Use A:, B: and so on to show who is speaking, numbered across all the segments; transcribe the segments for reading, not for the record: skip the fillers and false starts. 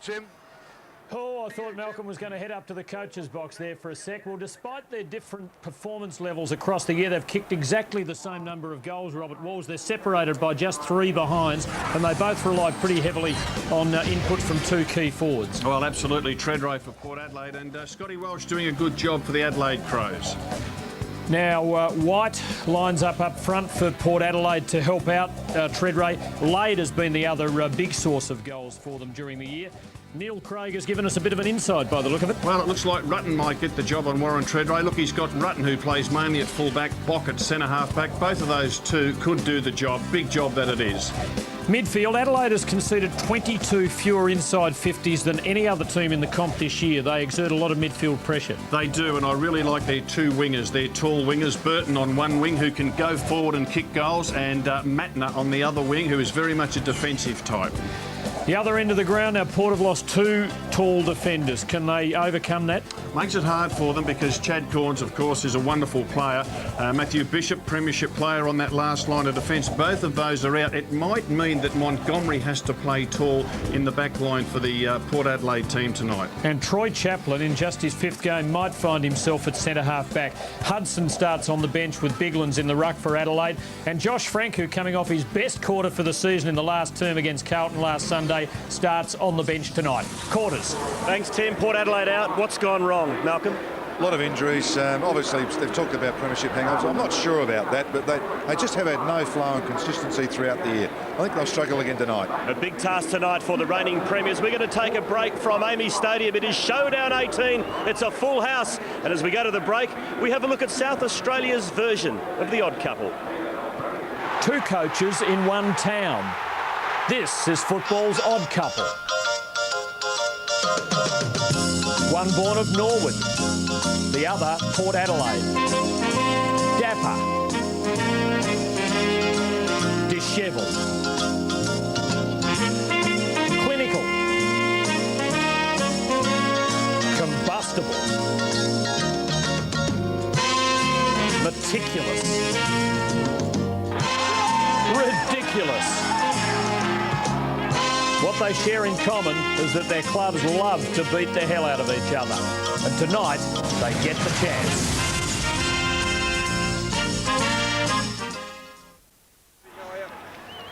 A: Tim.
B: Oh, I thought Malcolm was going to head up to the coach's box there for a sec. Well, despite their different performance levels across the year, they've kicked exactly the same number of goals, Robert Walls. They're separated by just 3 behinds, and they both rely pretty heavily on input from 2 key forwards.
C: Well, absolutely. Treadray for Port Adelaide, and Scotty Welsh doing a good job for the Adelaide Crows.
B: Now, White lines up front for Port Adelaide to help out Treadray. Lade has been the other big source of goals for them during the year. Neil Craig has given us a bit of an insight by the look of it.
C: Well, it looks like Rutten might get the job on Warren Treadray. Look, he's got Rutten, who plays mainly at full-back, Bock at centre-half-back. Both of those two could do the job. Big job that it is.
B: Midfield, Adelaide has conceded 22 fewer inside 50s than any other team in the comp this year. They exert a lot of midfield pressure.
C: They do, and I really like their 2 wingers. They're tall wingers. Burton on one wing, who can go forward and kick goals, and Matner on the other wing, who is very much a defensive type.
B: The other end of the ground, now Port have lost 2 tall defenders. Can they overcome that?
C: Makes it hard for them because Chad Corns, of course, is a wonderful player. Matthew Bishop, premiership player on that last line of defence. Both of those are out. It might mean that Montgomery has to play tall in the back line for the Port Adelaide team tonight.
B: And Troy Chaplin, in just his 5th game, might find himself at centre-half back. Hudson starts on the bench with Biglands in the ruck for Adelaide. And Josh Frank, who coming off his best quarter for the season in the last term against Carlton last Sunday, starts on the bench tonight. Quarters.
D: Thanks, Tim. Port Adelaide out. What's gone wrong, Malcolm?
A: A lot of injuries. Obviously, they've talked about premiership hang-ups. I'm not sure about that, but they just have had no flow and consistency throughout the year. I think they'll struggle again tonight.
D: A big task tonight for the reigning premiers. We're going to take a break from Amy Stadium. It is Showdown 18. It's a full house. And as we go to the break, we have a look at South Australia's version of the Odd Couple.
B: 2 coaches in 1 town. This is football's Odd Couple. One born of Norwood, the other Port Adelaide. Dapper, dishevelled, clinical, combustible, meticulous, ridiculous. What they share in common is that their clubs love to beat the hell out of each other. And tonight, they get the chance.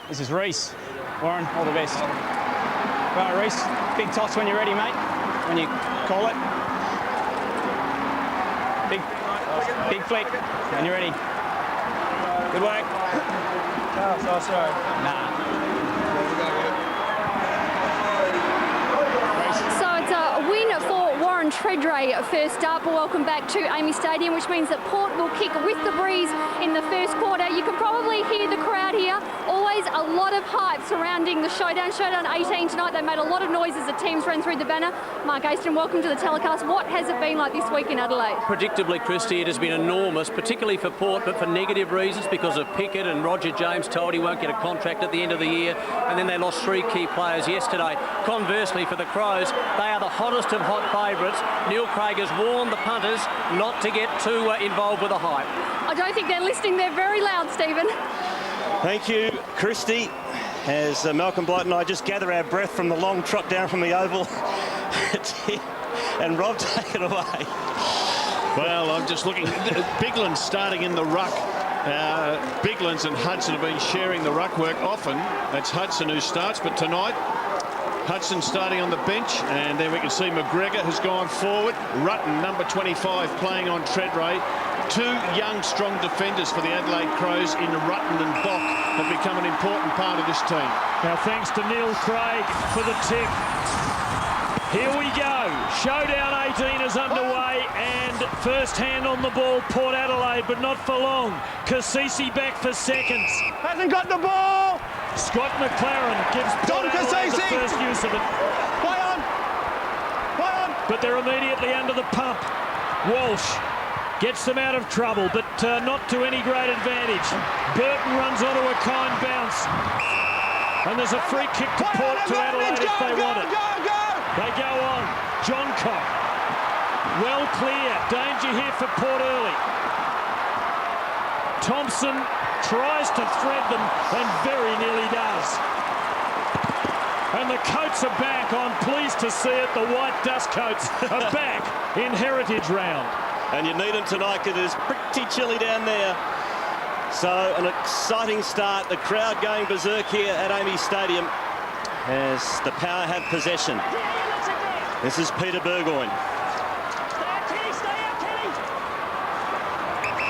E: This is Reece. Warren, all the best. Right, Reece, big toss when you're ready, mate. When you call it. Big flick when you're ready. Good work. Oh, sorry. Nah.
F: Treadray first up. Welcome back to Amy Stadium, which means that Port will kick with the breeze in the first quarter. You can probably hear the crowd here. Always a lot of hype surrounding the Showdown 18 tonight. They made a lot of noise as the teams ran through the banner. Mark Aston, welcome to the telecast. What has it been like this week in Adelaide?
G: Predictably, Christy, it has been enormous, particularly for Port, but for negative reasons because of Pickett, and Roger James told he won't get a contract at the end of the year, and then they lost 3 key players yesterday. Conversely, for the Crows, they are the hottest of hot favourites. Neil Craig has warned the punters not to get too involved with the hype.
F: I don't think they're listening. They're very loud, Stephen.
D: Thank you, Christy. As Malcolm Blight and I just gather our breath from the long trot down from the oval. And Rob, take it away.
C: Well, I'm just looking. Biglands starting in the ruck. Biglands and Hudson have been sharing the ruck work often. That's Hudson who starts, but tonight Hudson starting on the bench, and then we can see McGregor has gone forward. Rutten, number 25, playing on Treadray. 2 young, strong defenders for the Adelaide Crows in Rutten and Bock have become an important part of this team.
B: Now, thanks to Neil Craig for the tip. Here we go. Showdown 18 is underway, and first hand on the ball, Port Adelaide, but not for long. Kasisi back for seconds.
D: Hasn't got the ball.
B: Scott McLaren gives Port Adelaide the first use of it.
D: Play on. Play on.
B: But they're immediately under the pump. Walsh gets them out of trouble, but not to any great advantage. Burton runs onto a kind bounce. And there's a free kick to Port to Adelaide if they want it. They go on. John Cock. Well clear. Danger here for Port early. Thompson tries to thread them and very nearly does. And the coats are back. I'm pleased to see it. The white dust coats are back in Heritage Round.
D: And you need them tonight because it is pretty chilly down there. So an exciting start. The crowd going berserk here at AAMI Stadium as the Power have possession. This is Peter Burgoyne.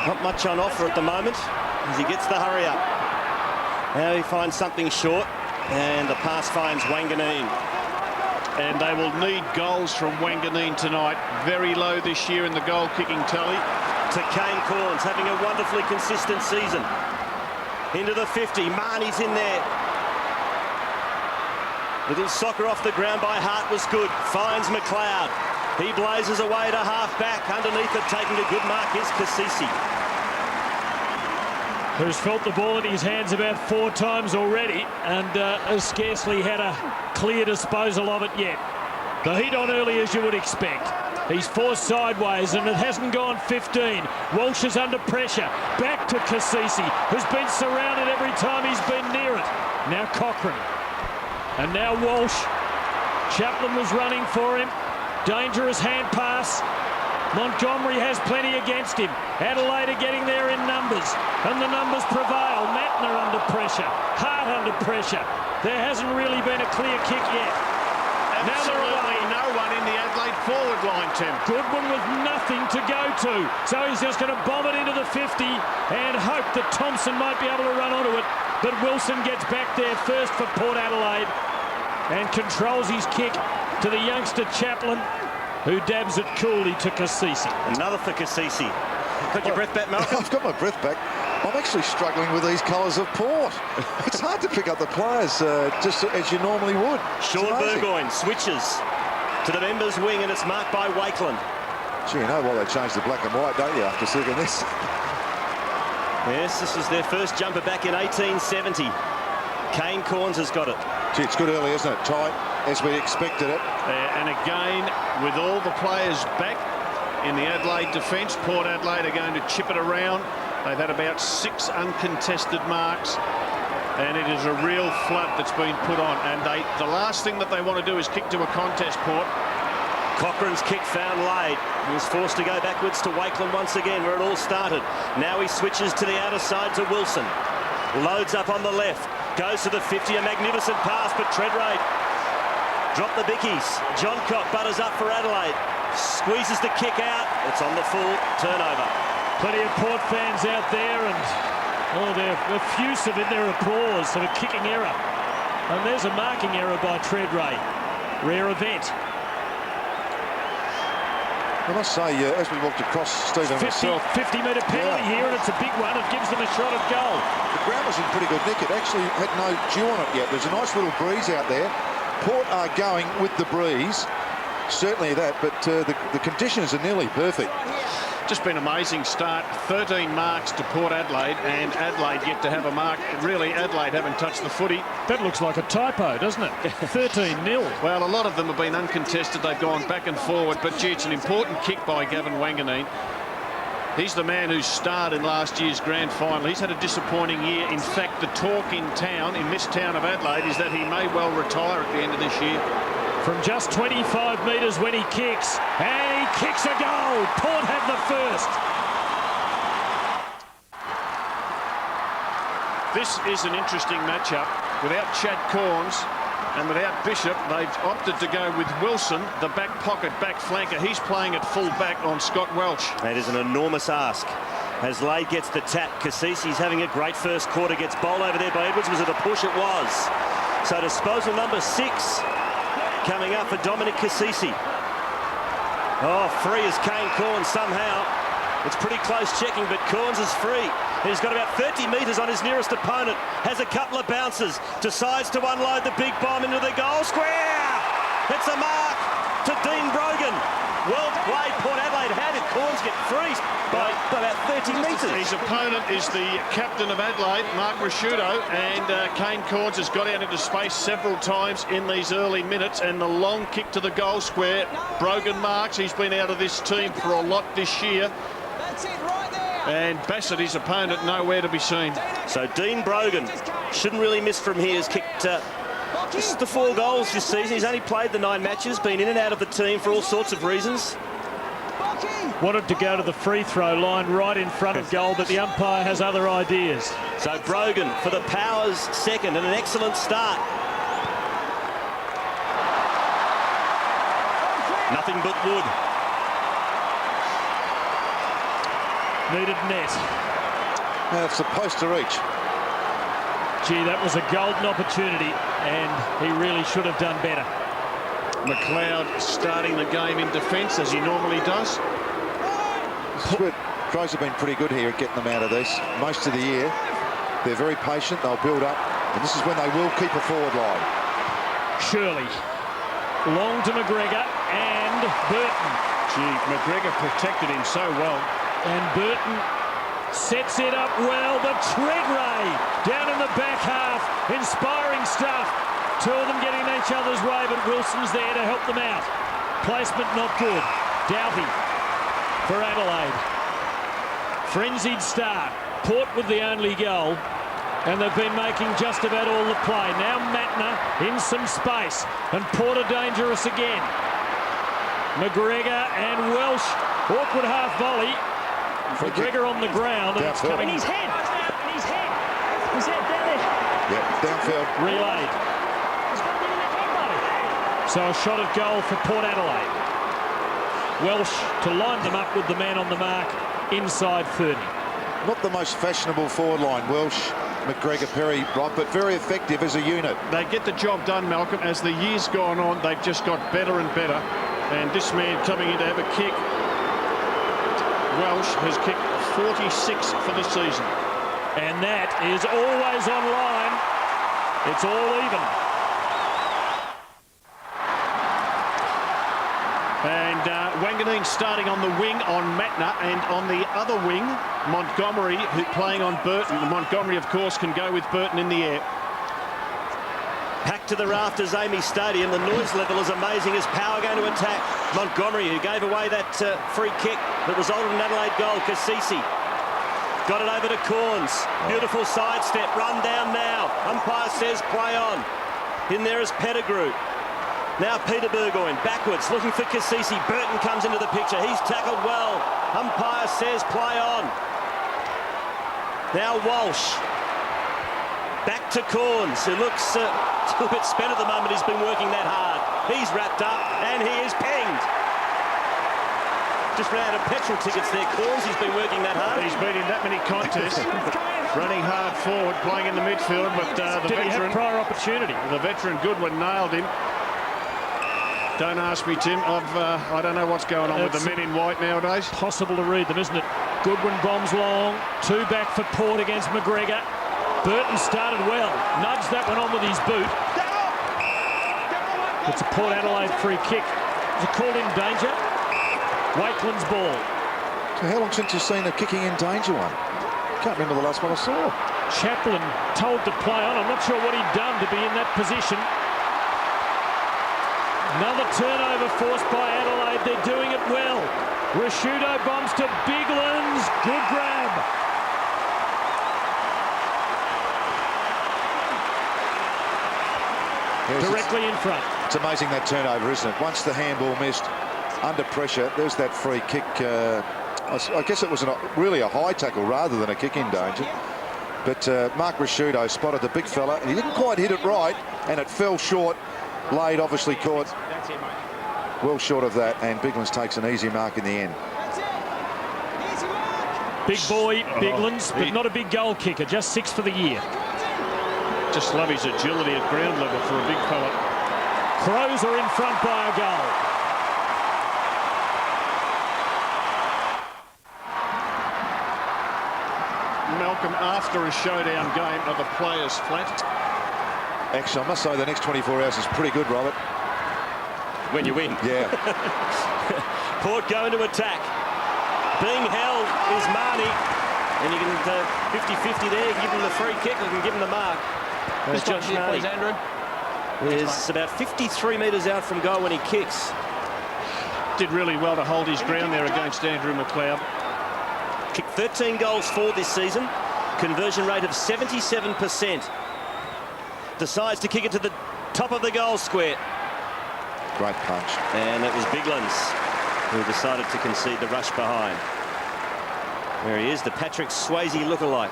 D: Not much on offer at the moment as he gets the hurry up. Now he finds something short and the pass finds Wanganeen.
C: And they will need goals from Wanganeen tonight. Very low this year in the goal-kicking tally.
D: To Kane Corns, having a wonderfully consistent season. Into the 50, Marnie's in there. Little soccer off the ground by Hart was good. Finds McLeod. He blazes away to half-back. Underneath it, taking a good mark is Kasisi.
B: Who's felt the ball in his hands about 4 times already and has scarcely had a clear disposal of it yet. The heat on early as you would expect. He's forced sideways and it hasn't gone 15. Walsh is under pressure. Back to Kasisi, who's been surrounded every time he's been near it. Now Cochrane. And now Walsh. Chaplin was running for him. Dangerous hand pass. Montgomery has plenty against him. Adelaide are getting there in numbers. And the numbers prevail. Mattner under pressure. Hart under pressure. There hasn't really been a clear kick yet.
C: Absolutely no one in the Adelaide forward line, Tim.
B: Goodwin with nothing to go to. So he's just going to bomb it into the 50 and hope that Thompson might be able to run onto it. But Wilson gets back there first for Port Adelaide and controls his kick to the youngster Chaplin, who dabs it coolly to Kasisi.
D: Another for Kasisi. Got your breath back, Malcolm?
A: I've got my breath back. I'm actually struggling with these colours of Port. It's hard to pick up the players just as you normally would.
D: Sean Burgoyne switches to the members' wing and it's marked by Wakeland.
A: Gee, you know why they changed the black and white, don't you, after seeing this?
D: Yes, this is their first jumper back in 1870. Kane Corns has got it.
A: Gee, it's good early, isn't it? Tight, as we expected it.
C: And again, with all the players back in the Adelaide defence, Port Adelaide are going to chip it around. They've had about 6 uncontested marks, and it is a real flood that's been put on. And the last thing that they want to do is kick to a contest, Port.
D: Cochrane's kick found laid. He was forced to go backwards to Wakeland once again, where it all started. Now he switches to the outer side to Wilson. Loads up on the left. Goes to the 50, a magnificent pass, but Treadrate drop the bickies. John Cock butters up for Adelaide. Squeezes the kick out. It's on the full turnover.
B: Plenty of Port fans out there and they're effusive in their applause of a kicking error. And there's a marking error by Treadrate. Rare event.
A: I must say, as we walked across, Stephen,
B: 50-metre penalty here, and it's a big one. It gives them a shot at goal.
A: The ground was in pretty good nick. It actually had no dew on it yet. There's a nice little breeze out there. Port are going with the breeze, certainly that, but the conditions are nearly perfect.
C: Just been an amazing start. 13 marks to Port Adelaide, and Adelaide yet to have a mark. Really, Adelaide haven't touched the footy.
B: That looks like a typo, doesn't it? 13-0.
C: Well, a lot of them have been uncontested. They've gone back and forward, but gee, it's an important kick by Gavin Wanganeen. He's the man who starred in last year's grand final. He's had a disappointing year. In fact, the talk in town, in this town of Adelaide, is that he may well retire at the end of this year.
B: From just 25 metres when he kicks, and he kicks a goal. Port have the first.
C: This is an interesting matchup. Without Chad Corns and without Bishop, they've opted to go with Wilson, the back pocket, back flanker. He's playing at full back on Scott Welch.
D: That is an enormous ask. As Lade gets the tap, Kasisi's having a great first quarter, gets bowled over there by Edwards. Was it a push? It was. So disposal number 6 coming up for Dominic Kasisi. Oh, free is Kane Corns somehow. It's pretty close checking, but Corns is free. He's got about 30 metres on his nearest opponent. Has a couple of bounces. Decides to unload the big bomb into the goal square. It's a mark to Dean Brogan. Well played, Port Adelaide. How did Corns get freezed by about 30 metres?
C: His opponent is the captain of Adelaide, Mark Rasciuto, and Kane Corns has got out into space several times in these early minutes, and the long kick to the goal square. Brogan marks. He's been out of this team for a lot this year.
H: That's it right there.
C: And Bassett, his opponent, nowhere to be seen.
D: So Dean Brogan shouldn't really miss from here. Has kicked Just the 4 goals this season. He's only played the 9 matches, been in and out of the team for all sorts of reasons.
B: Wanted to go to the free throw line right in front of goal, but the umpire has other ideas.
D: So Brogan for the Powers second, and an excellent start. Nothing but wood.
B: Needed net.
A: It's supposed to reach.
B: Gee, that was a golden opportunity, and he really should have done better.
C: McLeod starting the game in defence, as he normally does.
A: Crows have been pretty good here at getting them out of this most of the year. They're very patient, they'll build up, and this is when they will keep a forward line.
B: Shirley. Long to McGregor and Burton.
C: Gee, McGregor protected him so well.
B: And Burton sets it up well, but Tread Ray down in the back half. Inspiring stuff. 2 of them getting in each other's way, but Wilson's there to help them out. Placement not good. Doughty for Adelaide. Frenzied start. Port with the only goal, and they've been making just about all the play. Now Matner in some space, and Porter dangerous again. McGregor and Welsh. Awkward half volley. McGregor on the ground, and it's coming.
E: His head down there.
A: Yeah, downfield.
B: Relayed. So a shot at goal for Port Adelaide. Welsh to line them up with the man on the mark inside 30.
A: Not the most fashionable forward line, Welsh, McGregor, Perry, right, but very effective as a unit.
C: They get the job done, Malcolm. As the years gone on, they've just got better and better. And this man coming in to have a kick. Welsh has kicked 46 for the season.
B: And that is always on line. It's all even.
C: And Wanganeen starting on the wing on Matner, and on the other wing, Montgomery, who playing on Burton. Montgomery, of course, can go with Burton in the air.
D: Packed to the rafters, Amy Stadium. The noise level is amazing as Power going to attack. Montgomery, who gave away that free kick that resulted in an Adelaide goal. Cassisi got it over to Corns. Beautiful sidestep, run down now. Umpire says play on. In there is Pettigrew. Now Peter Burgoyne backwards, looking for Cassisi. Burton comes into the picture. He's tackled well. Umpire says play on. Now Walsh. Back to Corns, who looks a little bit spent at the moment. He's been working that hard. He's wrapped up, and he is pinged. Just ran out of petrol tickets there, Corns. He's been working that hard.
C: He's been in that many contests, running hard forward, playing in the midfield, but the
B: Did he
C: veteran...
B: have prior opportunity?
C: The veteran Goodwin nailed him. Don't ask me, Tim. I don't know what's going on with the men in white nowadays.
B: Possible to read them, isn't it? Goodwin bombs long. 2 back for Port against McGregor. Burton started well. Nudged that one on with his boot. It's a Port Adelaide free kick. Is it called in danger? Wakeland's ball.
A: So how long since you've seen a kicking in danger one? Can't remember the last one I saw.
B: Chaplin told to play on. I'm not sure what he'd done to be in that position. Another turnover forced by Adelaide. They're doing it well. Rashudo bombs to Biglands. Good grab. Directly in front.
A: It's amazing that turnover, isn't it? Once the handball missed, under pressure, there's that free kick. I guess it was really a high tackle rather than a kick in danger. But Mark Rashudo spotted the big fella, and he didn't quite hit it right, and it fell short. Lade obviously caught well short of that, and Biglands takes an easy mark in the end.
B: Big boy, Biglands, but not a big goal kicker, just 6 for the year.
C: Just love his agility at ground level for a big fella.
B: Crows are in front by a goal.
C: Malcolm, after a showdown game, are the players flat?
A: Actually, I must say the next 24 hours is pretty good, Robert.
D: When you win.
A: Yeah.
D: Port going to attack. Being held is Marnie. And you can 50-50 there. Give him the free kick. You can give him the mark. There's Josh Marnie.
E: Andrew.
D: Is about 53 metres out from goal when he kicks.
C: Did really well to hold his ground there against Andrew McLeod.
D: Kicked 13 goals for this season. Conversion rate of 77%. Decides to kick it to the top of the goal square.
A: Great punch.
D: And it was Biglands who decided to concede the rush behind. There he is, the Patrick Swayze lookalike.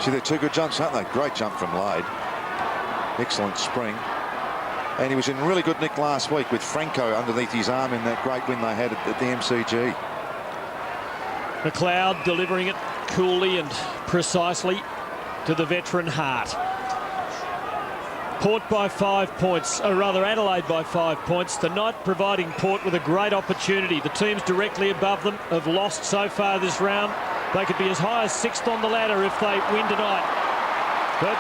A: See, they're two good jumps, aren't they? Great jump from Lade. Excellent spring. And he was in really good nick last week with Franco underneath his arm in that great win they had at the MCG.
B: McLeod delivering it coolly and precisely to the veteran Hart. Port by 5 points, or rather Adelaide by 5 points. Tonight providing Port with a great opportunity. The teams directly above them have lost so far this round. They could be as high as 6th on the ladder if they win tonight. But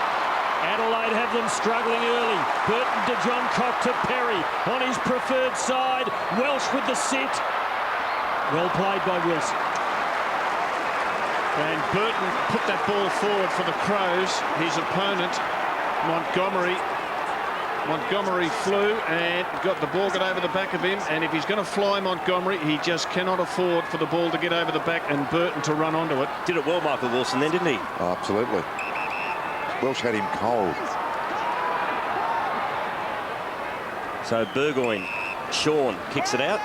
B: Adelaide have them struggling early. Burton to John Cock to Perry on his preferred side. Welsh with the sit. Well played by Wilson.
C: And Burton put that ball forward for the Crows. His opponent, Montgomery flew and got the ball over the back of him. And if he's going to fly Montgomery, he just cannot afford for the ball to get over the back and Burton to run onto it.
D: Did it well, Michael Wilson, then, didn't he?
A: Oh, absolutely. Welsh had him cold.
D: So Burgoyne, Sean kicks it out.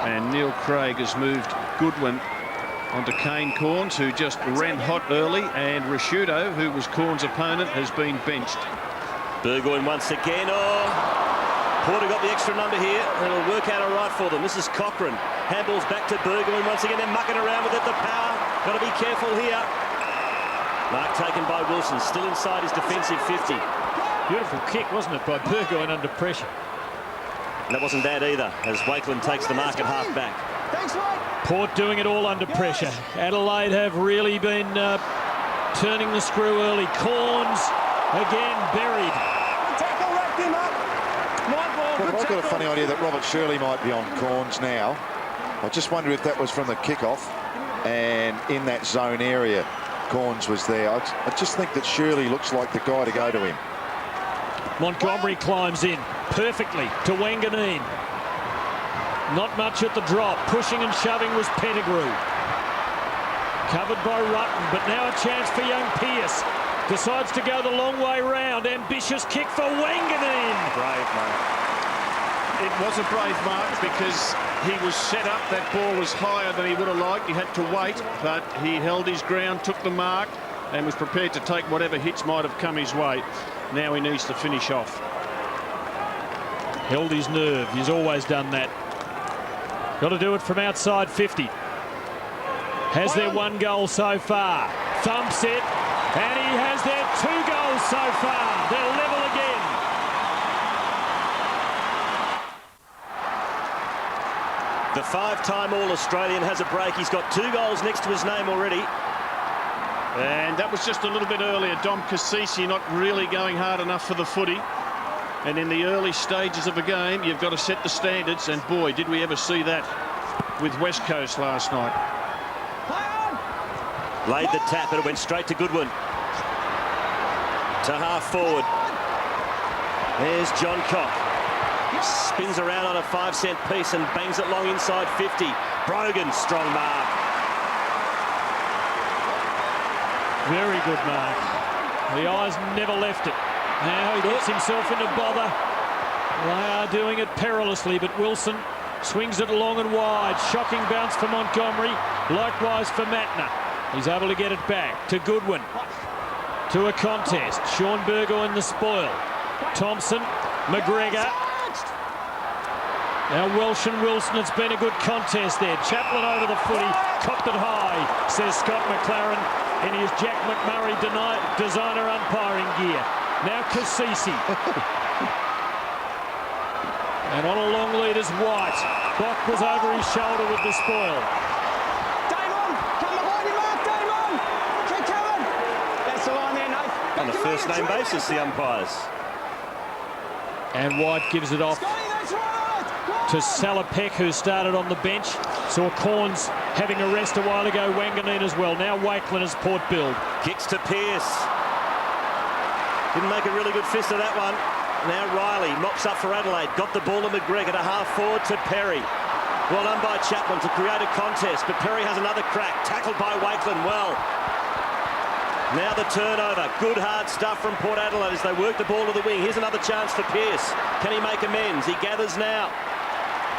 C: And Neil Craig has moved Goodwin onto Kane Corns, who just ran hot early, and Rashudo, who was Corns' opponent, has been benched.
D: Burgoyne once again. Oh, Porter got the extra number here. It'll work out all right for them. This is Cochrane. Handballs back to Burgoyne once again. They're mucking around with it. The power. Got to be careful here. Mark taken by Wilson, still inside his defensive 50.
B: Beautiful kick, wasn't it, by Burgoyne under pressure.
D: And that wasn't bad either, as Wakeland takes the mark at half back.
B: Port doing it all under pressure. Adelaide have really been turning the screw early. Corns again buried.
A: Well, I've got a funny idea that Robert Shirley might be on Corns now. I just wonder if that was from the kickoff, and in that zone area Corns was there. I just think that Shirley looks like the guy to go to him.
B: Montgomery climbs in perfectly to Wanganeen. Not much at the drop. Pushing and shoving was Pettigrew. Covered by Rutten, but now a chance for young Pearce. Decides to go the long way round. Ambitious kick for Wanganeen.
D: Brave mark.
C: It was a brave mark because he was set up. That ball was higher than he would have liked. He had to wait, but he held his ground, took the mark, and was prepared to take whatever hits might have come his way. Now he needs to finish off.
B: Held his nerve. He's always done that. Got to do it from outside 50. Has their 1 goal so far. Thumps it, and he has their 2 goals so far. They're level again.
D: The 5-time All-Australian has a break. He's got 2 goals next to his name already.
C: And that was just a little bit earlier. Dom Cassisi not really going hard enough for the footy. And in the early stages of a game, you've got to set the standards. And boy, did we ever see that with West Coast last night.
D: Laid the tap, and it went straight to Goodwin. To half forward. There's John Cock. Spins around on a 5-cent piece and bangs it long inside 50. Brogan, strong mark.
B: Very good mark. The eyes never left it. Now he gets himself into bother. They are doing it perilously, but Wilson swings it long and wide. Shocking bounce for Montgomery. Likewise for Matner. He's able to get it back to Goodwin. To a contest. Sean Burgoyne the spoil. Thompson, McGregor. Now Welsh and Wilson, it's been a good contest there. Chaplin over the footy, copped it high, says Scott McLaren in his Jack McMurray designer umpiring gear. Now Cassisi. And on a long lead is White. Bock was over his shoulder with the spoil.
H: Damon, come behind you, Mark, Damon! Keep coming! That's the line there, Nate.
D: On a first-name basis, the umpires.
B: And White gives it off to Salopek, who started on the bench. Saw Corns having a rest a while ago. Wanganeen as well. Now Wakeland as Port build.
D: Kicks to Pearce. Didn't make a really good fist of that one. Now Riley mops up for Adelaide. Got the ball to McGregor to half forward to Perry. Well done by Chaplin to create a contest, but Perry has another crack. Tackled by Wakeland well. Now the turnover. Good hard stuff from Port Adelaide as they work the ball to the wing. Here's another chance for Pearce. Can he make amends? He gathers now.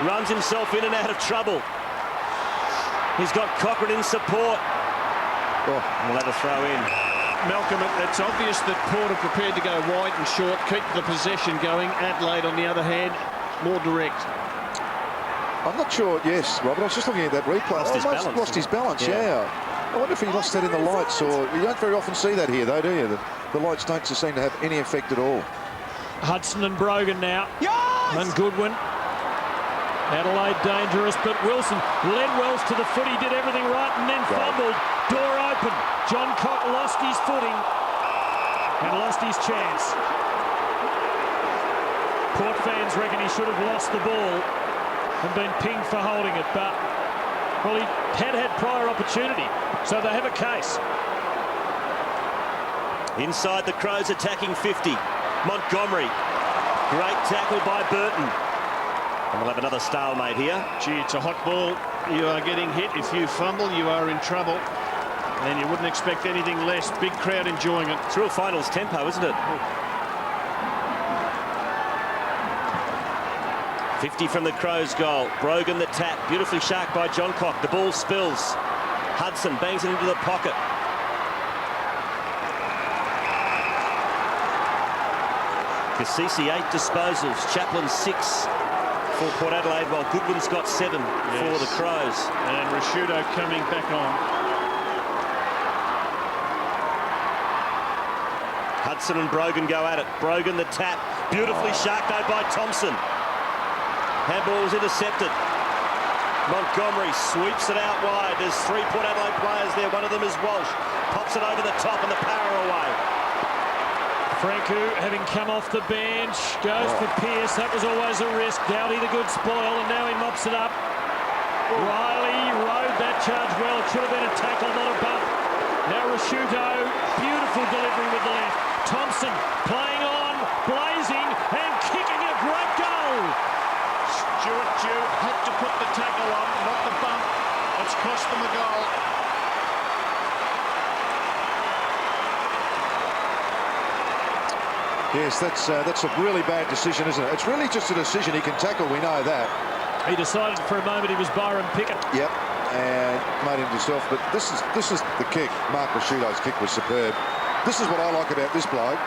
D: Runs himself in and out of trouble. He's got Cochran in support. Oh, we'll have a throw in.
C: Malcolm, it's obvious that Port are prepared to go wide and short, keep the possession going. Adelaide, on the other hand, more direct.
A: I'm not sure. Yes, Robert. I was just looking at that replay. Lost his balance. Yeah. I wonder if he lost that in the lights, or you don't very often see that here, though, do you? The lights don't seem to have any effect at all.
B: Hudson and Brogan now.
H: Yes!
B: And Goodwin. Adelaide dangerous, but Wilson led Wells to the footy, did everything right, and then fumbled. Door open. John Cock lost his footing and lost his chance. Port fans reckon he should have lost the ball and been pinged for holding it, but, well, he had prior opportunity, so they have a case.
D: Inside the Crows attacking 50. Montgomery. Great tackle by Burton. And we'll have another stalemate here.
C: Gee, it's a hot ball. You are getting hit. If you fumble, you are in trouble. And you wouldn't expect anything less. Big crowd enjoying it.
D: It's real finals tempo, isn't it? 50 from the Crows' goal. Brogan the tap. Beautifully sharked by John Cock. The ball spills. Hudson bangs it into the pocket. Cassisi 8 disposals. Chaplin 6 for Port Adelaide, while Goodwin's got 7 for the Crows.
C: And Rashudo coming back on.
D: Hudson and Brogan go at it. Brogan the tap. Beautifully sharked though by Thompson. Handball was intercepted. Montgomery sweeps it out wide. There's 3 Port Adelaide players there. One of them is Walsh. Pops it over the top and the power away.
B: Franku, having come off the bench, goes for Pearce. That was always a risk. Doughty the good spoil, and now he mops it up. Riley rode that charge well. It should have been a tackle, not a bump. Now Rashuto, beautiful delivery with the left. Thompson playing on, blazing, and kicking a great goal.
C: Stuart Dew had to put the tackle on, not the bump. It's cost them a goal.
A: Yes, that's a really bad decision, isn't it? It's really just a decision. He can tackle, we know that.
B: He decided for a moment he was Byron Pickett.
A: Yep, and made him himself. But this is the kick. Mark Rashudo's kick was superb. This is what I like about this bloke.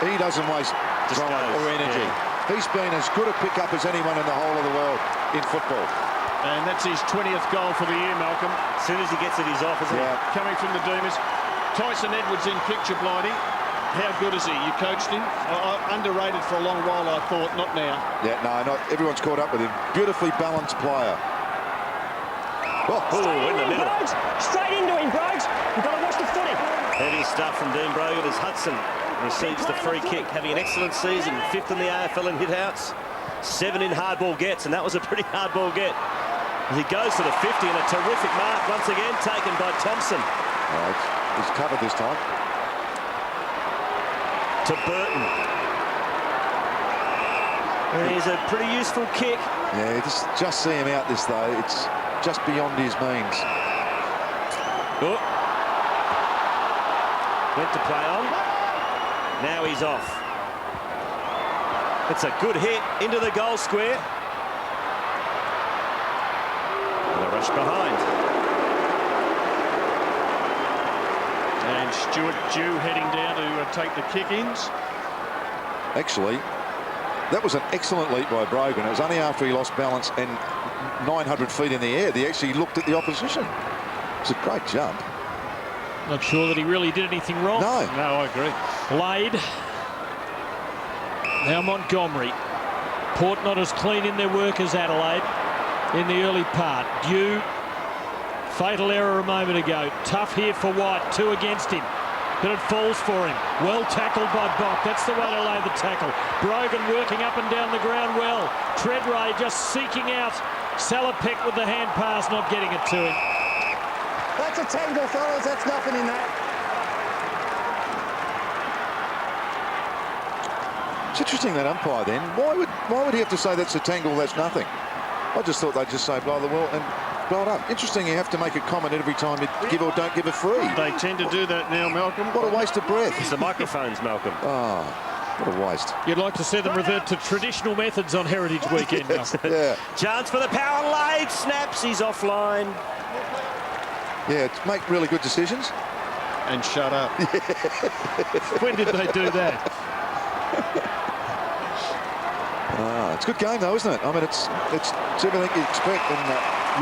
A: He doesn't waste time or energy. Yeah. He's been as good a pick-up as anyone in the whole of the world in football.
C: And that's his 20th goal for the year, Malcolm.
D: As soon as he gets it, he's off, isn't he?
C: Coming from the Doomers. Tyson Edwards in picture, Blighty. How good is he? You coached him. Underrated for a long while, I thought. Not now.
A: Yeah, no, not everyone's caught up with him. Beautifully balanced player.
D: In the middle.
H: Straight into him, Brogs. You've got to watch the footy.
D: Heavy stuff from Dean Brogan as Hudson receives the free kick, having an excellent season. 5th in the AFL in hit-outs. 7 in hardball gets, and that was a pretty hardball get. As he goes to the 50, and a terrific mark once again taken by Thompson.
A: Right, he's covered this time.
D: To Burton. Here's a pretty useful kick.
A: Yeah, just see him out this, though. It's just beyond his means.
D: Oh. Went to play on. Now he's off. It's a good hit into the goal square. And a rush behind.
C: And Stuart Dew heading down to take the kick-ins.
A: Actually, that was an excellent leap by Brogan. It was only after he lost balance and 900 feet in the air that he actually looked at the opposition. It's a great jump.
B: Not sure that he really did anything wrong.
A: No,
C: I agree.
B: Blade. Now Montgomery. Port not as clean in their work as Adelaide in the early part. Dew. Fatal error a moment ago. Tough here for White. 2 against him. But it falls for him. Well tackled by Bock. That's the way to lay the tackle. Brogan working up and down the ground well. Treadray just seeking out Salopek with the hand pass, not getting it to him.
H: That's a tangle, fellas. That's nothing in that.
A: it's interesting that umpire then. Why would he have to say that's a tangle, that's nothing? I just thought they'd just say blah, blah, well, and blow it up. Interesting, you have to make a comment every time you give or don't give a free.
C: They tend to do that now, Malcolm.
A: What a waste of breath.
D: It's the microphones, Malcolm.
A: Oh, what a waste.
B: You'd like to see them revert to traditional methods on Heritage Weekend.
A: Yeah.
D: Chance for the power. Lade snaps. He's offline.
A: Yeah, make really good decisions.
C: And shut up.
B: When did they do that?
A: It's a good game, though, isn't it? I mean, it's everything you expect, and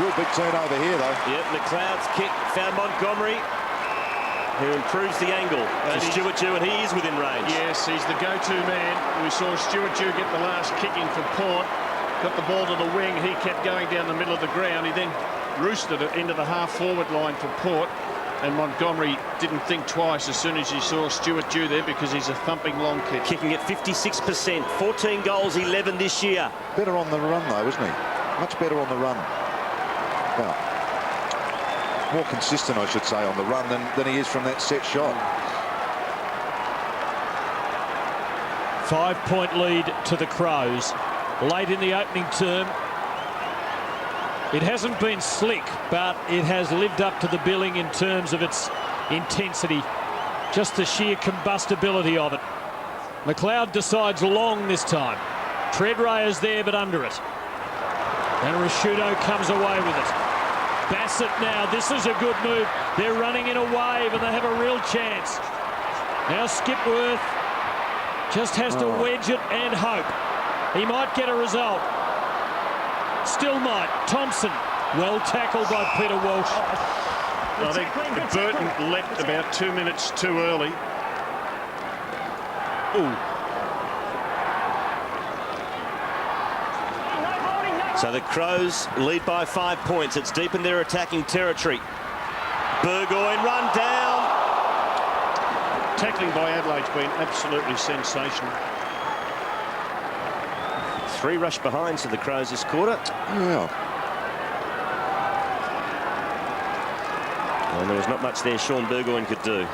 A: real big turnover here, though.
D: Yep, McLeod's kick found Montgomery, who improves the angle to Stuart Dew, and he is within range.
C: Yes, he's the go-to man. We saw Stuart Dew get the last kick in for Port, got the ball to the wing. He kept going down the middle of the ground. He then roosted it into the half-forward line for Port, and Montgomery didn't think twice as soon as he saw Stuart Dew there, because he's a thumping long kick.
D: Kicking at 56%, 14 goals, 11 this year.
A: Better on the run, though, isn't he? Much better on the run. Well, more consistent, I should say, on the run than he is from that set shot.
B: 5-point lead to the Crows. Late in the opening term. It hasn't been slick, but it has lived up to the billing in terms of its intensity. Just the sheer combustibility of it. McLeod decides long this time. Treadray is there, but under it. And Rashudo comes away with it. Bassett now, this is a good move. They're running in a wave and they have a real chance. Now Skipworth just has to wedge it and hope. He might get a result. Still might. Thompson, well tackled by Peter Walsh.
C: I think Burton leapt about 2 minutes too early. Ooh.
D: So the Crows lead by 5 points. It's deep in their attacking territory. Burgoyne run down.
C: Tackling by Adelaide's been absolutely sensational.
D: 3 rush behinds to the Crows this quarter.
A: Yeah.
D: And there was not much there Sean Burgoyne could do.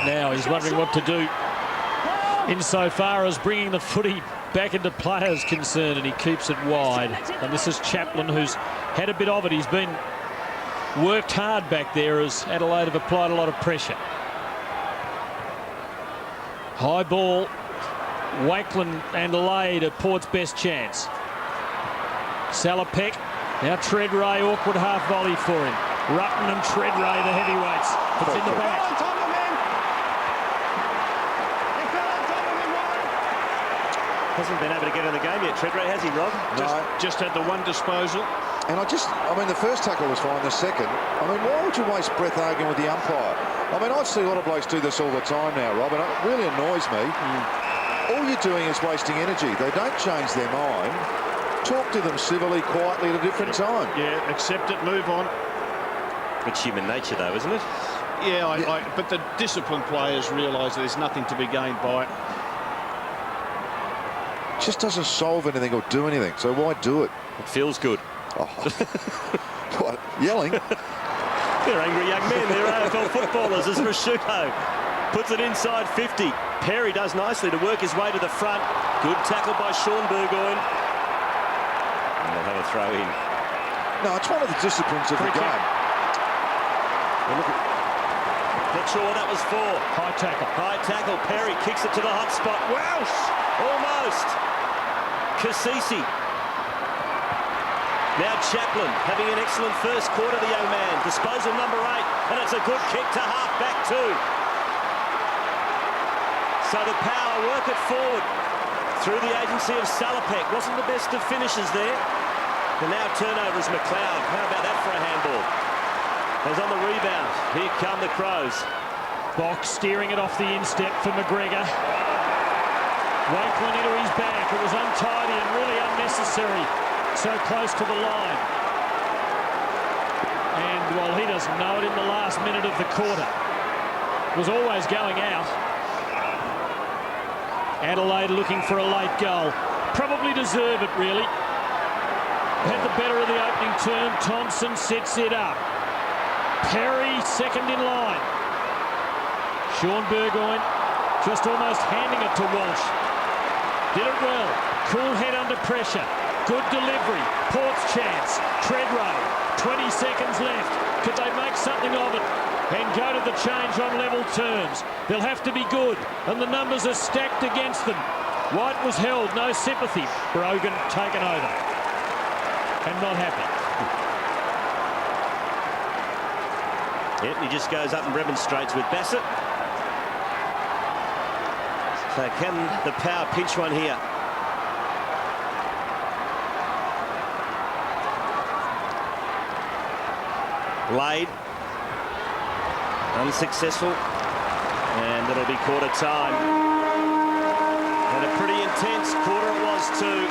B: Now he's wondering what to do insofar as bringing the footy back into players concerned, and he keeps it wide. And this is Chaplin, who's had a bit of it. He's been worked hard back there as Adelaide have applied a lot of pressure. High ball. Wakelin and Lade are Port's best chance. Salopek. Now Treadray, awkward half volley for him. Rutten and Treadray, the heavyweights. It's in the back.
D: Hasn't been able to get in the game yet, Treadray, has he, Rob?
C: Just had the one disposal.
A: And I mean, the first tackle was fine. The second, I mean, why would you waste breath arguing with the umpire? I mean, I see a lot of blokes do this all the time now, Rob, and it really annoys me. All you're doing is wasting energy. They don't change their mind. Talk to them civilly, quietly at a different time.
C: Yeah, accept it, move on.
D: It's human nature, though, isn't it?
C: Yeah, but the disciplined players realise there's nothing to be gained by it.
A: Just doesn't solve anything or do anything, so why do it?
D: It feels good.
A: Oh. What, yelling?
D: They're angry young men. They're AFL footballers. As Rashudo puts it inside 50. Perry does nicely to work his way to the front. Good tackle by Sean Burgoyne. And they'll have a throw in.
A: No, it's one of the disciplines of the game.
D: Not sure what that was for.
B: High tackle.
D: High tackle. Perry kicks it to the hot spot. Welsh! Almost. Cassisi. Now Chaplin having an excellent first quarter, the young man. Disposal number 8, and it's a good kick to half-back too. So the power work it forward through the agency of Salopek. Wasn't the best of finishes there. And now turnovers McLeod. How about that for a handball? As on the rebound, here come the Crows.
B: Box steering it off the instep for McGregor. Wakelin into his back. It was untidy and really unnecessary. So close to the line. And, well, he doesn't know it in the last minute of the quarter. It was always going out. Adelaide looking for a late goal. Probably deserve it, really. Had the better of the opening term. Thompson sets it up. Perry second in line. Sean Burgoyne just almost handing it to Walsh. Did it well. Cool head under pressure. Good delivery. Port's chance. Treadway. 20 seconds left. Could they make something of it and go to the change on level terms? They'll have to be good, and the numbers are stacked against them. White was held, no sympathy. Brogan taken over and not happy.
D: Yep, he just goes up and remonstrates with Bassett. So can the Power pinch one here? Laid. Unsuccessful. And it'll be quarter time. And a pretty intense quarter it was too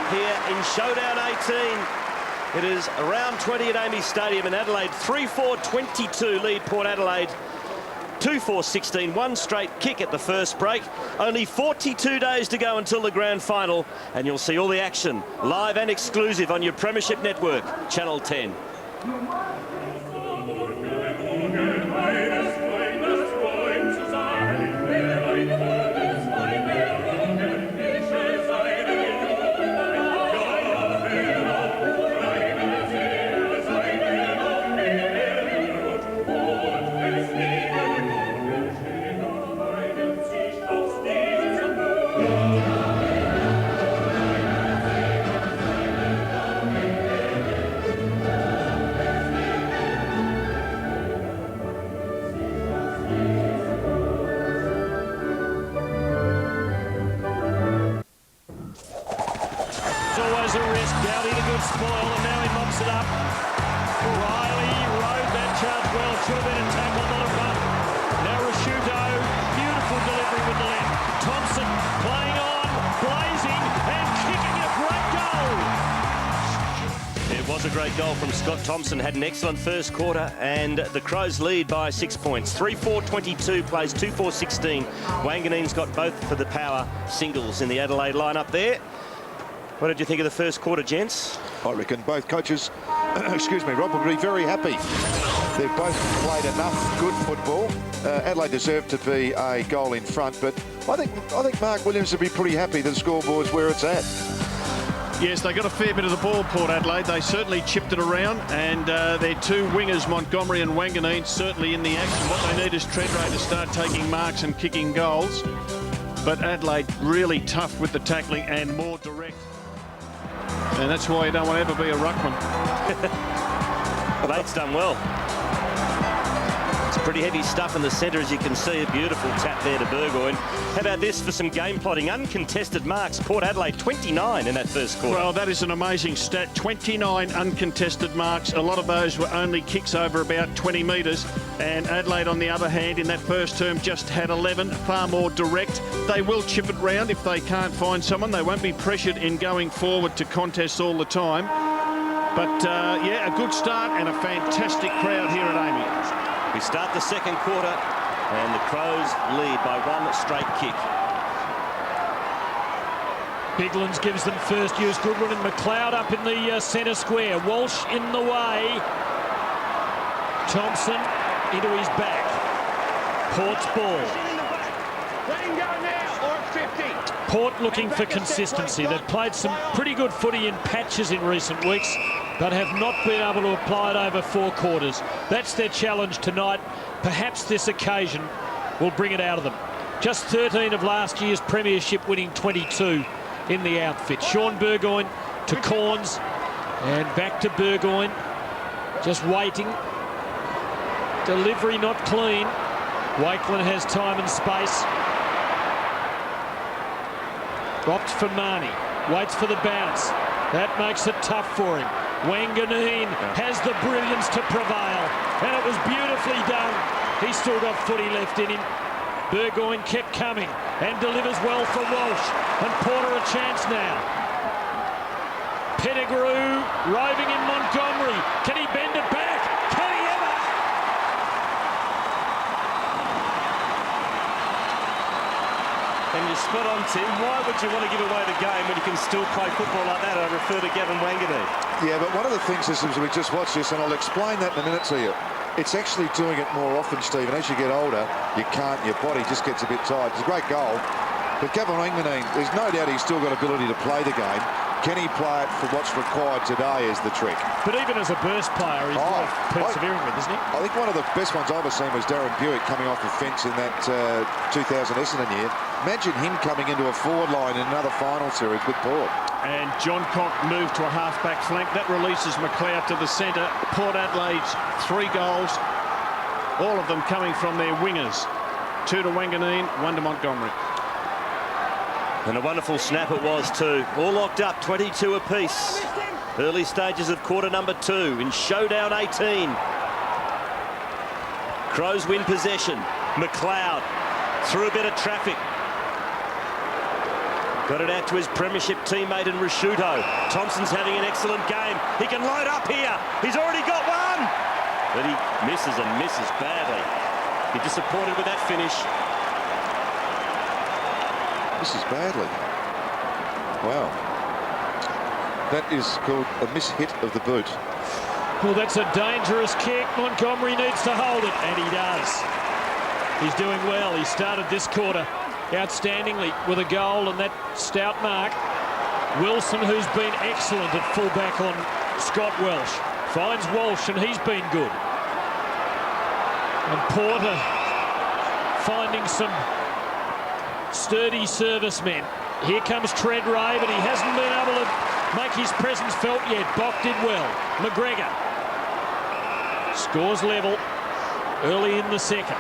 D: here in Showdown 18. It is around 20 at Amy Stadium in Adelaide. 3-4-22 lead Port Adelaide. 2-4-16, one straight kick at the first break. Only 42 days to go until the grand final. And you'll see all the action live and exclusive on your Premiership Network, Channel 10. A great goal from Scott Thompson. Had an excellent first quarter, and the Crows lead by 6 points. 3-4-22 plays 2-4-16. Wanganeen's got both for the Power singles in the Adelaide lineup there. What did you think of the first quarter, gents?
A: I reckon both coaches, excuse me, Rob, will be very happy. They've both played enough good football. Adelaide deserved to be a goal in front, but I think Mark Williams will be pretty happy that the scoreboard's where it's at.
C: Yes, they got a fair bit of the ball, Port Adelaide. They certainly chipped it around, and their two wingers, Montgomery and Wanganeen, certainly in the action. What they need is Treadway to start taking marks and kicking goals. But Adelaide really tough with the tackling and more direct. And that's why you don't want to ever be a ruckman.
D: Bates done well. It's pretty heavy stuff in the centre, as you can see. A beautiful tap there to Burgoyne. How about this for some game plotting? Uncontested marks. Port Adelaide 29 in that first quarter.
C: Well, that is an amazing stat. 29 uncontested marks. A lot of those were only kicks over about 20 metres. And Adelaide, on the other hand, in that first term just had 11, far more direct. They will chip it round if they can't find someone. They won't be pressured in going forward to contests all the time. But, yeah, a good start and a fantastic crowd here at Amy.
D: We start the second quarter, and the Crows lead by one straight kick.
B: Biglands gives them first use. Goodwin and McLeod up in the centre square. Walsh in the way. Thompson into his back. Port's ball.
H: Let him go now, or 50.
B: Port looking for consistency. They've played some pretty good footy in patches in recent weeks, but have not been able to apply it over 4 quarters. That's their challenge tonight. Perhaps this occasion will bring it out of them. Just 13 of last year's premiership winning 22 in the outfit. Sean Burgoyne to Corns, and back to Burgoyne. Just waiting. Delivery not clean. Wakeland has time and space. Dropped for Marnie. Waits for the bounce. That makes it tough for him. Wanganeen has the brilliance to prevail, and it was beautifully done. He's still got footy left in him. Burgoyne kept coming and delivers well for Walsh, and Porter a chance now. Pettigrew roving in Montgomery. Can he bend it back? Can he ever?
D: And you're spot on, Tim. Why would you want to give away the game when you can still play football like that? I refer to Gavin Wanganeen.
A: Yeah, but one of the things is, we just watched this, and I'll explain that in a minute to you. It's actually doing it more often, Stephen. As you get older, you can't. Your body just gets a bit tired. It's a great goal, But Gavin Wangmaneen, there's no doubt he's still got ability to play the game. Can he play it for what's required today is the trick.
B: But even as a burst player, he's worth persevering with, isn't he?
A: I think one of the best ones I've ever seen was Darren Buick coming off the fence in that 2000 Essendon year. Imagine him coming into a forward line in another final series with Port.
C: And John Cock moved to a half-back flank. That releases McLeod to the centre. Port Adelaide's 3 goals, all of them coming from their wingers. 2 to Wanganeen, 1 to Montgomery.
D: And a wonderful snap it was too. All locked up, 22 apiece. Early stages of quarter number 2 in showdown 18. Crows win possession. McLeod through a bit of traffic. Got it out to his premiership teammate in Rashuto. Thompson's having an excellent game. He can load up here. He's already got one. But he misses and misses badly. Be disappointed with that finish.
A: Misses badly. Wow. That is called a mishit of the boot.
B: Well, that's a dangerous kick. Montgomery needs to hold it, and he does. He's doing well. He started this quarter outstandingly with a goal and that stout mark. Wilson, who's been excellent at fullback on Scott Welsh, finds Walsh, and he's been good. And Porter finding some sturdy servicemen. Here comes Tread Ray, but he hasn't been able to make his presence felt yet. Bock did well. McGregor scores level early in the second.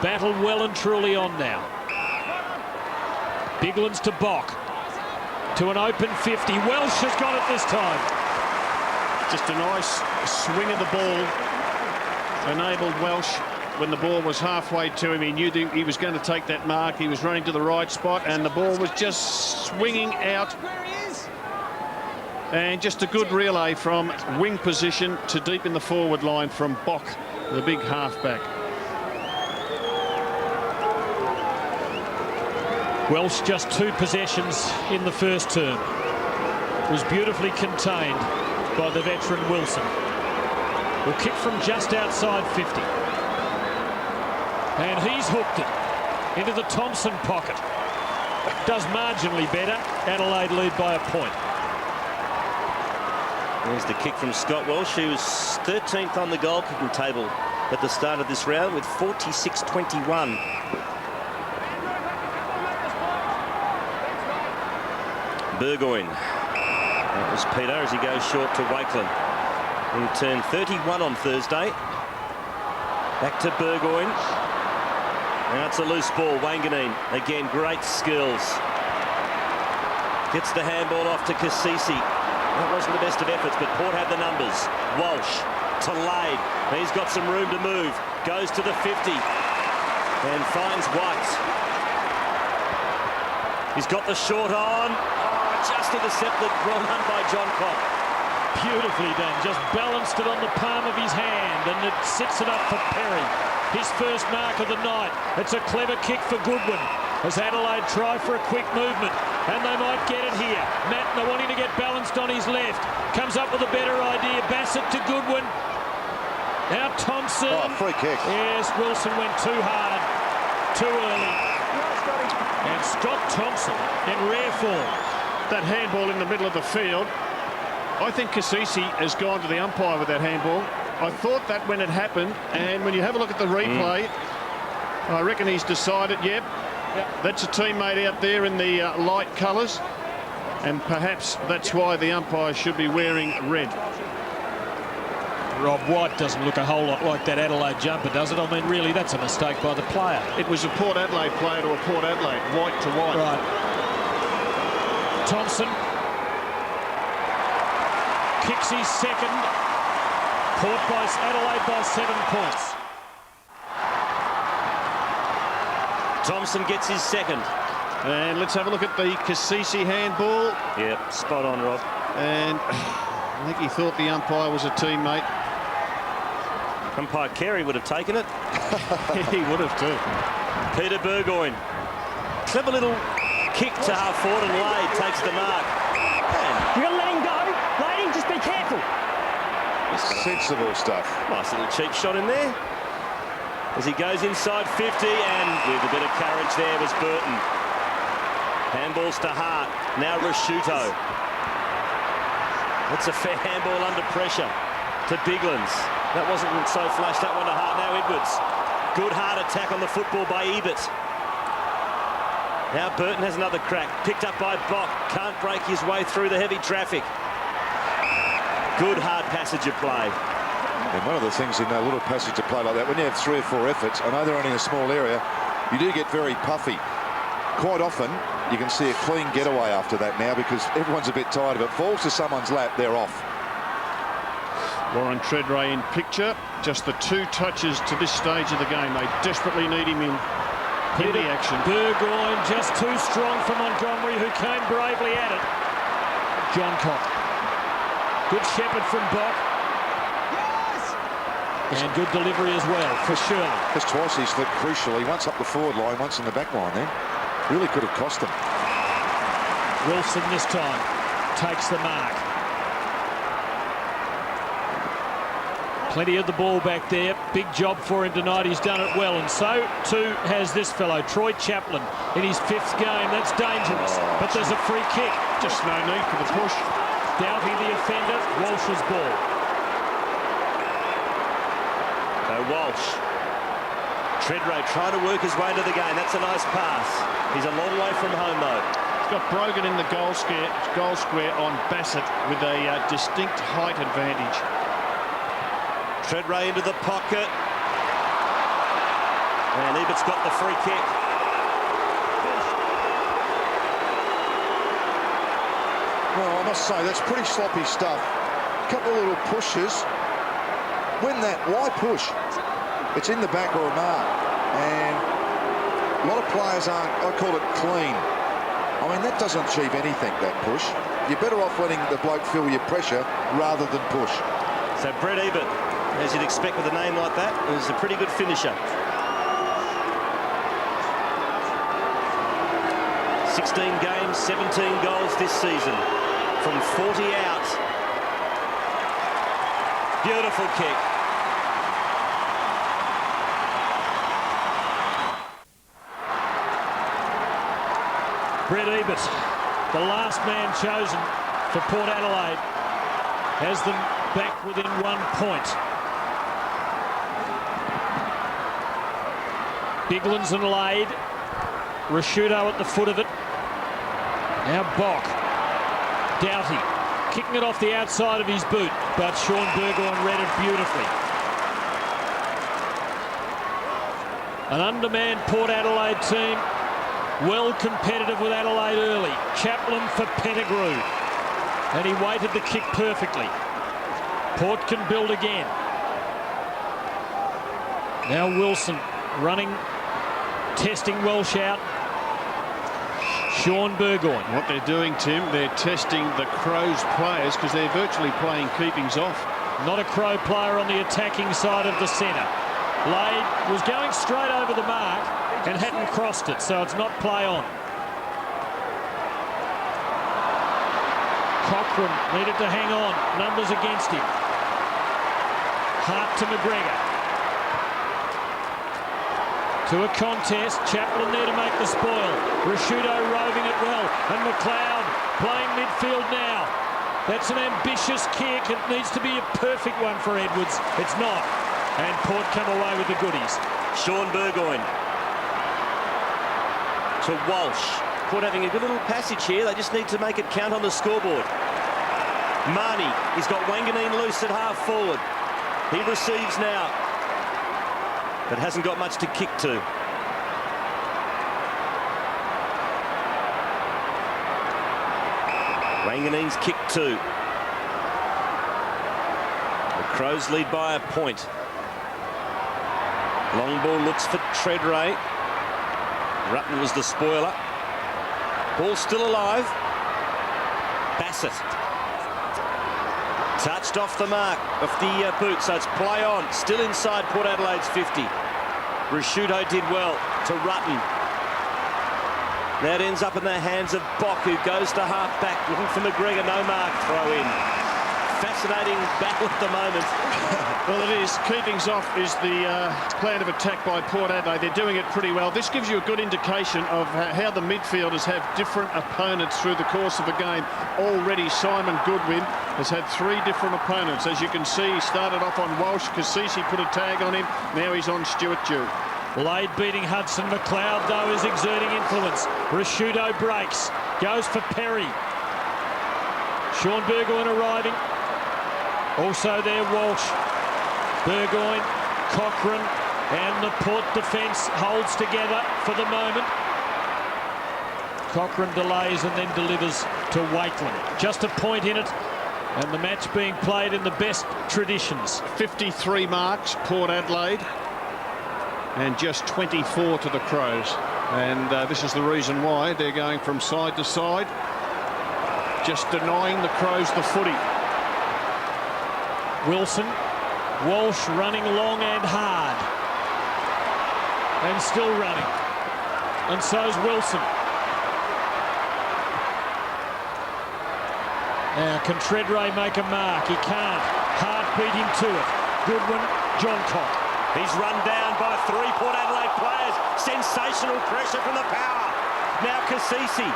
B: Battle well and truly on now. Biglan's to Bock. To an open 50. Welsh has got it this time.
C: Just a nice swing of the ball enabled Welsh. When the ball was halfway to him, he knew that he was going to take that mark. He was running to the right spot, and the ball was just swinging out. And just a good relay from wing position to deep in the forward line from Bock, the big halfback.
B: Welsh just 2 possessions in the first term. Was beautifully contained by the veteran Wilson. Will kick from just outside 50. And he's hooked it into the Thompson pocket. Does marginally better. Adelaide lead by a point.
D: There's the kick from Scott Welsh, who was 13th on the goal kicking table at the start of this round with 46-21. Burgoyne. That was Peter as he goes short to Wakeland. He turned 31 on Thursday. Back to Burgoyne. Now it's a loose ball. Wanganeen, again, great skills. Gets the handball off to Kasisi. That wasn't the best of efforts, but Port had the numbers. Walsh to Lade. He's got some room to move. Goes to the 50 and finds White. He's got the short on. Oh, just intercepted. Well done by John Cock.
B: Beautifully done. Just balanced it on the palm of his hand, and it sits it up for Perry. His first mark of the night. It's a clever kick for Goodwin as Adelaide try for a quick movement, and they might get it here. Mattner wanting to get balanced on his left. Comes up with a better idea. Bassett to Goodwin. Now Thompson.
A: Oh, free kick.
B: Yes, Wilson went too hard, too early. And Scott Thompson in rare form.
C: That handball in the middle of the field. I think Kasisi has gone to the umpire with that handball. I thought that when it happened, and when you have a look at the replay, I reckon he's decided, yep, that's a teammate out there in the light colours, and perhaps that's why the umpire should be wearing red.
B: Rob White doesn't look a whole lot like that Adelaide jumper, does it? I mean, really, that's a mistake by the player.
C: It was a Port Adelaide player to a Port Adelaide, white to white.
B: Right. Thompson kicks his second. Port by Adelaide by 7 points.
D: Thompson gets his second.
C: And let's have a look at the Kasisi handball.
D: Yep, spot on, Rob.
C: And I think he thought the umpire was a teammate.
D: Umpire Carey would have taken it.
C: He would have too.
D: Peter Burgoyne. Clever little kick to half forward, and Lade takes the mark.
H: You're going to let him go. Lady, just be careful.
A: Sensible stuff.
D: Nice little cheap shot in there. as he goes inside 50, and with a bit of courage there was Burton. Handballs to Hart. Now Rasciuto. That's a fair handball under pressure to Biglands. That wasn't so flash, that one to Hart. Now Edwards. Good hard attack on the football by Ebert. Now Burton has another crack. Picked up by Bock. Can't break his way through the heavy traffic. Good hard passage of play.
A: And one of the things in that little passage of play like that, when you have 3 or 4 efforts, I know they're only in a small area, you do get very puffy. Quite often, you can see a clean getaway after that now because everyone's a bit tired. If it falls to someone's lap, they're off.
C: Warren Treadray in picture. Just the 2 touches to this stage of the game. They desperately need him in the action.
B: Burgoyne just too strong for Montgomery, who came bravely at it. John Cock. Good shepherd from Bock. And good delivery as well for Shirley.
A: Just twice he slipped crucially, once up the forward line, once in the back line there. Really could have cost them.
B: Wilson this time takes the mark. Plenty of the ball back there. Big job for him tonight. He's done it well. And so too has this fellow, Troy Chaplin, in his 5th game. That's dangerous. But there's a free kick.
C: Just no need for the push.
B: Doughty the offender. Walsh's ball.
D: So Walsh. Treadray trying to work his way into the game. That's a nice pass. He's a long way from home though.
C: He's got Brogan in the goal square on Bassett with a distinct height advantage.
D: Treadray into the pocket. And Ebert's got the free kick.
A: Well, I must say, that's pretty sloppy stuff. A couple of little pushes. When that, why push? It's in the back or a mark. And a lot of players aren't, I call it clean. I mean, that doesn't achieve anything, that push. You're better off letting the bloke feel your pressure rather than push.
D: So Brett Ebert, as you'd expect with a name like that, is a pretty good finisher. 16 games, 17 goals this season. From 40 out. Beautiful kick.
B: Brett Ebert, the last man chosen for Port Adelaide, has them back within 1 point. Biglands and Lade. Rasciuto at the foot of it. Now Bock. Doughty kicking it off the outside of his boot, but Sean Burgoyne read it beautifully. An undermanned Port Adelaide team, well competitive with Adelaide early. Chaplin for Pettigrew, and he weighted the kick perfectly. Port can build again. Now Wilson running, testing Welsh out. Sean Burgoyne.
C: What they're doing, Tim, they're testing the Crows players because they're virtually playing keepings off.
B: Not a Crow player on the attacking side of the centre. Lade was going straight over the mark and hadn't crossed it, so it's not play on. Cochrane needed to hang on. Numbers against him. Hart to McGregor. To a contest. Chaplin there to make the spoil. Rasciuto roving it well. And McLeod playing midfield now. That's an ambitious kick. It needs to be a perfect one for Edwards. It's not. And Port come away with the goodies.
D: Sean Burgoyne. To Walsh. Port having a good little passage here. They just need to make it count on the scoreboard. Marnie. He's got Wanganeen loose at half forward. He receives now, but hasn't got much to kick to. Wanganeen's kick 2. The Crows lead by a point. Long ball looks for Treadray. Rutten was the spoiler. Ball still alive. Bassett. Touched off the mark, off the boot, so it's play on. Still inside Port Adelaide's 50. Rasciuto did well to Rutten. That ends up in the hands of Bock, who goes to half back, looking for McGregor. No mark, throw in. fascinating battle at the moment.
C: Well, it is. Keepings off is the plan of attack by Port Adelaide. They're doing it pretty well. This gives you a good indication of how the midfielders have different opponents through the course of a game. Already Simon Goodwin has had 3 different opponents. As you can see, he started off on Walsh. Cassisi put a tag on him. Now he's on Stuart Dew.
B: Lade beating Hudson. McLeod, though, is exerting influence. Rashudo breaks. Goes for Perry. Sean Burgoyne arriving. Also there, Walsh. Burgoyne, Cochrane, and the Port defence holds together for the moment. Cochrane delays and then delivers to Wakeland. Just a point in it, and the match being played in the best traditions.
C: 53 marks, Port Adelaide, and just 24 to the Crows. And this is the reason why they're going from side to side, just denying the Crows the footy.
B: Wilson, Walsh running long and hard, and still running, and so's Wilson. Now, can Treadray make a mark? He can't. Hart beat him to it. Goodwin, Johncock.
D: He's run down by 3 Port Adelaide players. Sensational pressure from the power. Now Cassisi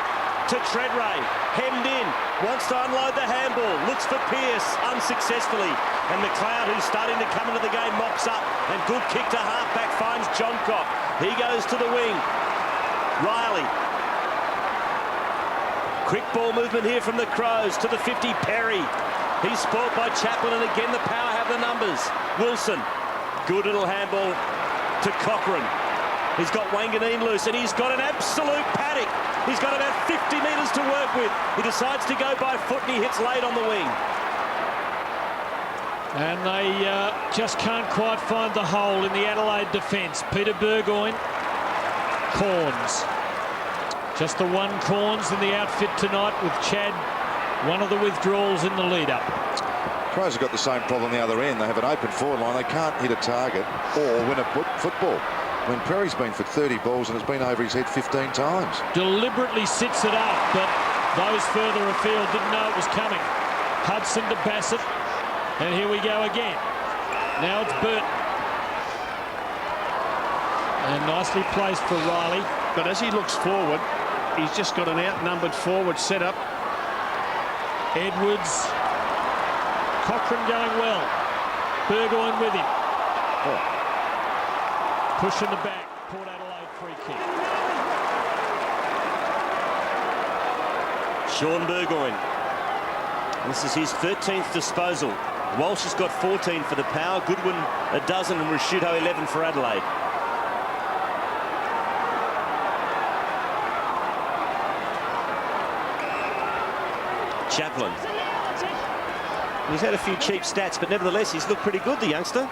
D: to Treadray, hemmed in, wants to unload the handball, looks for Pearce unsuccessfully, and McLeod, who's starting to come into the game, mops up, and good kick to halfback finds Johncock. He goes to the wing. Riley. Quick ball movement here from the Crows to the 50, Perry. He's spoiled by Chaplin, and again the power have the numbers. Wilson, good little handball to Cochrane. He's got Wanganeen loose, and he's got an absolute paddock. He's got about 50 metres to work with. He decides to go by foot, and he hits Lade on the wing.
B: And they just can't quite find the hole in the Adelaide defence. Peter Burgoyne, Corns. Just the one Corns in the outfit tonight with Chad, one of the withdrawals in the lead-up.
A: Crows have got the same problem the other end. They have an open forward line. They can't hit a target or win a football. When Perry's been for 30 balls and has been over his head 15 times.
B: Deliberately sits it up, but those further afield didn't know it was coming. Hudson to Bassett, and here we go again. Now it's Burton. And nicely placed for Riley.
C: But as he looks forward, he's just got an outnumbered forward set up.
B: Edwards. Cochrane going well. Burgoyne with him. Oh. Push in the back. Port Adelaide free kick.
D: Sean Burgoyne. This is his 13th disposal. Walsh has got 14 for the Power. Goodwin a dozen, and Rashudo 11 for Adelaide. Chaplin. He's had a few cheap stats, but nevertheless, he's looked pretty good, the youngster.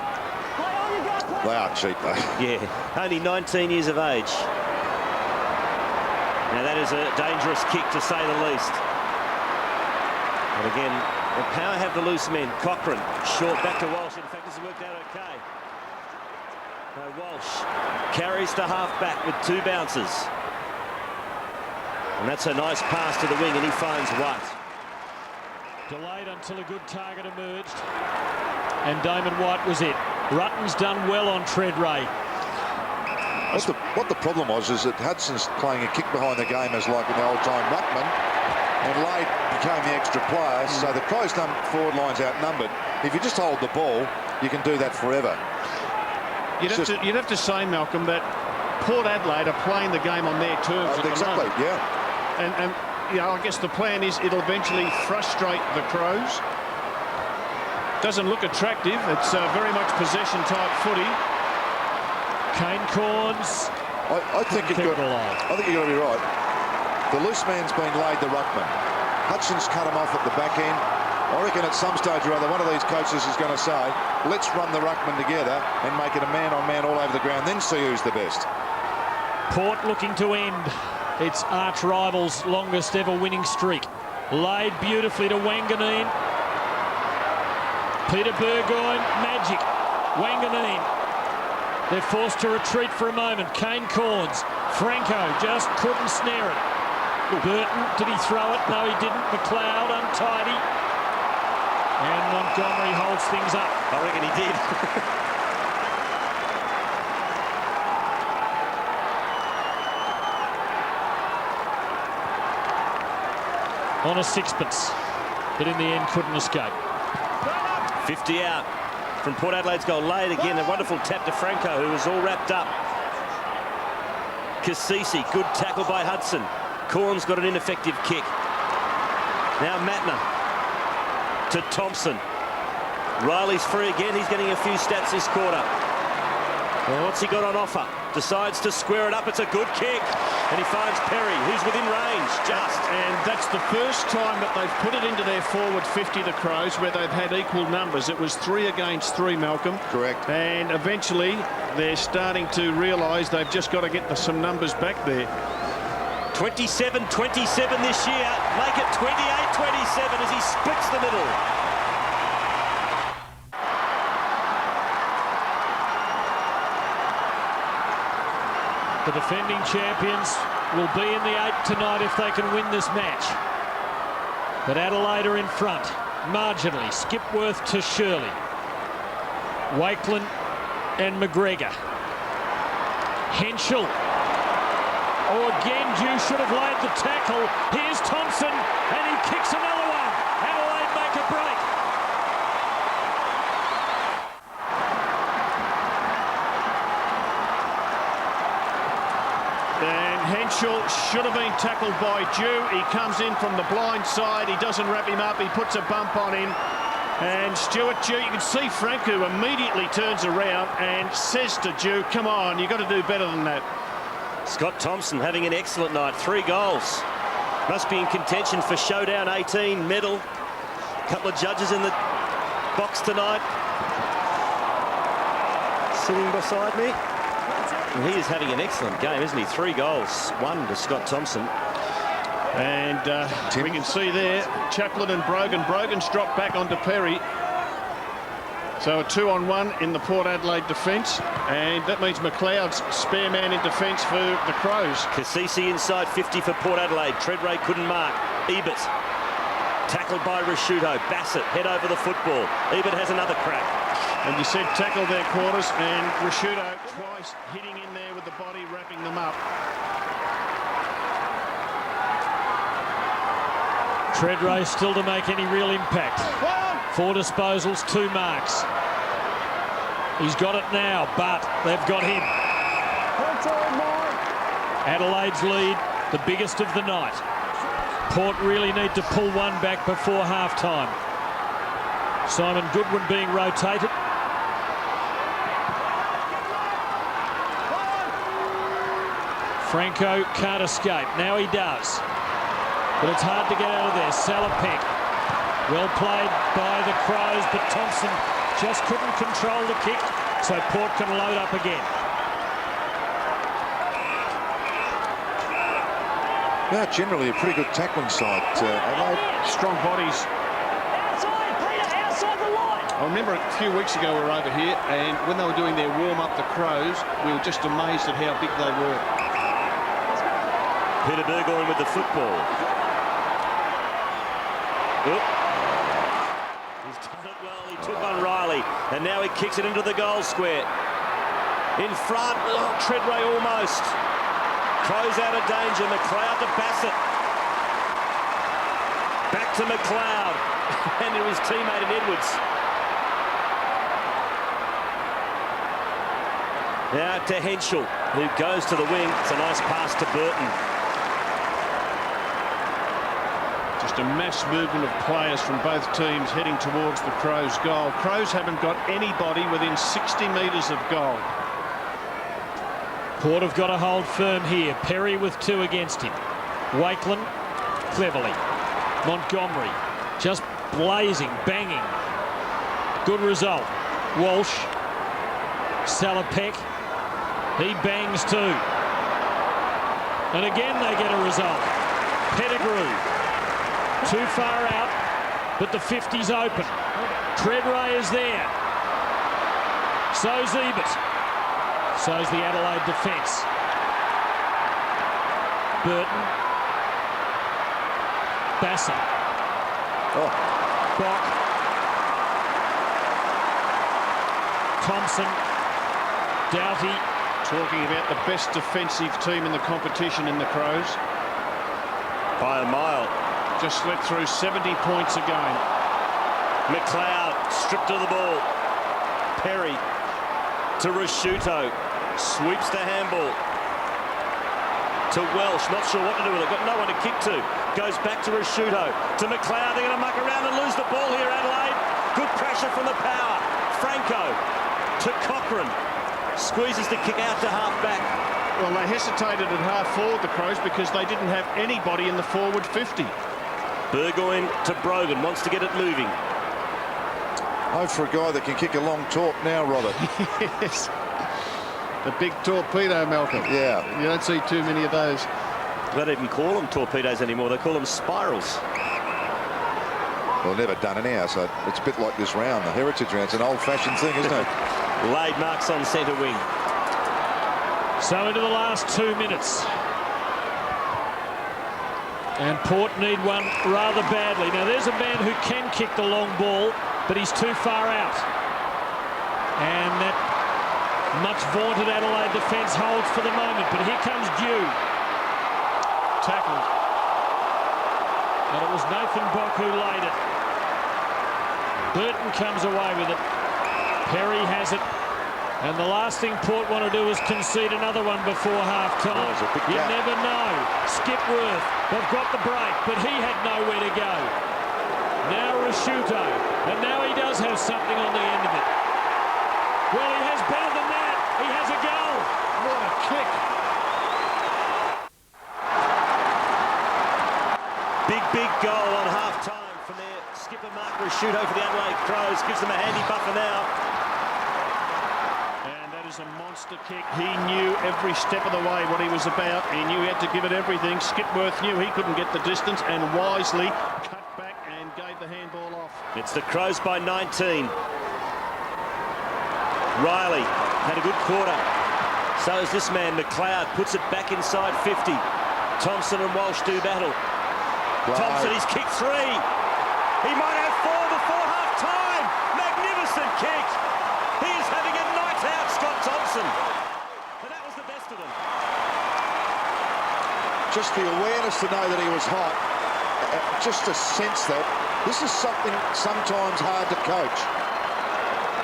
A: They are cheap, though.
D: Yeah, only 19 years of age. Now, that is a dangerous kick, to say the least. And again, the Power have the loose men. Cochrane, short back to Walsh. In fact, this has worked out okay. No, Walsh carries to half-back with 2 bounces. And that's a nice pass to the wing, and he finds White.
B: Delayed until a good target emerged, and Damon White was it. Rutten's done well on Treadray.
A: What the problem was is that Hudson's playing a kick behind the game as like an old-time ruckman, and Lade became the extra player, so the Crows' forward line's outnumbered. If you just hold the ball, you can do that forever.
C: You'd have to say, Malcolm, that Port Adelaide are playing the game on their terms at the moment.
A: Yeah.
C: And you know, I guess the plan is it'll eventually frustrate the Crows. Doesn't look attractive. It's very much possession-type footy.
B: Kane Corns.
A: I think you've got to be right. The loose man's been Lade the ruckman. Hudson's cut him off at the back end. I reckon at some stage or other, one of these coaches is going to say, let's run the ruckman together and make it a man-on-man all over the ground, then see who's the best.
B: Port looking to end its arch rival's longest ever winning streak. Laid beautifully to Wanganeen. Peter Burgoyne, magic. Wanganeen. They're forced to retreat for a moment. Kane Corns. Franco just couldn't snare it. Burton, did he throw it? No, he didn't. McLeod, untidy. And Montgomery holds things up.
D: I reckon he did.
B: On a sixpence, but in the end couldn't escape.
D: 50 out from Port Adelaide's goal. Laid again, a wonderful tap to Franco, who was all wrapped up. Cassisi, good tackle by Hudson. Corn's got an ineffective kick. Now Matner to Thompson. Riley's free again. He's getting a few stats this quarter. Well, what's he got on offer? Decides to square it up. It's a good kick. And he finds Perry, who's within range, just.
C: And that's the first time that they've put it into their forward 50, the Crows, where they've had equal numbers. It was 3 against 3, Malcolm.
A: Correct.
C: And eventually they're starting to realise they've just got to get some numbers back there.
D: 27-27 this year. Make it 28-27 as he splits the middle.
B: The defending champions will be in the 8 tonight if they can win this match. But Adelaide are in front, marginally. Skipworth to Shirley. Wakeland and McGregor. Henschel. Oh, again, Dew should have laid the tackle. Here's Thompson, and he kicks another one. Adelaide make a break.
C: And Henschel should have been tackled by Dew. He comes in from the blind side. He doesn't wrap him up. He puts a bump on him. And Stuart Dew, you can see Franco immediately turns around and says to Dew, come on, you've got to do better than that.
D: Scott Thompson having an excellent night. 3 goals. Must be in contention for Showdown 18 medal. A couple of judges in the box tonight. Sitting beside me. And he is having an excellent game, isn't he? 3 goals. 1 to Scott Thompson.
C: And we can see there, Chaplin and Brogan. Brogan's dropped back onto Perry. So a 2-on-1 in the Port Adelaide defence. And that means McLeod's spare man in defence for the Crows.
D: Cassisi inside 50 for Port Adelaide. Treadray couldn't mark. Ebert tackled by Rasciuto. Bassett head over the football. Ebert has another crack.
C: And you said tackle their quarters, and Rasciuto twice hitting in there with the body, wrapping them up.
B: Treadray still to make any real impact. 4 disposals, 2 marks. He's got it now, but they've got him. Adelaide's lead, the biggest of the night. Port really need to pull one back before half-time. Simon Goodwin being rotated. Franco can't escape. Now he does. But it's hard to get out of there. Salopek. Well played by the Crows, but Thompson just couldn't control the kick, so Port can load up again.
A: Yeah, generally a pretty good tackling side, Adelaide.
C: Strong bodies. I remember a few weeks ago we were over here, and when they were doing their warm-up, the Crows, we were just amazed at how big they were.
D: Peter Burgoyne with the football. Oop. He's done it well. He took on Riley, and now he kicks it into the goal square. In front, Treadray almost. Crows out of danger. McLeod to Bassett. Back to McLeod, and to his teammate in Edwards. Now to Henschel, who goes to the wing. It's a nice pass to Burton.
C: Just a mass movement of players from both teams heading towards the Crows' goal. Crows haven't got anybody within 60 metres of goal.
B: Port have got to hold firm here. Perry with 2 against him. Wakeland cleverly. Montgomery just blazing, banging. Good result. Walsh. Salopek. He bangs too. And again they get a result. Pettigrew. Too far out, but the 50's open. Treadray is there. So's Ebert. So's the Adelaide defence. Burton. Bassett. Bock. Thompson, Doughty.
C: Talking about the best defensive team in the competition in the Crows.
D: By a mile.
C: Just let through 70 points a game.
D: McLeod stripped of the ball. Perry to Rashuto. Sweeps the handball. To Welsh, not sure what to do with it. Got no one to kick to. Goes back to Rashuto. To McLeod. They're going to muck around and lose the ball here, Adelaide. Good pressure from the power. Franco to Cochrane. Squeezes the kick out to half-back.
C: Well, they hesitated at half-forward, the Crows, because they didn't have anybody in the forward 50.
D: Burgoyne to Brogan. Wants to get it moving.
A: Oh, for a guy that can kick a long talk now, Robert.
C: Yes. The big torpedo, Malcolm.
A: Yeah.
C: You don't see too many of those.
D: They don't even call them torpedoes anymore. They call them spirals.
A: Well, never done in ours, so it's a bit like this round, the Heritage round. It's an old-fashioned thing, isn't it?
D: Lade marks on centre wing.
B: So into the last 2 minutes. And Port need one rather badly. Now, there's a man who can kick the long ball, but he's too far out. And that much vaunted Adelaide defence holds for the moment. But here comes Dew. Tackled. And it was Nathan Bock who laid it. Burton comes away with it. Perry has it. And the last thing Port want to do is concede another one before half-time. You never know. Skipworth, they've got the break, but he had nowhere to go. Now Rashuto, and now he does have something on the end of it. Well, he has better than that. He has a goal.
C: What a kick.
D: Big goal on half-time from their skipper Mark Rashuto for the Adelaide Crows. Gives them a handy buffer now.
C: A monster kick. He knew every step of the way what he was about. He knew he had to give it everything. Skipworth knew he couldn't get the distance and wisely cut back and gave the handball off.
D: It's the Crows by 19. Riley had a good quarter. So is this man, McLeod, puts it back inside 50. Thompson and Walsh do battle. Thompson, he's kicked 3. He might have 4 before half-time. Magnificent kick. He is having a night out, Scott Thompson. And that was the best of them.
A: Just the awareness to know that he was hot. Just to sense that. This is something sometimes hard to coach.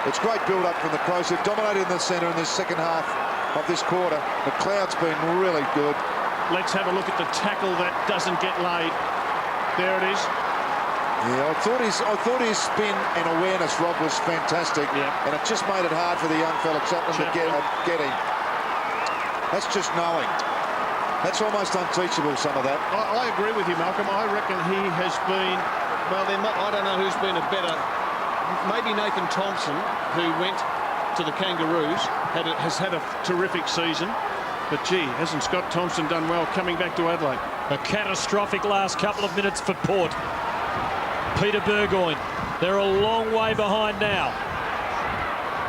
A: It's great build-up from the Crows. They've dominated in the centre in this second half of this quarter. McLeod's been really good.
C: Let's have a look at the tackle that doesn't get laid. There it is.
A: Yeah, I thought his spin and awareness, Rob, was fantastic.
C: Yeah.
A: And it just made it hard for the young fella Chapman to get him. That's just knowing. That's almost unteachable, some of that.
C: I agree with you, Malcolm. I reckon he has been, well, I don't know who's been a better, maybe Nathan Thompson, who went to the Kangaroos, has had a terrific season. But, gee, hasn't Scott Thompson done well coming back to Adelaide?
B: A catastrophic last couple of minutes for Port. Peter Burgoyne, they're a long way behind now.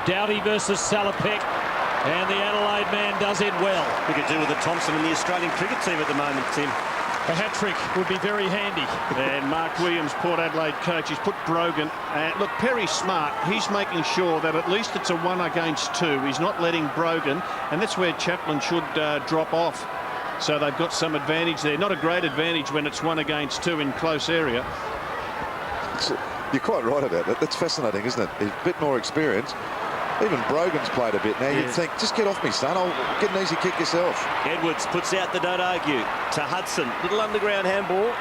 B: Doughty versus Salopek, and the Adelaide man does it well.
D: We could do with a Thompson in the Australian cricket team at the moment, Tim.
B: A hat-trick would be very handy.
C: And Mark Williams, Port Adelaide coach, he's put Brogan. Look, Perry's smart. He's making sure that at least it's a 1 against 2. He's not letting Brogan, and that's where Chaplin should drop off. So they've got some advantage there. Not a great advantage when it's 1 against 2 in close area.
A: You're quite right about that. That's fascinating, isn't it? He's a bit more experience. Even Brogan's played a bit now. You'd think, just get off me, son. I'll get an easy kick yourself.
D: Edwards puts out the don't argue to Hudson. Little underground handball.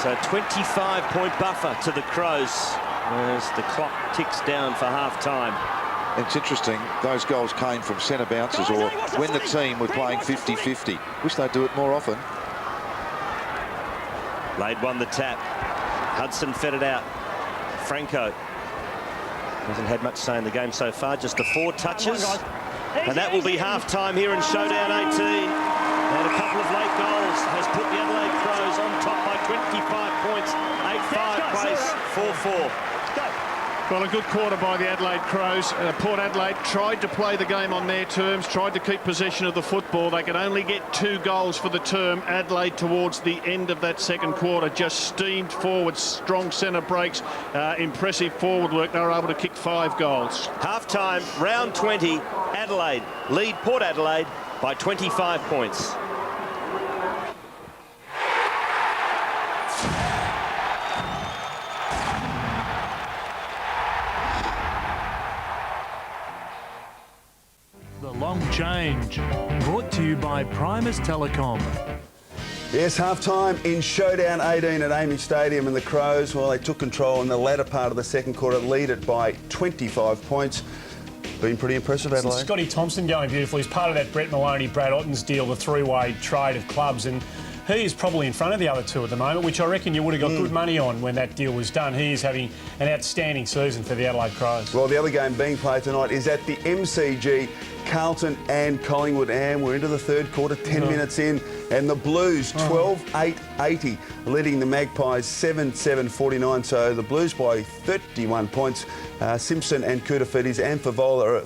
D: So 25-point buffer to the Crows as the clock ticks down for half-time.
A: It's interesting, those goals came from centre bounces or when the team were playing 50-50. Wish they'd do it more often.
D: Lade won the tap. Hudson fed it out. Franco hasn't had much say in the game so far, just the 4 touches. And that will be half-time here in Showdown 18. And a couple of late goals has put the Adelaide Crows on top by 25 points. 8-5 place, 4-4.
C: Well, a good quarter by the Adelaide Crows. Port Adelaide tried to play the game on their terms, tried to keep possession of the football. They could only get 2 goals for the term. Adelaide, towards the end of that second quarter, just steamed forward, strong centre breaks, impressive forward work. They were able to kick 5 goals.
D: Half-time, round 20, Adelaide lead Port Adelaide by 25 points.
I: The Long Change, brought to you by Primus Telecom.
J: Yes, half-time in Showdown 18 at Amy Stadium, and the Crows, well, they took control in the latter part of the second quarter, lead it by 25 points. Been pretty impressive, Adelaide.
B: Scotty Thompson going beautifully. He's part of that Brett Maloney, Brad Otten's deal, the 3-way trade of clubs, and he is probably in front of the other two at the moment, which I reckon you would have got good money on when that deal was done. He is having an outstanding season for the Adelaide Crows.
J: Well, the other game being played tonight is at the MCG, Carlton and Collingwood, and we're into the third quarter, 10 minutes in, and the Blues 12-8-80, leading the Magpies 7-7-49, so the Blues by 31 points. Simpson and Koutafidis and Favola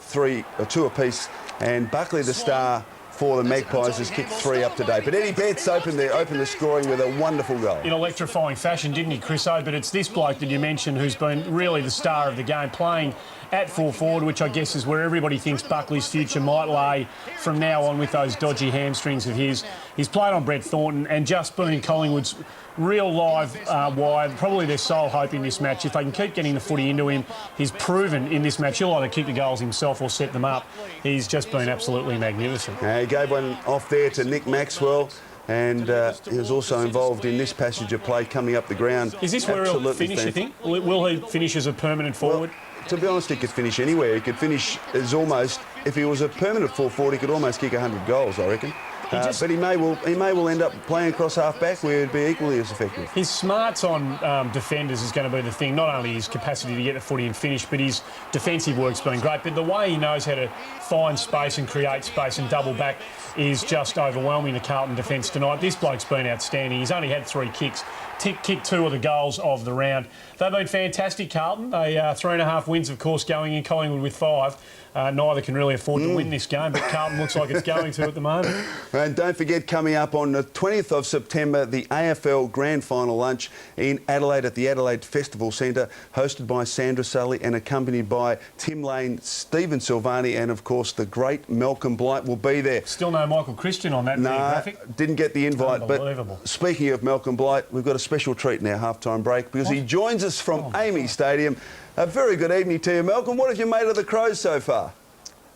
J: are 2 apiece, and Buckley, the star for the Magpies, has kicked 3 up to date. But Eddie Betts opened the scoring with a wonderful goal.
B: In electrifying fashion, didn't he, Chris O? But it's this bloke that you mentioned who's been really the star of the game, playing at full forward, which I guess is where everybody thinks Buckley's future might lay from now on with those dodgy hamstrings of his. He's played on Brett Thornton and just been Collingwood's real live wire, probably their sole hope in this match. If they can keep getting the footy into him, he's proven in this match he'll either kick the goals himself or set them up. He's just been absolutely magnificent.
J: He gave one off there to Nick Maxwell, and he was also involved in this passage of play coming up the ground.
B: Is this where he'll finish, you think? Will he finish as a permanent forward?
J: Well, to be honest, he could finish anywhere. He could finish as almost, if he was a permanent full forward, he could almost kick 100 goals, I reckon. But he may well end up playing across half-back where he'd be equally as effective.
B: His smarts on defenders is going to be the thing. Not only his capacity to get the footy and finish, but his defensive work's been great. But the way he knows how to find space and create space and double back is just overwhelming the Carlton defence tonight. This bloke's been outstanding. He's only had 3 kicks. Kicked 2 of the goals of the round. They've been fantastic, Carlton. They 3.5 wins, of course, going in. Collingwood with 5. Neither can really afford to win this game, but Carlton looks like it's going to at the moment.
J: And don't forget, coming up on the 20th of September, the AFL Grand Final lunch in Adelaide at the Adelaide Festival Centre, hosted by Sandra Sully and accompanied by Tim Lane, Stephen Silvani, and, of course, the great Malcolm Blight will be there.
B: Still no Michael Christian on that graphic?
J: Didn't get the invite.
B: Unbelievable.
J: But speaking of Malcolm Blight, we've got a special treat in our half-time break because he joins us from Amy Stadium. A very good evening to you, Malcolm. What have you made of the Crows so far?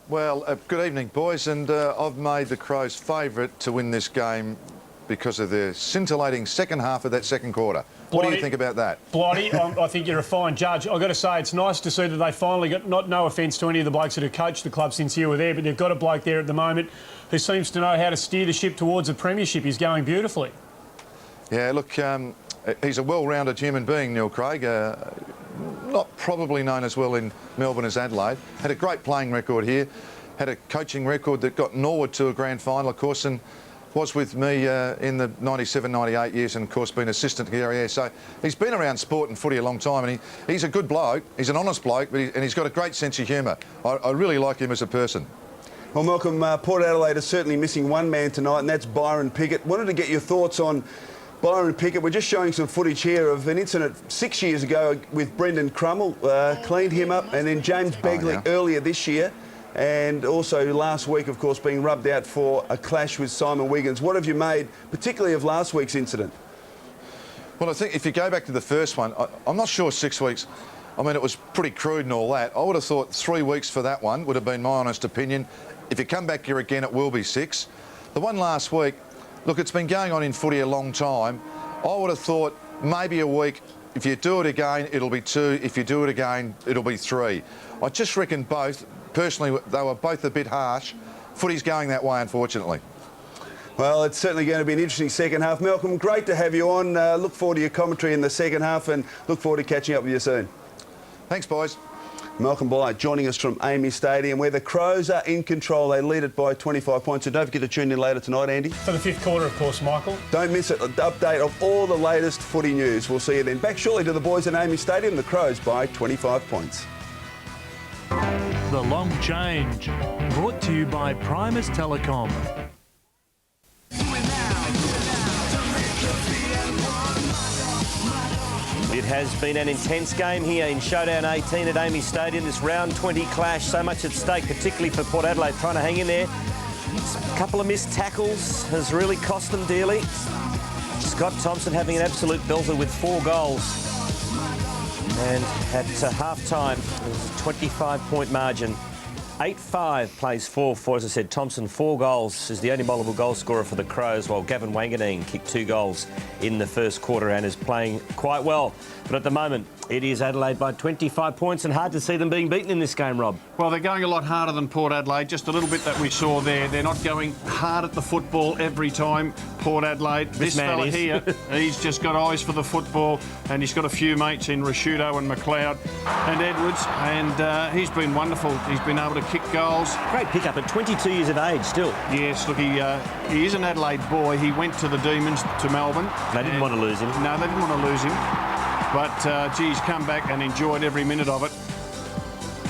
A: Well, good evening, boys, and I've made the Crows favourite to win this game because of the scintillating second half of that second quarter. What do you think about that?
B: Blighty, I think you're a fine judge. I've got to say, it's nice to see that they finally got, no offence to any of the blokes that have coached the club since you were there, but they've got a bloke there at the moment who seems to know how to steer the ship towards a premiership. He's going beautifully. Yeah, look, he's a well-rounded human being, Neil Craig. Not probably known as well in Melbourne as Adelaide. Had a great playing record here. Had a coaching record that got Norwood to a grand final, of course, and was with me in the 97-98 years, and of course been assistant here. So he's been around sport and footy a long time, and he's a good bloke. He's an honest bloke, but and he's got a great sense of humour. I really like him as a person.
J: Well, Malcolm, Port Adelaide is certainly missing one man tonight, and that's Byron Pickett. Wanted to get your thoughts on Byron Pickett. We're just showing some footage here of an incident 6 years ago with Brendan Crummell, cleaned him up, and then James Begley earlier this year, and also last week, of course, being rubbed out for a clash with Simon Wiggins. What have you made, particularly of last week's incident?
A: Well, I think if you go back to the first one, I'm not sure 6 weeks. I mean, it was pretty crude and all that. I would have thought 3 weeks for that one would have been my honest opinion. If you come back here again, it will be 6. The one last week, look, it's been going on in footy a long time. I would have thought maybe a week. If you do it again, it'll be 2. If you do it again, it'll be 3. I just reckon both, personally, they were both a bit harsh. Footy's going that way, unfortunately.
J: Well, it's certainly going to be an interesting second half. Malcolm, great to have you on. Look forward to your commentary in the second half and look forward to catching up with you soon.
A: Thanks, boys.
J: Malcolm Blythe joining us from Amy Stadium, where the Crows are in control. They lead it by 25 points. So don't forget to tune in later tonight, Andy.
K: For the fifth quarter, of course, Michael.
J: Don't miss it. An update of all the latest footy news. We'll see you then. Back shortly to the boys at Amy Stadium. The Crows by 25 points.
I: The Long Change, brought to you by Primus Telecom.
D: It has been an intense game here in Showdown 18 at Amy Stadium. This round 20 clash, so much at stake, particularly for Port Adelaide trying to hang in there. A couple of missed tackles has really cost them dearly. Scott Thompson having an absolute belter with 4 goals. And at half-time, it was a 25-point margin. 8-5 plays 4-4. As I said, Thompson, 4 goals, is the only multiple goal scorer for the Crows, while Gavin Wanganeen kicked 2 goals in the first quarter and is playing quite well. But at the moment, it is Adelaide by 25 points, and hard to see them being beaten in this game, Rob.
C: Well, they're going a lot harder than Port Adelaide. Just a little bit that we saw there. They're not going hard at the football every time, Port Adelaide. This fella here, he's just got eyes for the football, and he's got a few mates in Rashudo and McLeod and Edwards, and he's been wonderful. He's been able to kick goals.
D: Great pickup at 22 years of age still.
C: Yes, look, he is an Adelaide boy. He went to the Demons, to Melbourne.
D: They didn't want to lose him.
C: No, they didn't want to lose him. But, geez, come back and enjoyed every minute of it.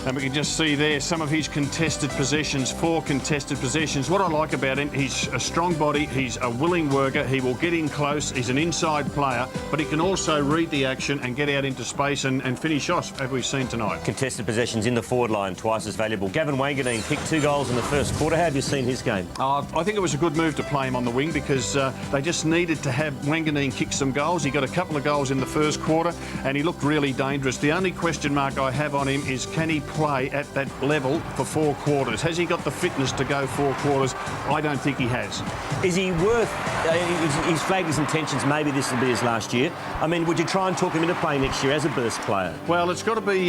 C: And we can just see there some of his contested possessions, 4 contested possessions. What I like about him, he's a strong body, he's a willing worker, he will get in close, he's an inside player, but he can also read the action and get out into space and finish off, as we've seen tonight.
D: Contested possessions in the forward line, twice as valuable. Gavin Wanganeen kicked 2 goals in the first quarter. How have you seen his game?
C: I think it was a good move to play him on the wing because they just needed to have Wanganeen kick some goals. He got a couple of goals in the first quarter and he looked really dangerous. The only question mark I have on him is, can he play at that level for 4 quarters? Has he got the fitness to go 4 quarters? I don't think he has.
D: Is he worth... he's flagged his intentions, maybe this will be his last year. I mean, would you try and talk him into playing next year as a burst player?
C: Well, it's got to be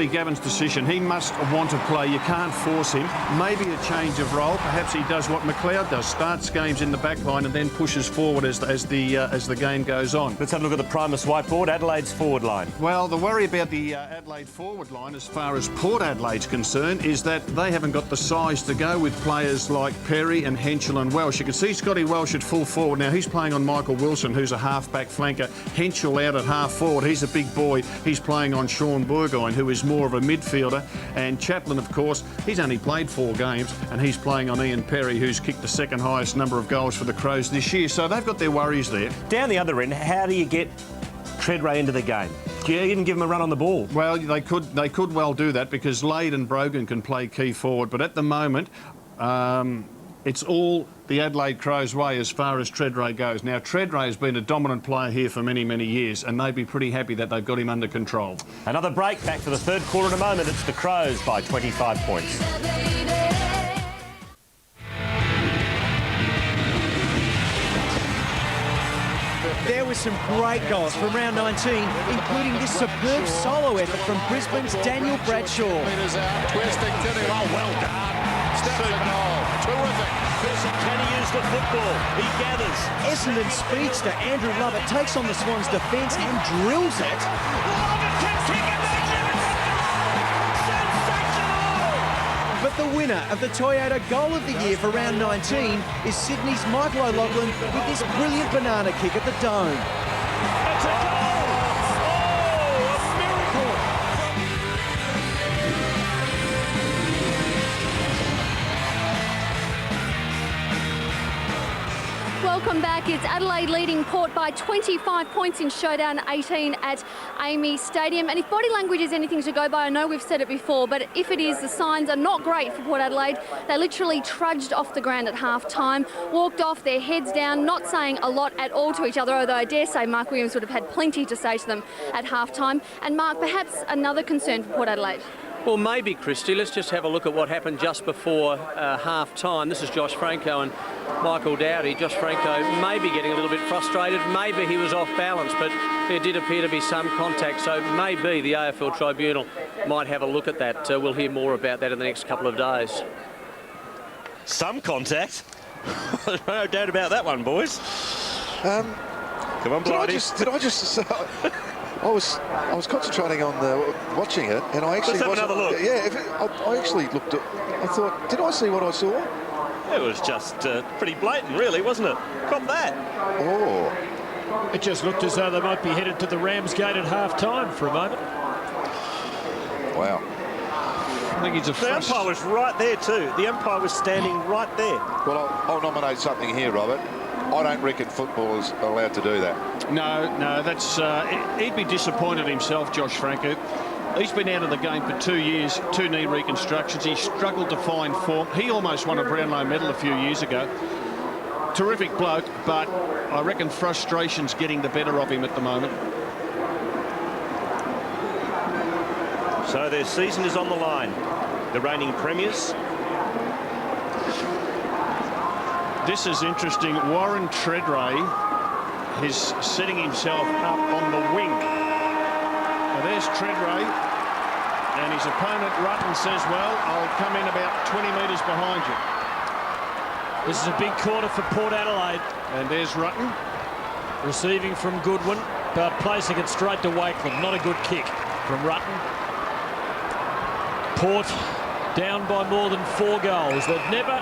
C: Gavin's decision. He must want to play. You can't force him. Maybe a change of role. Perhaps he does what McLeod does, starts games in the back line and then pushes forward as the game goes on.
D: Let's have a look at the Primus whiteboard, Adelaide's forward line.
C: Well, the worry about the Adelaide forward line, as far as Port Adelaide's concerned, is that they haven't got the size to go with players like Perry and Henschel and Welsh. You can see Scotty Welsh at full forward. Now, he's playing on Michael Wilson, who's a half-back flanker. Henschel out at half-forward. He's a big boy. He's playing on Sean Burgoyne, who is more of a midfielder. And Chaplin, of course, he's only played 4 games, and he's playing on Ian Perry, who's kicked the second highest number of goals for the Crows this year. So they've got their worries there.
D: Down the other end, how do you get Treadray into the game? Do you even give him a run on the ball?
C: Well, they could well do that because Lade and Brogan can play key forward. But at the moment, it's all the Adelaide Crows' way as far as Treadray goes. Now, Treadray has been a dominant player here for many, many years, and they'd be pretty happy that they've got him under control.
D: Another break, back for the third quarter in a moment. It's the Crows by 25 points.
L: There were some great goals from round 19, including this superb solo effort from Brisbane's Daniel Bradshaw.
M: Meters out, twisting, oh, well done. Steps and goal. Terrific.
D: Can he use the football? He gathers.
L: Essendon speedster Andrew Lovett takes on the Swans' defence and drills it. But the winner of the Toyota Goal of the Year for round 19 is Sydney's Michael O'Loughlin with this brilliant banana kick at the Dome.
B: It's a goal! Oh, a miracle!
F: Welcome back. It's Adelaide leading Port by 25 points in Showdown 18 at Amy Stadium. And if body language is anything to go by, I know we've said it before, but if it is, the signs are not great for Port Adelaide. They literally trudged off the ground at half-time, walked off, their heads down, not saying a lot at all to each other, although I dare say Mark Williams would have had plenty to say to them at half-time. And Mark, perhaps another concern for Port Adelaide.
G: Well, maybe, Christy. Let's just have a look at what happened just before half-time. This is Josh Franco and Michael Dowdy. Josh Franco maybe getting a little bit frustrated. Maybe he was off balance, but there did appear to be some contact. So maybe the AFL Tribunal might have a look at that. We'll hear more about that in the next couple of days.
D: Some contact? No doubt about that one, boys.
A: Come
D: on, Blighty.
A: Did I just I was concentrating on watching it, and I actually
D: Let's have another look.
A: Yeah, I actually looked at. I thought, did I see what I saw?
D: It was just pretty blatant, really, wasn't it? Cop that.
A: Oh.
B: It just looked as though they might be headed to the Ramsgate at half-time for a moment.
A: Wow.
C: I think he's a
D: The umpire was right there too. The umpire was standing right there.
A: Well, I'll nominate something here, Robert. I don't reckon footballers are allowed to do that.
C: No, that's he'd be disappointed himself, Josh Franco. He's been out of the game for 2 years, 2 knee reconstructions. He struggled to find form. He almost won a Brownlow medal a few years ago. Terrific bloke, but I reckon frustration's getting the better of him at the moment.
D: So their season is on the line. The reigning premiers.
C: This is interesting. Warren Treadray is setting himself up on the wing. Now there's Treadray, and his opponent Rutten says, well, I'll come in about 20 metres behind you.
B: This is a big quarter for Port Adelaide.
C: And there's Rutten.
B: Receiving from Goodwin, but placing it straight to Wakeland. Not a good kick from Rutten. Port down by more than 4 goals. They've never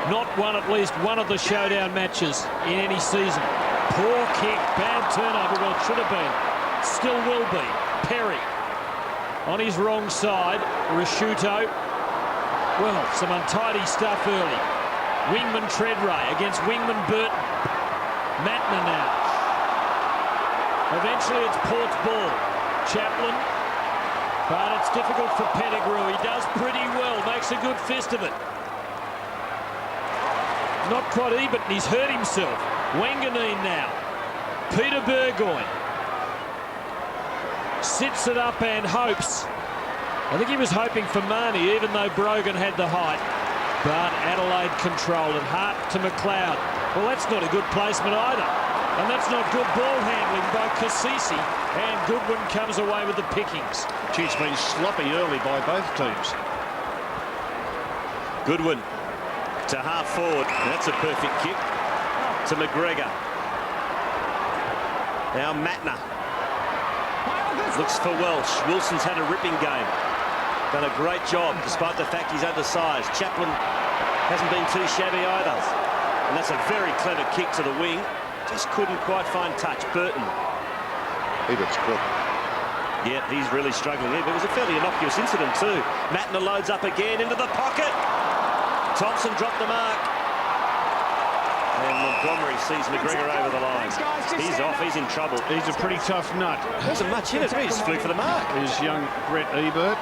B: not won at least one of the showdown matches in any season. Poor kick, bad turnover. Well, it should have been. Still will be. Perry on his wrong side. Rasciuto. Well, some untidy stuff early. Wingman Treadray against Wingman Burton. Matner now. Eventually it's Port's ball. Chaplin. But it's difficult for Pettigrew. He does pretty well. Makes a good fist of it. Not quite even. He's hurt himself. Wanganeen now. Peter Burgoyne. Sits it up and hopes. I think he was hoping for Marnie, even though Brogan had the height. But Adelaide controlled it. Hart to McLeod. Well, that's not a good placement either. And that's not good ball handling by Cassisi. And Goodwin comes away with the pickings.
C: It's been sloppy early by both teams.
D: Goodwin to half forward. That's a perfect kick to McGregor. Now Matner. Looks for Welsh. Wilson's had a ripping game. Done a great job despite the fact he's undersized. Chaplin hasn't been too shabby either. And that's a very clever kick to the wing. Just couldn't quite find touch. Burton.
A: He looks quick.
D: Yeah, he's really struggling here. But it was a fairly innocuous incident too. Matner loads up again into the pocket. Thompson dropped the mark. And Montgomery sees McGregor over the line. He's off. He's in trouble.
C: He's a pretty tough nut.
D: Wasn't much in it. He just flew for the mark.
C: Is young Brett Ebert.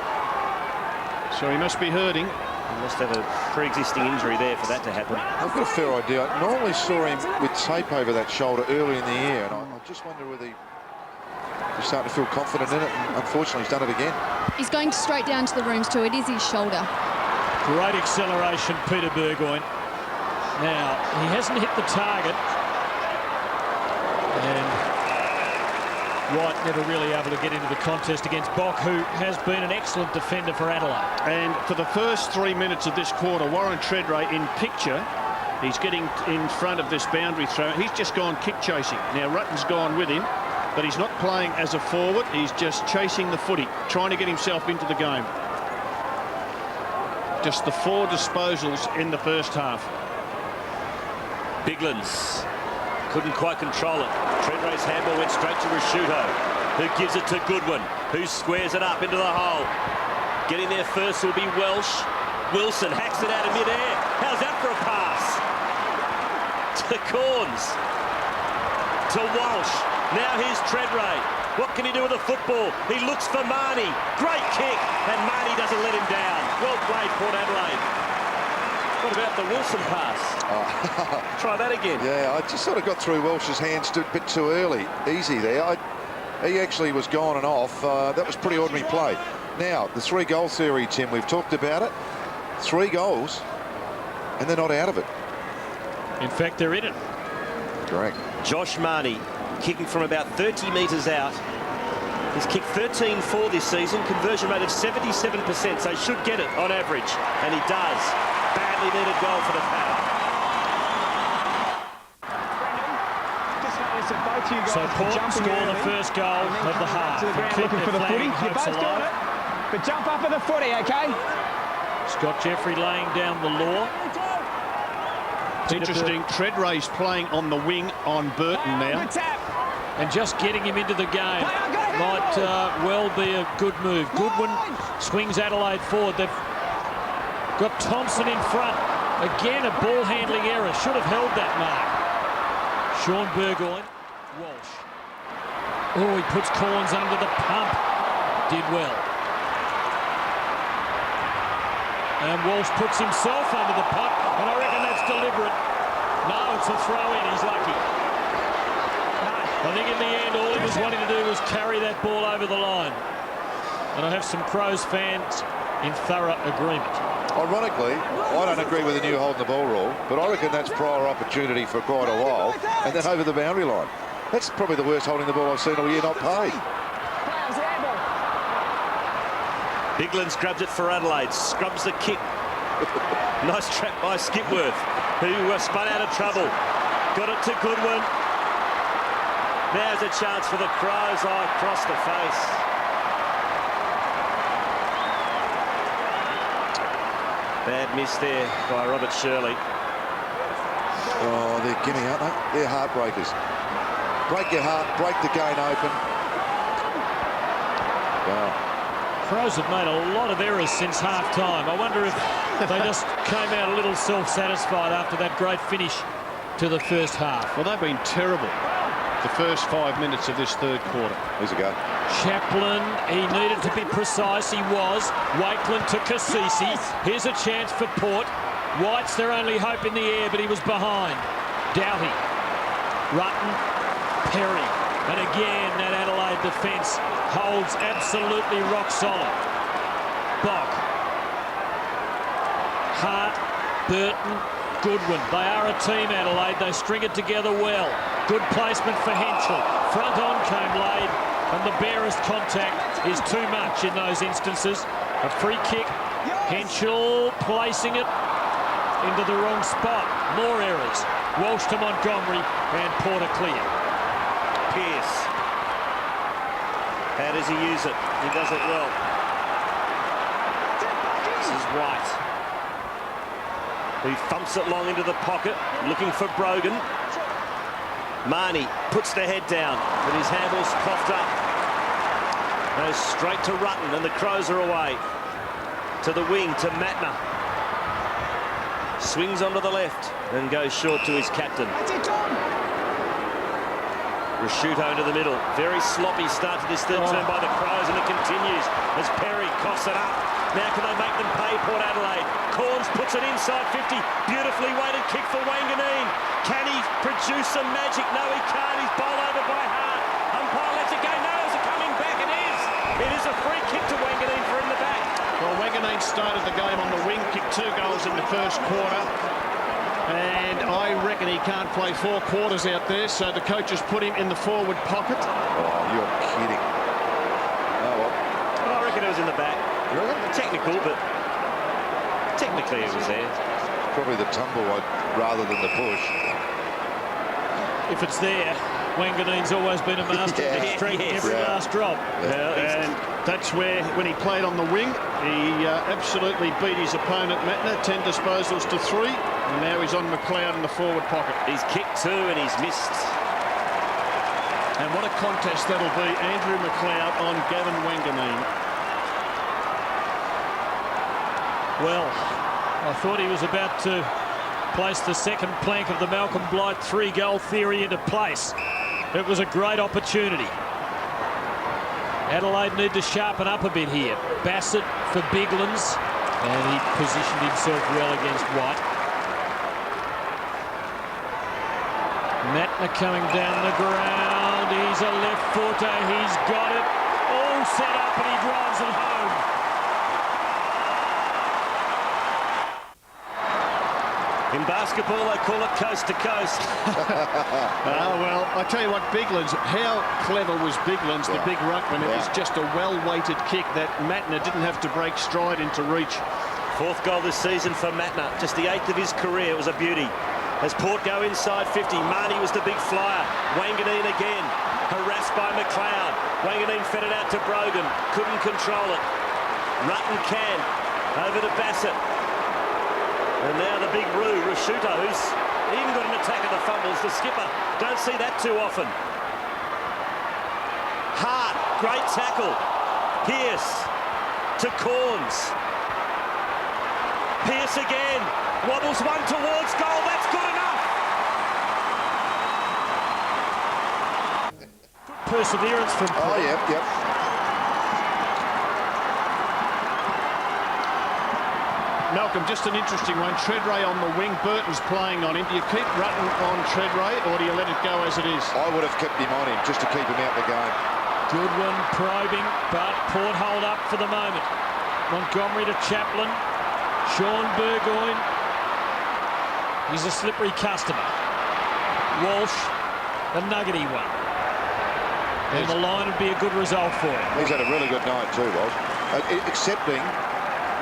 C: So he must be hurting.
D: He must have a pre-existing injury there for that to happen.
A: I've got a fair idea. I normally saw him with tape over that shoulder early in the year, and I just wonder whether he's starting to feel confident in it, and unfortunately he's done it again.
F: He's going straight down to the rooms too. It is his shoulder.
B: Great acceleration, Peter Burgoyne. Now, he hasn't hit the target. And White never really able to get into the contest against Bock, who has been an excellent defender for Adelaide.
C: And for the first 3 minutes of this quarter, Warren Treadray in picture. He's getting in front of this boundary throw. He's just gone kick chasing. Now Rutten's gone with him, but he's not playing as a forward. He's just chasing the footy, trying to get himself into the game. Just the 4 disposals in the first half.
D: Biglands couldn't quite control it. Treadray's handball went straight to Rasciuto, who gives it to Goodwin, who squares it up into the hole. Getting there first will be Welsh. Wilson hacks it out of mid-air. How's that for a pass? To Corns. To Walsh. Now here's Treadray. What can he do with the football? He looks for Marnie. Great kick, and Marnie doesn't let him down. Well played, Port Adelaide. What about the Wilson pass?
A: Oh.
D: Try that again.
A: Yeah, I just sort of got through Welsh's hands a bit too early. Easy there. He actually was gone and off. That was pretty ordinary play. Now, the 3-goal theory, Tim, we've talked about it. 3 goals, and they're not out of it.
B: In fact, they're in it.
A: Correct.
D: Josh Marnie kicking from about 30 metres out. He's kicked 13-4 this season, conversion rate of 77%, so he should get it on average, and he does. Badly needed goal for the Power.
H: Just like this So both you guys
B: So
H: are
B: Port
H: jumping
B: score
H: early
B: the first goal
H: and then
B: of the
H: coming back
B: half.
H: to the ground
B: Keep
H: looking for the
B: their
H: footy.
B: flagging
H: You
B: hopes
H: both got
B: alive.
H: it. But jump up at the footy, okay?
B: Scott Jeffrey laying down the law.
C: It's interesting. Treadray's playing on the wing on Burton now.
B: And just getting him into the game might well be a good move. Goodwin swings Adelaide forward. They've got Thompson in front. Again, a ball handling error. Should have held that mark. Sean Burgoyne. Walsh. Oh, he puts Corns under the pump. Did well. And Walsh puts himself under the pump, and I reckon that's deliberate. No, it's a throw-in. He's lucky. I think in the end, all he was wanting to do was carry that ball over the line. And I have some Crows fans in thorough agreement.
A: Ironically, I don't agree with the new holding the ball rule, but I reckon that's prior opportunity for quite a while, and then over the boundary line. That's probably the worst holding the ball I've seen all year not paid.
D: Biglan's grabs it for Adelaide, scrubs the kick. Nice trap by Skipworth, who spun out of trouble. Got it to Goodwin. There's a chance for the Crows. Across the face. Bad miss there by Robert Shirley.
A: Oh, they're gimme, aren't they? They're heartbreakers. Break your heart, break the game open. Wow.
B: Crows have made a lot of errors since half-time. I wonder if they just came out a little self-satisfied after that great finish to the first half.
C: Well, they've been terrible the first 5 minutes of this third quarter.
A: Here's a go.
B: Chaplin, he needed to be precise, he was. Wakeland to Cassisi. Here's a chance for Port. White's their only hope in the air, but he was behind. Doughty, Rutten, Perry. And again, that Adelaide defence holds absolutely rock solid. Bock, Hart, Burton, Goodwin. They are a team, Adelaide. They string it together well. Good placement for Henschel. Front on came Lade, and the barest contact is too much in those instances. A free kick. Henschel placing it into the wrong spot. More errors. Walsh to Montgomery, and Porter clear.
D: Pearce. How does he use it? He does it well. This is White, who thumps it long into the pocket, looking for Brogan. Marnie puts the head down, but his handle's coughed up. Goes straight to Rutten, and the Crows are away. To the wing, to Matner. Swings onto the left, and goes short to his captain. Rashuto into the middle. Very sloppy start to this third term by the Crows, and it continues as Perry coughs it up. Now can they make them pay, Port Adelaide? Corns puts it inside 50. Beautifully weighted kick for Wanganeen. Can he produce some magic? No, he can't. He's bowled over by Hart. Umpire lets it go. No, is it coming back? It is. It is a free kick to Wanganeen for in the back.
C: Well, Wanganeen started the game on the wing, kicked 2 goals in the first quarter. And I reckon he can't play 4 quarters out there, so the coach has put him in the forward pocket.
A: Oh, you're kidding. Oh, well.
D: I reckon it was in the back. Really? Technical, but technically it was there.
A: Probably the tumble rather than the push.
B: If it's there, Wanganeen's always been a master of extracting every last drop.
C: And that's where, when he played on the wing, he absolutely beat his opponent, Matner. 10 disposals to 3. And now he's on McLeod in the forward pocket.
D: He's kicked 2 and he's missed.
C: And what a contest that'll be. Andrew McLeod on Gavin Wanganeen.
B: Well, I thought he was about to place the second plank of the Malcolm Blight 3-goal theory into place. It was a great opportunity. Adelaide need to sharpen up a bit here. Bassett for Biglands, and he positioned himself well against White. Matner coming down the ground. He's a left footer. He's got it all set up, and he drives it home.
D: In basketball, they call it coast to coast.
C: Well, I tell you what, Biglands, how clever was Biglands, the big ruckman? It was just a well-weighted kick that Matner didn't have to break stride into reach.
D: 4th goal this season for Matner, just the 8th of his career. It was a beauty. As Port go inside 50, Marnie was the big flyer. Wanganeen again, harassed by McLeod. Wanganeen fed it out to Brogan, couldn't control it. Rutten can, over to Bassett. And now the big Roo, Rashuto, who's even got an attack of the fumbles. The skipper, don't see that too often. Hart, great tackle. Pearce to Corns. Pearce again, wobbles one towards goal, that's good enough.
B: Perseverance from Port.
A: Oh, yep.
C: Malcolm, just an interesting one. Treadray on the wing, Burton's playing on him. Do you keep Rutten on Treadray or do you let it go as it is?
A: I would have kept him on him just to keep him out of the game.
B: Goodwin probing, but Port hold up for the moment. Montgomery to Chaplin. Sean Burgoyne. He's a slippery customer. Walsh, the nuggety one. And the line would be a good result for him.
A: He's had a really good night too, Walsh. Excepting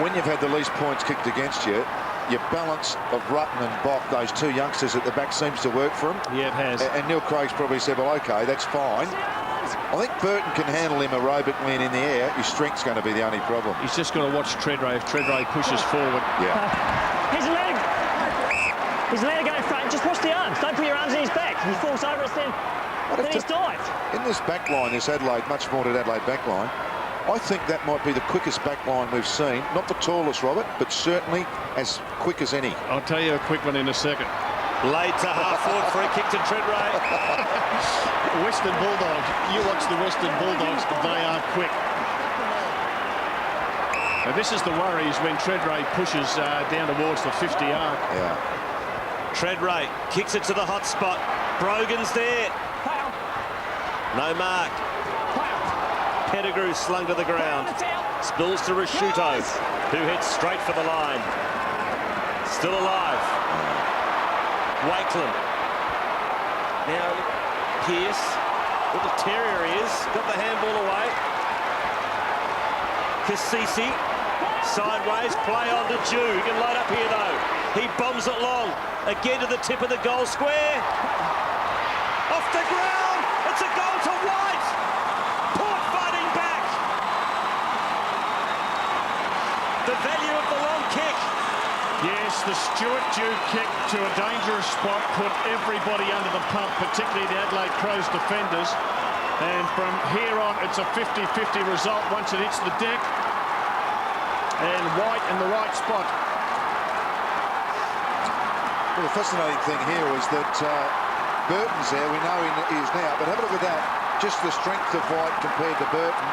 A: when you've had the least points kicked against you, your balance of Rutten and Bock, those two youngsters at the back, seems to work for him.
C: Yeah, it has.
A: And Neil Craig's probably said, well, OK, that's fine. I think Burton can handle him aerobically and in the air. His strength's going to be the only problem.
C: He's just got to watch Treadray. If Treadray pushes forward.
A: Yeah.
H: He's allowed to go in front. Just watch the arms. Don't put your arms in his back. He falls over us then he's dived.
A: In this back line, this Adelaide, much more to Adelaide back line, I think that might be the quickest back line we've seen. Not the tallest, Robert, but certainly as quick as any.
C: I'll tell you a quick one in a second.
D: Laid to half forward, free kick to Treadray.
C: Western Bulldogs. You watch the Western Bulldogs, they are quick. Now this is the worries when Treadray pushes down towards the 50-yard.
A: Yeah.
D: Treadray kicks it to the hot spot. Brogan's there. No mark. Pettigrew slung to the ground. Spills to Rashuto, who heads straight for the line. Still alive. Wakeland. Now Pearce, little terrier he is, got the handball away. Kasisi, sideways, play on to Jew. He can load up here though. He bombs it long, again to the tip of the goal square. Off the ground, it's a goal to White. Port fighting back. The value of the long kick.
C: Yes, the Stuart Jew kick to a dangerous spot put everybody under the pump, particularly the Adelaide Crows defenders. And from here on, it's a 50-50 result once it hits the deck. And White in the right spot.
A: Well, the fascinating thing here is that Burton's there. We know he is now, but have a look at that. Just the strength of White compared to Burton.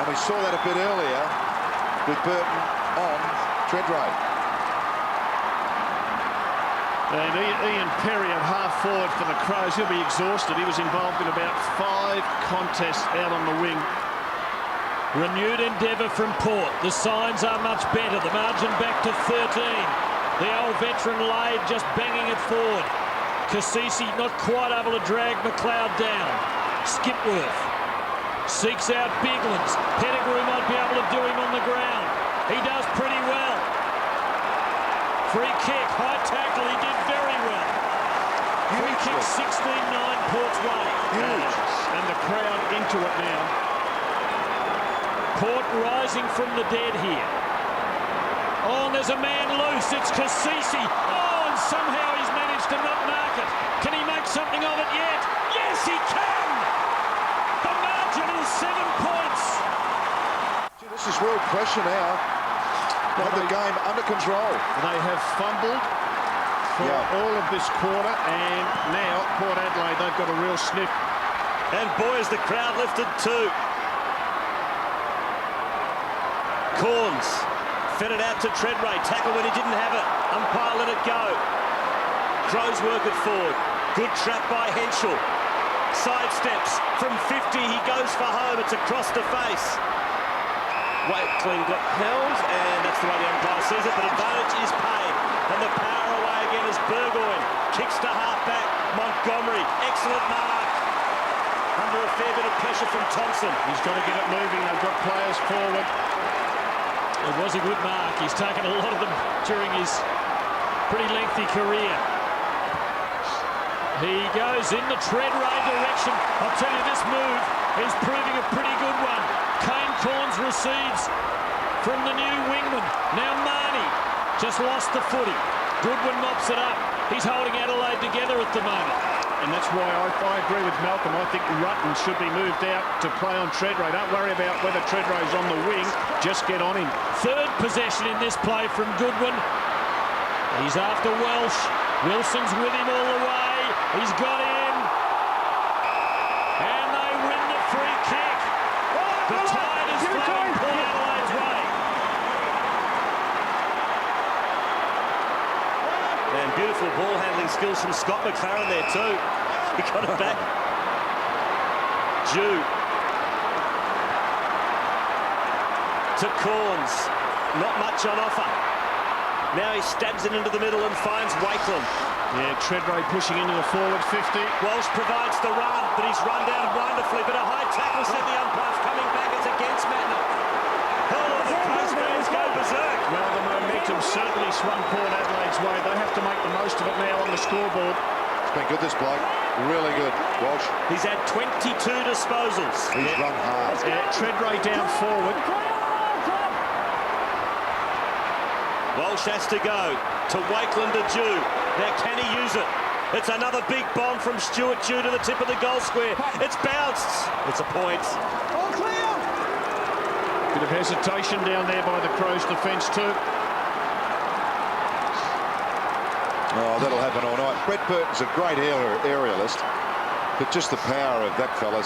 A: And we saw that a bit earlier with Burton on Treadray.
C: And Ian Perry at half forward for the Crows. He'll be exhausted. He was involved in about 5 contests out on the wing.
B: Renewed endeavour from Port. The signs are much better. The margin back to 13. The old veteran Lade just banging it forward. Kasisi not quite able to drag McLeod down. Skipworth seeks out Biglands. Pettigrew might be able to do him on the ground. He does pretty well. Free kick, high tackle, he did very well. Free kick 16-9 Port's way.
A: Huge.
C: And the crowd into it now.
B: Port rising from the dead here. Oh, and there's a man loose. It's Kasisi. Oh, and somehow he's managed to not mark it. Can he make something of it yet? Yes, he can! The margin is 7 points.
A: This is real pressure now. Have the game under control.
C: They have fumbled for all of this quarter, and now Port Adelaide, they've got a real sniff.
D: And boys, the crowd lifted too. Corns fed it out to Treadray. Tackle when he didn't have it. Umpire let it go. Crows work it forward. Good trap by Henschel. Sidesteps from 50. He goes for home. It's across the face. Wakeling got held, and that's the way the umpire sees it, but advantage is paid. And the power away again is Burgoyne. Kicks to half-back. Montgomery, excellent mark. Under a fair bit of pressure from Thompson.
C: He's got to get it moving. They've got players forward.
B: It was a good mark. He's taken a lot of them during his pretty lengthy career. He goes in the Treadray direction. I'll tell you, this move is proving a pretty good one. Kane Corns recedes from the new wingman. Now Marnie just lost the footy. Goodwin mops it up. He's holding Adelaide together at the moment.
C: And that's why I agree with Malcolm. I think Rutten should be moved out to play on Treadray. Don't worry about whether Treadray's on the wing. Just get on him.
B: Third possession in this play from Goodwin. He's after Welsh. Wilson's with him all the way. He's got him. And they win the free kick. The tide is flowing Port Adelaide's way.
D: And beautiful ball handling skills from Scott McLaren there too. He got it back. Jew. To Corns. Not much on offer. Now he stabs it into the middle and finds Wakeland.
C: Yeah, Treadray pushing into the forward 50.
D: Walsh provides the run, but he's run down wonderfully. But a high tackle said the umpire's coming back. It's against Mattner. Oh, the Coast Guards go berserk.
C: Well, the momentum certainly swung Port Adelaide's way. They have to make the most of it now on the scoreboard.
A: It's been good, this bloke. Really good, Walsh.
D: He's had 22 disposals.
A: He's run hard.
C: Yeah, Treadray down forward.
D: Walsh has to go to Wakeland to Jew. Now can he use it? It's another big bomb from Stuart Jew to the tip of the goal square. It's bounced. It's a point.
H: All clear.
C: Bit of hesitation down there by the Crows defence too.
A: Oh, that'll happen all night. Brett Burton's a great aerialist, but just the power of that fella,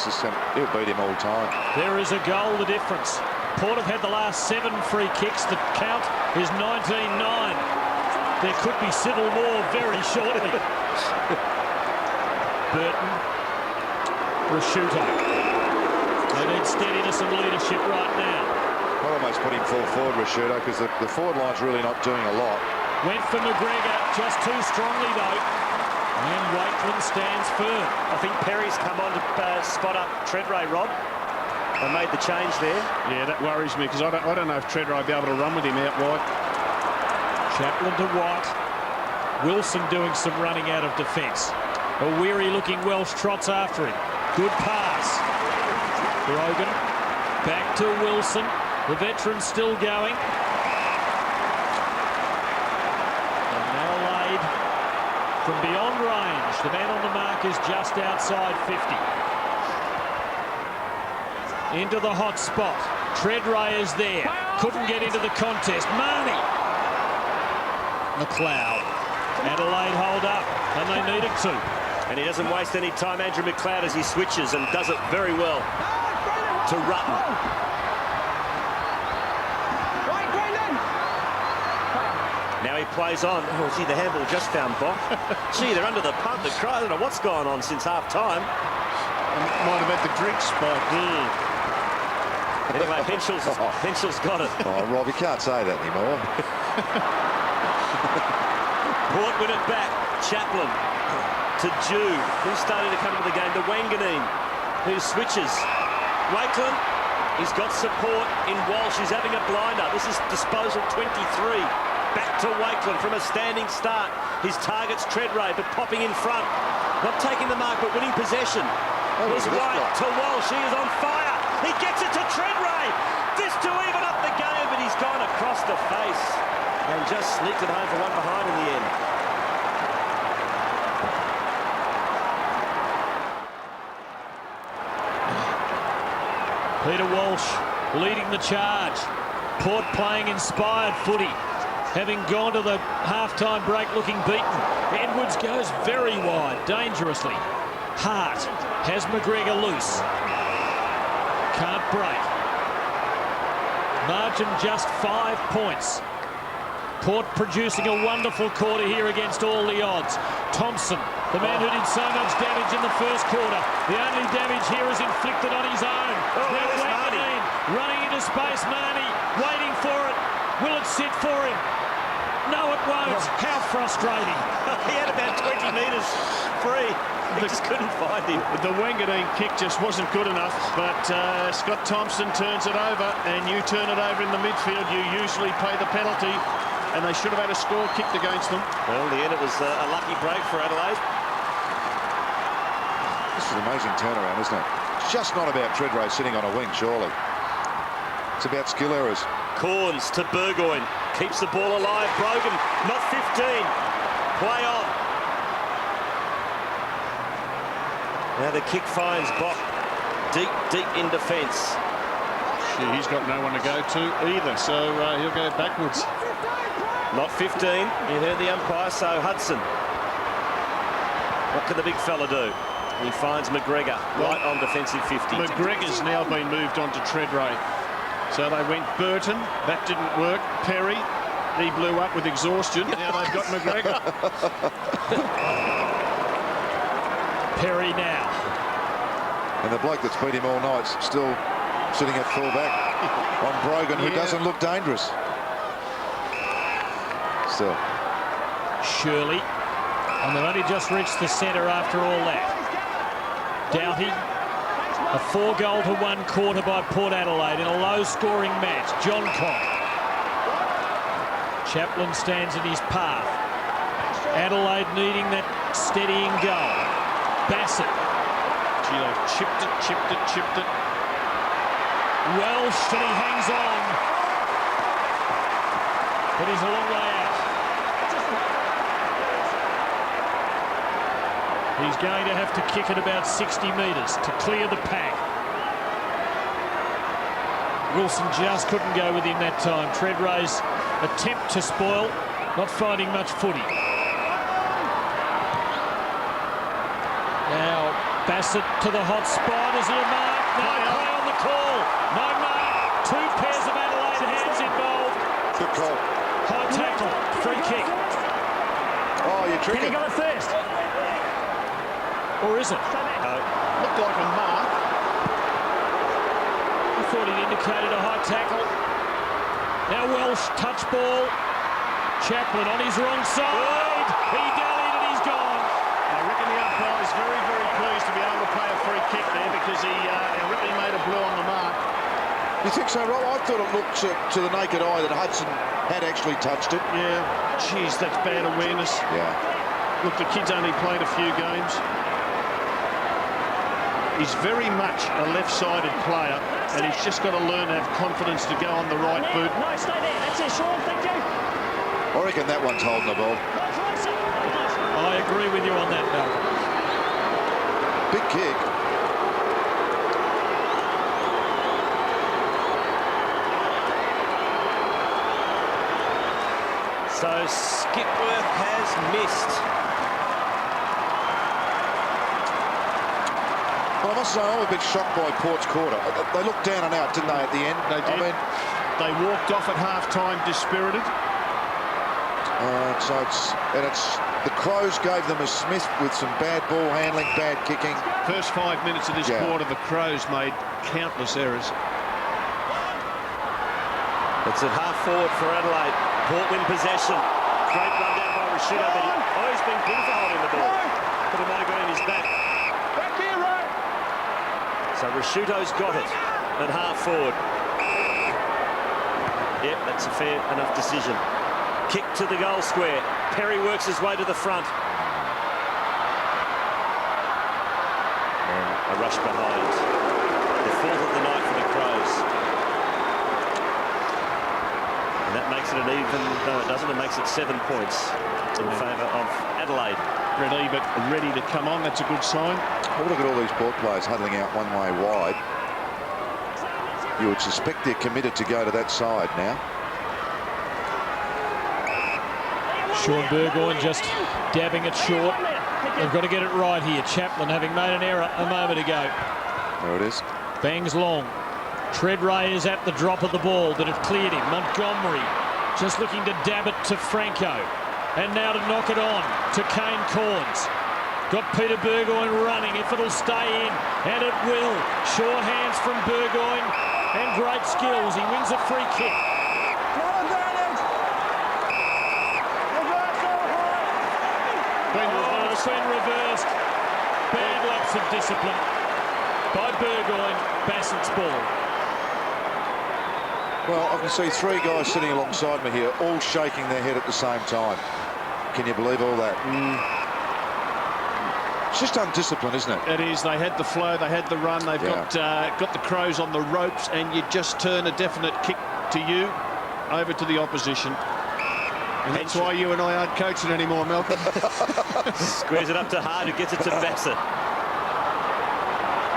A: he'll beat him all time.
B: There is a goal, the difference. Port have had the last 7 free kicks. The count is 19-9. There could be civil war very shortly. Burton, Prosciutto. They need steadiness and leadership right now.
A: I almost put him full forward, Prosciutto, because the forward line's really not doing a lot.
B: Went for McGregor, just too strongly though. And Wakeland stands firm.
D: I think Perry's come on to spot up Treadray, Rob. They made the change there.
C: Yeah, that worries me because I don't know if Treadray will be able to run with him out wide.
B: Chaplin to White. Wilson doing some running out of defence. A weary-looking Welsh trots after him. Good pass. Brogan back to Wilson. The veteran still going. And Adelaide from beyond range. The man on the mark is just outside 50. Into the hot spot. Treadray is there. Couldn't get into the contest. Marnie. McLeod. Adelaide hold up, and they needed to.
D: And he doesn't waste any time, Andrew McLeod, as he switches and does it very well to Rutten. Now he plays on. Oh, gee, the handball just found Bock. Gee, they're under the pump. The Crows, I don't know what's going on since half-time.
C: Might have had the drink spike.
D: Anyway, Henschel's got it.
A: Oh, Rob, you can't say that anymore.
D: Port win it back. Chaplin to Jew, who's starting to come into the game. The Wanganeen, who switches. Wakeland, he's got support in Walsh, who's having a blinder. This is disposal 23. Back to Wakeland from a standing start. His target's Treadray, but popping in front. Not taking the mark, but winning possession. Was White to Walsh. He is on fire. He gets it to Treadray. This to even up the game, but he's gone across the face and just sneaked it home for one behind in the end.
B: Peter Walsh leading the charge. Port playing inspired footy, having gone to the half-time break looking beaten. Edwards goes very wide, dangerously. Hart has McGregor loose. Can't break. Margin just 5 points. Port producing a wonderful quarter here against all the odds. Thompson, the man who did so much damage in the first quarter. The only damage here is inflicted on his own. Now Wanganeen running into space. Marnie waiting for it. Will it sit for him? No, it won't. How frustrating.
D: He had about 20 metres free. He just couldn't find him.
C: The Wanganeen kick just wasn't good enough, but Scott Thompson turns it over, and you turn it over in the midfield, you usually pay the penalty, and they should have had a score kicked against them.
D: Well, in the end, it was a lucky break for Adelaide.
A: an amazing turnaround, isn't it? It's just not about Treadray sitting on a wing, surely. It's about skill errors.
D: Corns to Burgoyne. Keeps the ball alive. Brogan, not 15. Play on. Now the kick finds Bock deep in defence.
C: He's got no one to go to either, so he'll go backwards.
D: Not 15. You heard the umpire, so Hudson. What can the big fella do? He finds McGregor right on defensive 50.
C: McGregor's now been moved on to Treadray. So they went Burton, that didn't work. Perry, he blew up with exhaustion. Now they've got McGregor.
B: Perry now.
A: And the bloke that's beat him all night's still sitting at full back on Brogan, who doesn't look dangerous. Still.
B: Shirley. And they've only just reached the centre after all that. Doughty. A 4-goal-to-1 quarter by Port Adelaide in a low-scoring match. John Cock. Chaplin stands in his path. Adelaide needing that steadying goal. Bassett.
C: Gee, they've chipped it.
B: Welsh, and he hangs on. But he's a long way out. He's going to have to kick it about 60 metres to clear the pack. Wilson just couldn't go with him that time. Treadray's attempt to spoil, not finding much footy. Now Bassett to the hot spot. Is he a mark? No play on the call. No mark. 2 pairs of Adelaide hands involved.
A: Good call.
B: High tackle. Free kick.
A: Oh, you're tricky.
H: He got it first.
B: Or is it?
C: No. Looked like a mark.
B: I thought he'd indicated a high tackle. Now Welsh, touch ball. Chaplin on his wrong side. He dallied and he's gone.
C: I reckon the umpire is very, very pleased to be able to play a free kick there because he made a blue on the mark.
A: You think so, Rob? I thought it looked to the naked eye that Hudson had actually touched it.
C: Yeah, geez, that's bad awareness.
A: Yeah.
C: Look, the kid's only played a few games. He's very much a left-sided player, and he's just got to learn to have confidence to go on the right boot.
H: No, stay there. That's it, Sean. Thank you.
A: I reckon that one's holding the ball.
B: I agree with you on that, Mel.
A: Big kick.
D: So Skipworth has missed.
A: Well, I must say, I'm a bit shocked by Port's quarter. They looked down and out, didn't they, at the end?
C: They did. I mean, they walked off at half-time dispirited.
A: So it's the Crows gave them a Smith with some bad ball handling, bad kicking.
C: First 5 minutes of this quarter, the Crows made countless errors.
D: It's at half-forward for Adelaide. Port win possession. Great run down by Rashido, but he's been good for holding the ball. But it might have got in his back. So Rashuto's got it at half-forward. Yep, that's a fair enough decision. Kick to the goal square. Perry works his way to the front. And a rush behind. The 4th of the night for the Crows. And that makes it an even, no it doesn't, it makes it 7 points in favour of Adelaide.
C: Ready, but ready to come on, that's a good sign.
A: Oh, look at all these Port players huddling out one way wide. You would suspect they're committed to go to that side now.
B: Sean Burgoyne just dabbing it short. They've got to get it right here. Chaplin having made an error a moment ago.
A: There it is.
B: Bangs long. Treadray is at the drop of the ball, but it cleared him. Montgomery just looking to dab it to Franco. And now to knock it on to Kane Corns. Got Peter Burgoyne running, if it'll stay in, and it will. Short hands from Burgoyne, and great skills. He wins a free kick. It's been reversed. Bad lapse of discipline by Burgoyne. Bassett's ball.
A: Well, I can see 3 guys sitting alongside me here, all shaking their head at the same time. Can you believe all that? It's just undisciplined, isn't it?
C: It is. They had the flow, they had the run, they've got the Crows on the ropes, and you just turn a definite kick to you over to the opposition. And that's why you and I aren't coaching anymore, Malcolm.
D: Squares it up to Hart, who gets it to Bassett.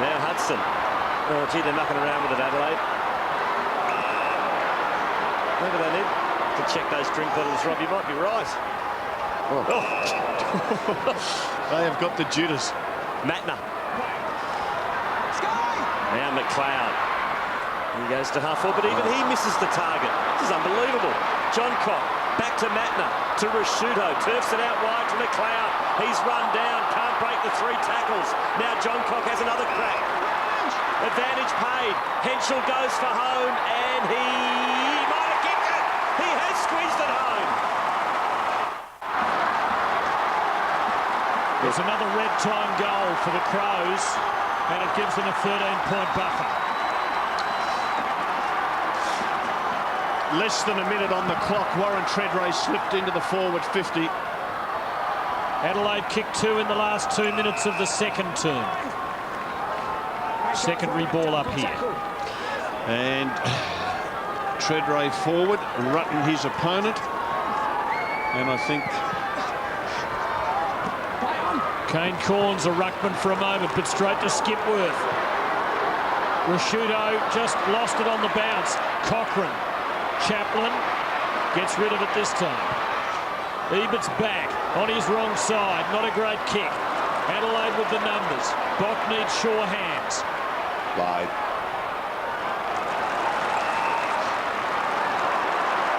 D: Now Hudson. Oh, gee, they're mucking around with it, Adelaide. Maybe they need to check those drink bottles, Rob. You might be right.
A: Oh.
C: They have got the Judas.
D: Matner. Now McLeod. He goes to half forward, but even he misses the target. This is unbelievable. John Cock back to Matner, to Rashuto. Turfs it out wide to McLeod. He's run down, can't break the 3 tackles. Now John Cock has another crack. Advantage paid. Henschel goes for home, and he might have kicked it. He has squeezed it home.
B: There's another red time goal for the Crows, and it gives them a 13-point buffer.
C: Less than a minute on the clock. Warren Tredrea slipped into the forward 50.
B: Adelaide kicked 2 in the last 2 minutes of the second term. Secondary ball up here.
C: And Tredrea forward, Rutten his opponent. And I think
B: Kane Corns a ruckman for a moment, but straight to Skipworth. Rashuto just lost it on the bounce. Cochrane. Chaplin gets rid of it this time. Ebert's back on his wrong side. Not a great kick. Adelaide with the numbers. Bock needs sure hands.
A: Live.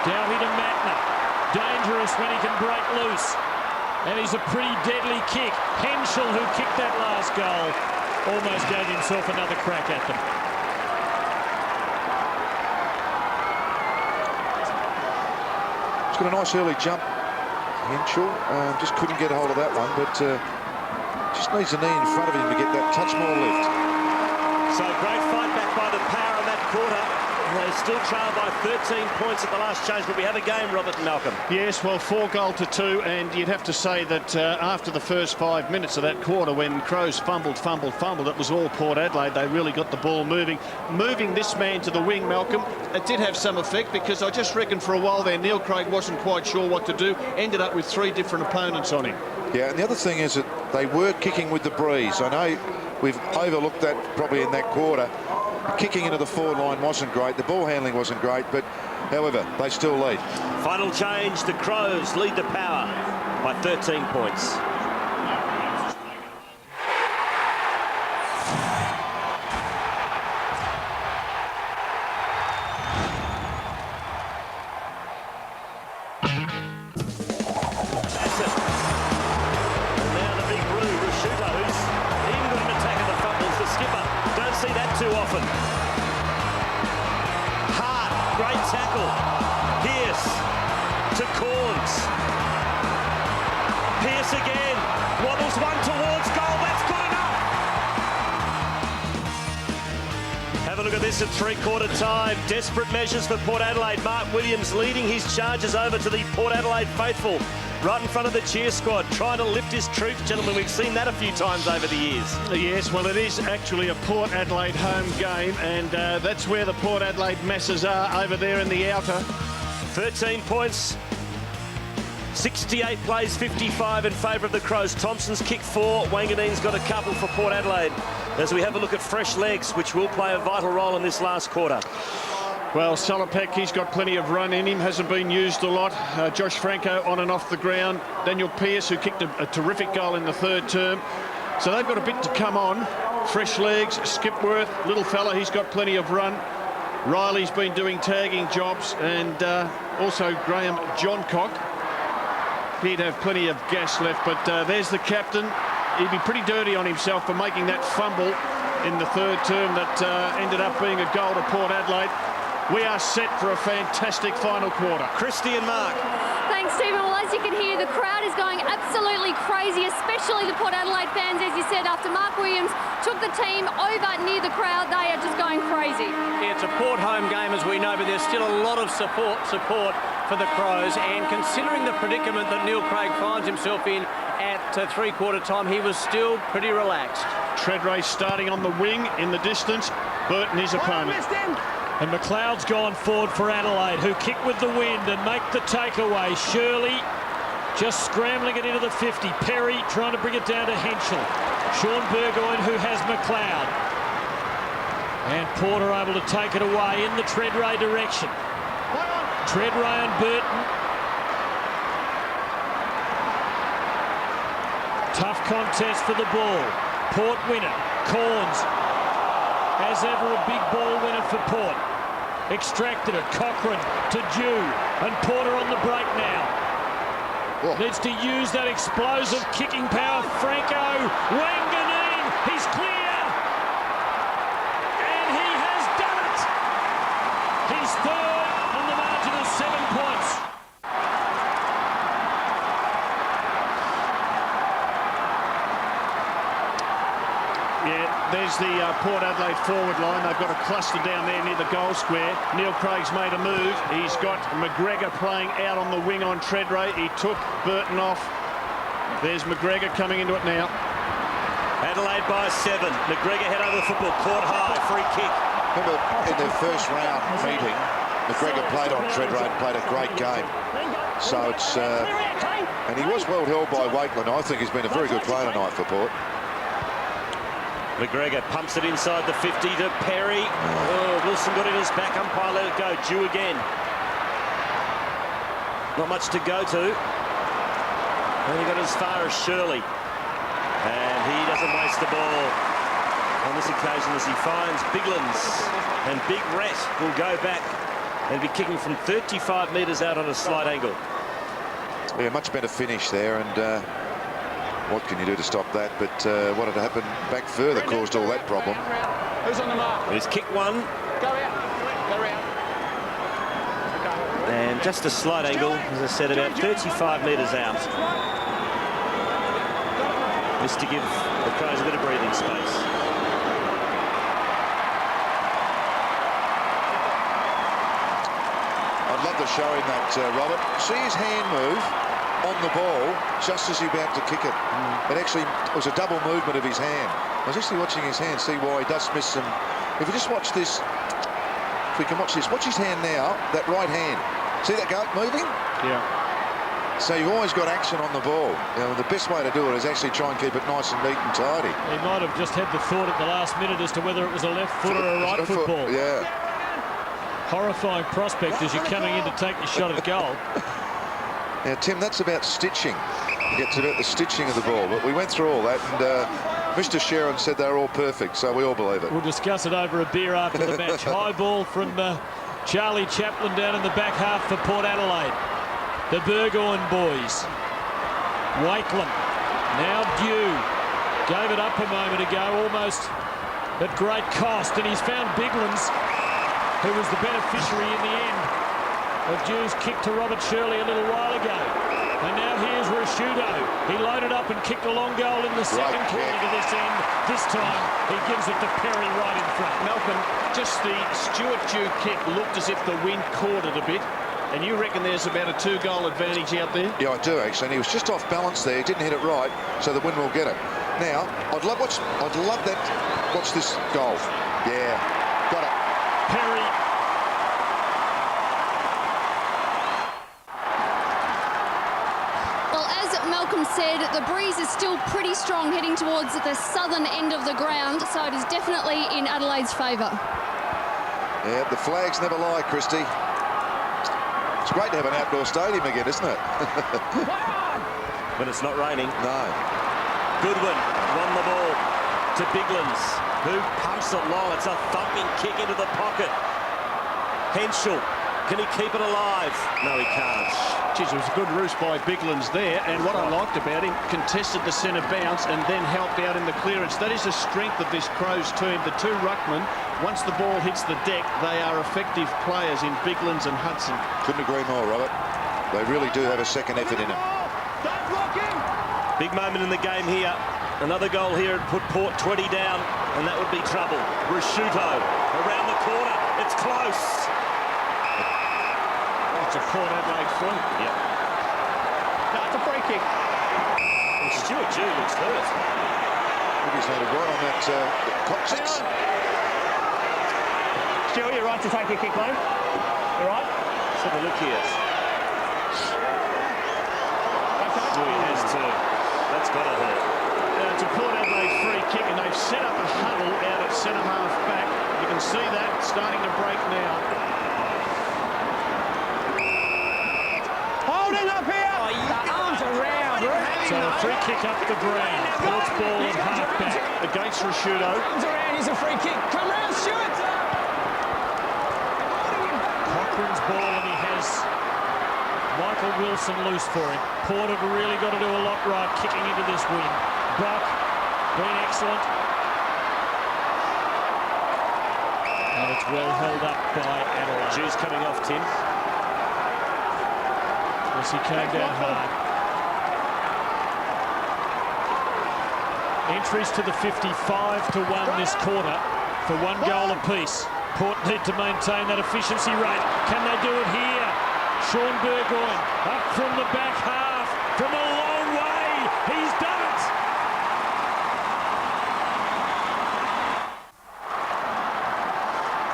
B: Dowie to Matner. Dangerous when he can break loose. And he's a pretty deadly kick. Henschel, who kicked that last goal, almost gave himself another crack at them.
A: He's got a nice early jump, Henschel. Just couldn't get a hold of that one, but just needs a knee in front of him to get that touch more lift.
D: So great fight back by the Power in that quarter. They still trail by 13 points at the last change, but we have a game, Robert and Malcolm.
C: yes, well, 4-2, and you'd have to say that after the first 5 minutes of that quarter, when Crows fumbled, it was all Port Adelaide. They really got the ball moving. Moving this man to the wing, Malcolm, it did have some effect, because I just reckon for a while there, Neil Craig wasn't quite sure what to do. Ended up with 3 different opponents on him.
A: Yeah, and the other thing is that they were kicking with the breeze. I know we've overlooked that probably in that quarter. Kicking into the forward line wasn't great. The ball handling wasn't great, but however, they still lead.
D: Final change, the Crows lead the Power by 13 points. See that too often. Hart, great tackle. Pearce to Corns. Pearce again. Wobbles one towards goal. That's good enough. Have a look at this at 3/4 time. Desperate measures for Port Adelaide. Mark Williams leading his charges over to the Port Adelaide faithful. Right in front of the cheer squad, trying to lift his troops, gentlemen. We've seen that a few times over the years.
C: Yes, well, it is actually a Port Adelaide home game, and that's where the Port Adelaide masses are, over there in the outer.
D: 13 points, 68 plays, 55 in favour of the Crows. Thompson's kicked 4, Wanganeen's got a couple for Port Adelaide. As we have a look at fresh legs, which will play a vital role in this last quarter.
C: Well, Salopek, he's got plenty of run in him, hasn't been used a lot. Josh Franco on and off the ground. Daniel Pearce, who kicked a terrific goal in the third term. So they've got a bit to come on. Fresh legs, Skipworth, little fella, he's got plenty of run. Riley's been doing tagging jobs, and also Graham Johncock. He'd have plenty of gas left, but there's the captain. He'd be pretty dirty on himself for making that fumble in the third term that ended up being a goal to Port Adelaide. We are set for a fantastic final quarter.
D: Christy and Mark.
F: Thanks, Stephen. Well, as you can hear, the crowd is going absolutely crazy, especially the Port Adelaide fans, as you said, after Mark Williams took the team over near the crowd. They are just going crazy.
G: Yeah, it's a Port home game, as we know, but there's still a lot of support for the Crows, and considering the predicament that Neil Craig finds himself in, at three-quarter time, he was still pretty relaxed.
C: Treadray starting on the wing in the distance. Burton his opponent.
B: And McLeod's gone forward for Adelaide, who kick with the wind and make the takeaway. Shirley just scrambling it into the 50. Perry trying to bring it down to Henschel. Sean Burgoyne, who has McLeod. And Porter able to take it away in the Treadray direction. Treadray and Burton. Tough contest for the ball. Port winner. Corns. As ever, a big ball winner for Port. Extracted it. Cochrane to Jew. And Porter on the break now.
A: Whoa.
B: Needs to use that explosive kicking power. Franco. Wanganeen. He's clear. And he has done it. He's third on the margin of 7 points.
C: Yeah, there's the Port Adelaide forward line. They've got a cluster down there near the goal square. Neil Craig's made a move. He's got McGregor playing out on the wing on Treadray. He took Burton off. There's McGregor coming into it now.
D: Adelaide by 7. McGregor head over the football. Caught high. Free kick.
A: Remember, in their first round meeting, McGregor played on Treadray and played a great game. So it's... and he was well held by Wakeland. I think he's been a very good player tonight for Port.
D: McGregor pumps it inside the 50 to Perry. Oh, Wilson got in his back. Umpire let it go. Jew again. Not much to go to. And he got as far as Shirley. And he doesn't waste the ball on this occasion as he finds Biglands. And Big Rat will go back and be kicking from 35 metres out on a slight angle.
A: Yeah, much better finish there, and what can you do to stop that? But what had happened back further caused all that problem.
M: Who's on the mark?
D: He's kick one.
M: Go out. Go out.
D: And just a slight angle, as I said, about 35 metres out. Just to give the Crows a bit of breathing space.
A: I'd love to show him that, Robert. See his hand move on the ball just as he's about to kick it. It actually was a double movement of his hand. I was actually watching his hand, see why he does miss some. If you just watch this, if we can watch this, watch his hand now, that right hand. See that go moving?
C: Yeah.
A: So you've always got action on the ball. You know, the best way to do it is actually try and keep it nice and neat and tidy.
B: He might have just had the thought at the last minute as to whether it was a left foot or a right foot ball.
A: Yeah.
B: Horrifying prospect as you're coming in to take your shot at goal.
A: Now, Tim, that's about stitching. It's about the stitching of the ball. But we went through all that, and Mr. Sharon said they're all perfect, so we all believe it.
B: We'll discuss it over a beer after the match. High ball from Charlie Chaplin down in the back half for Port Adelaide. The Burgoyne boys. Wakeland. Now Dew. Gave it up a moment ago, almost at great cost, and he's found Biglands, who was the beneficiary in the end of Dew's kick to Robert Shirley a little while ago. And now here's Rashudo. He loaded up and kicked a long goal in the second quarter to this end. This time he gives it to Perry right in front.
C: Malcolm, just the Stuart Dew kick looked as if the wind caught it a bit. And you reckon there's about a 2-goal advantage out there?
A: Yeah, I do actually. And he was just off balance there. He didn't hit it right, so the wind will get it. Now, I'd love that. Watch this goal. Yeah, got it.
B: Perry.
F: Well, as Malcolm said, the breeze is still pretty strong heading towards the southern end of the ground, so it is definitely in Adelaide's favour.
A: Yeah, the flags never lie, Christy. It's great to have an outdoor stadium again, isn't it?
D: When it's not raining.
A: No.
D: Goodwin won the ball to Biglands, who pumps it long. It's a thumping kick into the pocket. Henschel, can he keep it alive? No, he can't.
C: Geez, it was a good roost by Biglands there, and what I liked about him, contested the centre bounce and then helped out in the clearance. That is the strength of this Crows team. The two ruckmen, once the ball hits the deck, they are effective players in Biglands and Hudson.
A: Couldn't agree more, Robert. They really do have a second effort in them.
D: Big moment in the game here. Another goal here and put Port 20 down, and that would be trouble. Rashuto around the corner. It's close.
C: It's a Port Adelaide front.
D: Yep.
H: No, it's a free kick.
D: Jude looks hurt.
A: I think he's landed right on that coccyx.
H: Stuart, you're right to take your kick, Lane. You're right.
D: Let's have a look here. Oh, he has too. That's got to hurt.
C: It's a Port Adelaide free kick, and they've set up a huddle out at centre half back. You can see that starting to break now.
H: Hold it up here. The arms around.
B: So a free kick up the ground. Port's ball at half back.
C: Against Rashudo.
H: Arms around is a free kick. Come round, Stuart.
B: Cochrane's ball, and he has Michael Wilson loose for him. Port have really got to do a lot right kicking into this win. Brock been excellent. And it's well held up by Adelaide.
D: Jude's coming off, Tim.
B: Yes, he came down hard. Entries to the 55-1 this quarter for 1 goal apiece. Port need to maintain that efficiency rate. Can they do it here? Sean Burgoyne up from the back half, from a long way. He's done it.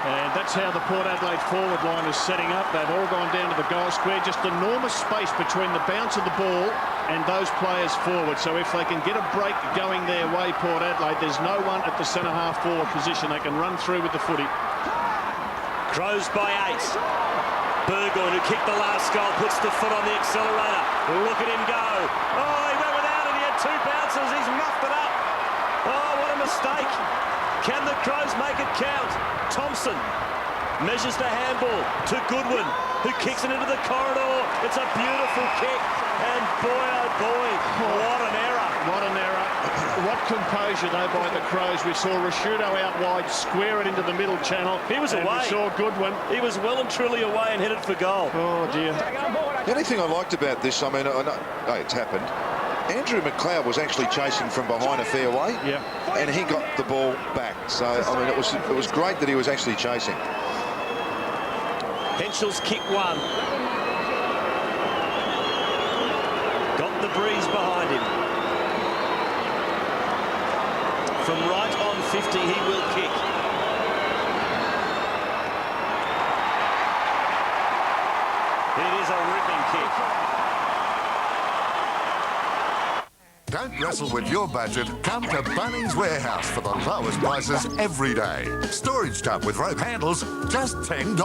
C: And that's how the Port Adelaide forward line is setting up. They've all gone down to the goal square. Just enormous space between the bounce of the ball and those players forward. So if they can get a break going their way, Port Adelaide, there's no one at the centre half forward position. They can run through with the footy.
D: Crows by 8. Burgoyne, who kicked the last goal, puts the foot on the accelerator. Look at him go. Oh, he went without it. He had 2 bounces. He's muffed it up. Oh, what a mistake. Can the Crows make it count? Thompson measures the handball to Goodwin, who kicks it into the corridor. It's a beautiful kick. And boy, oh boy, what an error.
C: What an error. What composure, though, by the Crows. We saw Rashudo out wide, square it into the middle channel.
D: He was away.
C: We saw Goodwin.
D: He was well and truly away and headed for goal.
C: Oh, dear.
A: The only thing I liked about this, I mean, I know it's happened. Andrew McLeod was actually chasing from behind a fair way, and he got the ball back. So, I mean, it was great that he was actually chasing.
D: Henschel's kick 1. Got the breeze behind him. From right on 50, he will kick. It is a ripping kick.
M: Don't wrestle with your budget. Come to Bunnings Warehouse for the lowest prices every day. Storage tub with rope handles, just $10.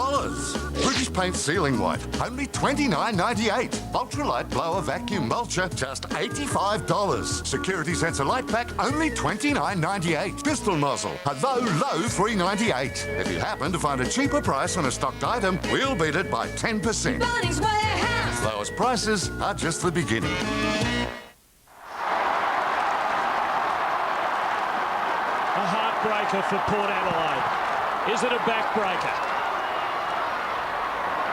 M: British Paint Ceiling White, only $29.98. Ultralight Blower Vacuum Mulcher, just $85. Security Sensor Light Pack, only $29.98. Pistol Nozzle, a low $3.98. If you happen to find a cheaper price on a stocked item, we'll beat it by 10%.
K: Bunnings Warehouse.
M: Lowest prices are just the beginning.
B: Breaker for Port Adelaide. Is it a backbreaker?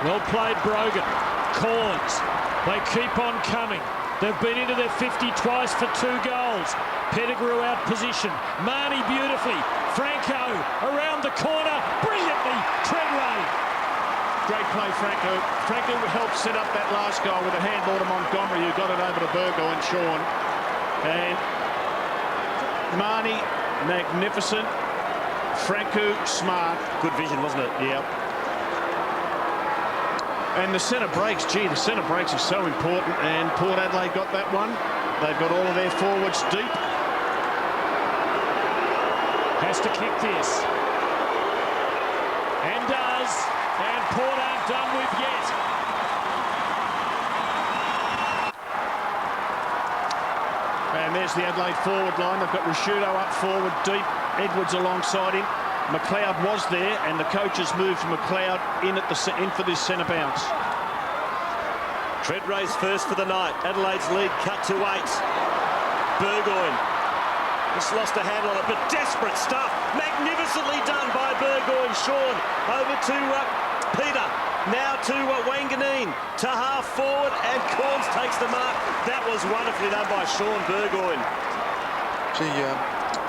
B: Well played, Brogan. Corns. They keep on coming. They've been into their 50 twice for 2 goals. Pettigrew out position. Marnie beautifully. Franco around the corner. Brilliantly. Treadway.
C: Great play, Franco. Franco helped set up that last goal with a handball to Montgomery, who got it over to Burgoyne and Sean. And Marnie, magnificent. Franco, smart.
D: Good vision, wasn't it?
C: Yep. And the centre breaks, gee, the centre breaks are so important, and Port Adelaide got that one. They've got all of their forwards deep.
B: Has to kick this. And does. And Port aren't done with yet.
C: And there's the Adelaide forward line. They've got Rashudo up forward deep. Edwards alongside him. McLeod was there, and the coach has moved McLeod in for this centre bounce.
D: Treadway's first for the night. Adelaide's lead cut to 8. Burgoyne just lost a handle on it, but desperate stuff. Magnificently done by Burgoyne. Sean over to Peter. Now to Wanganeen, to half forward, and Corns takes the mark. That was wonderfully done by Sean Burgoyne.
A: Gee,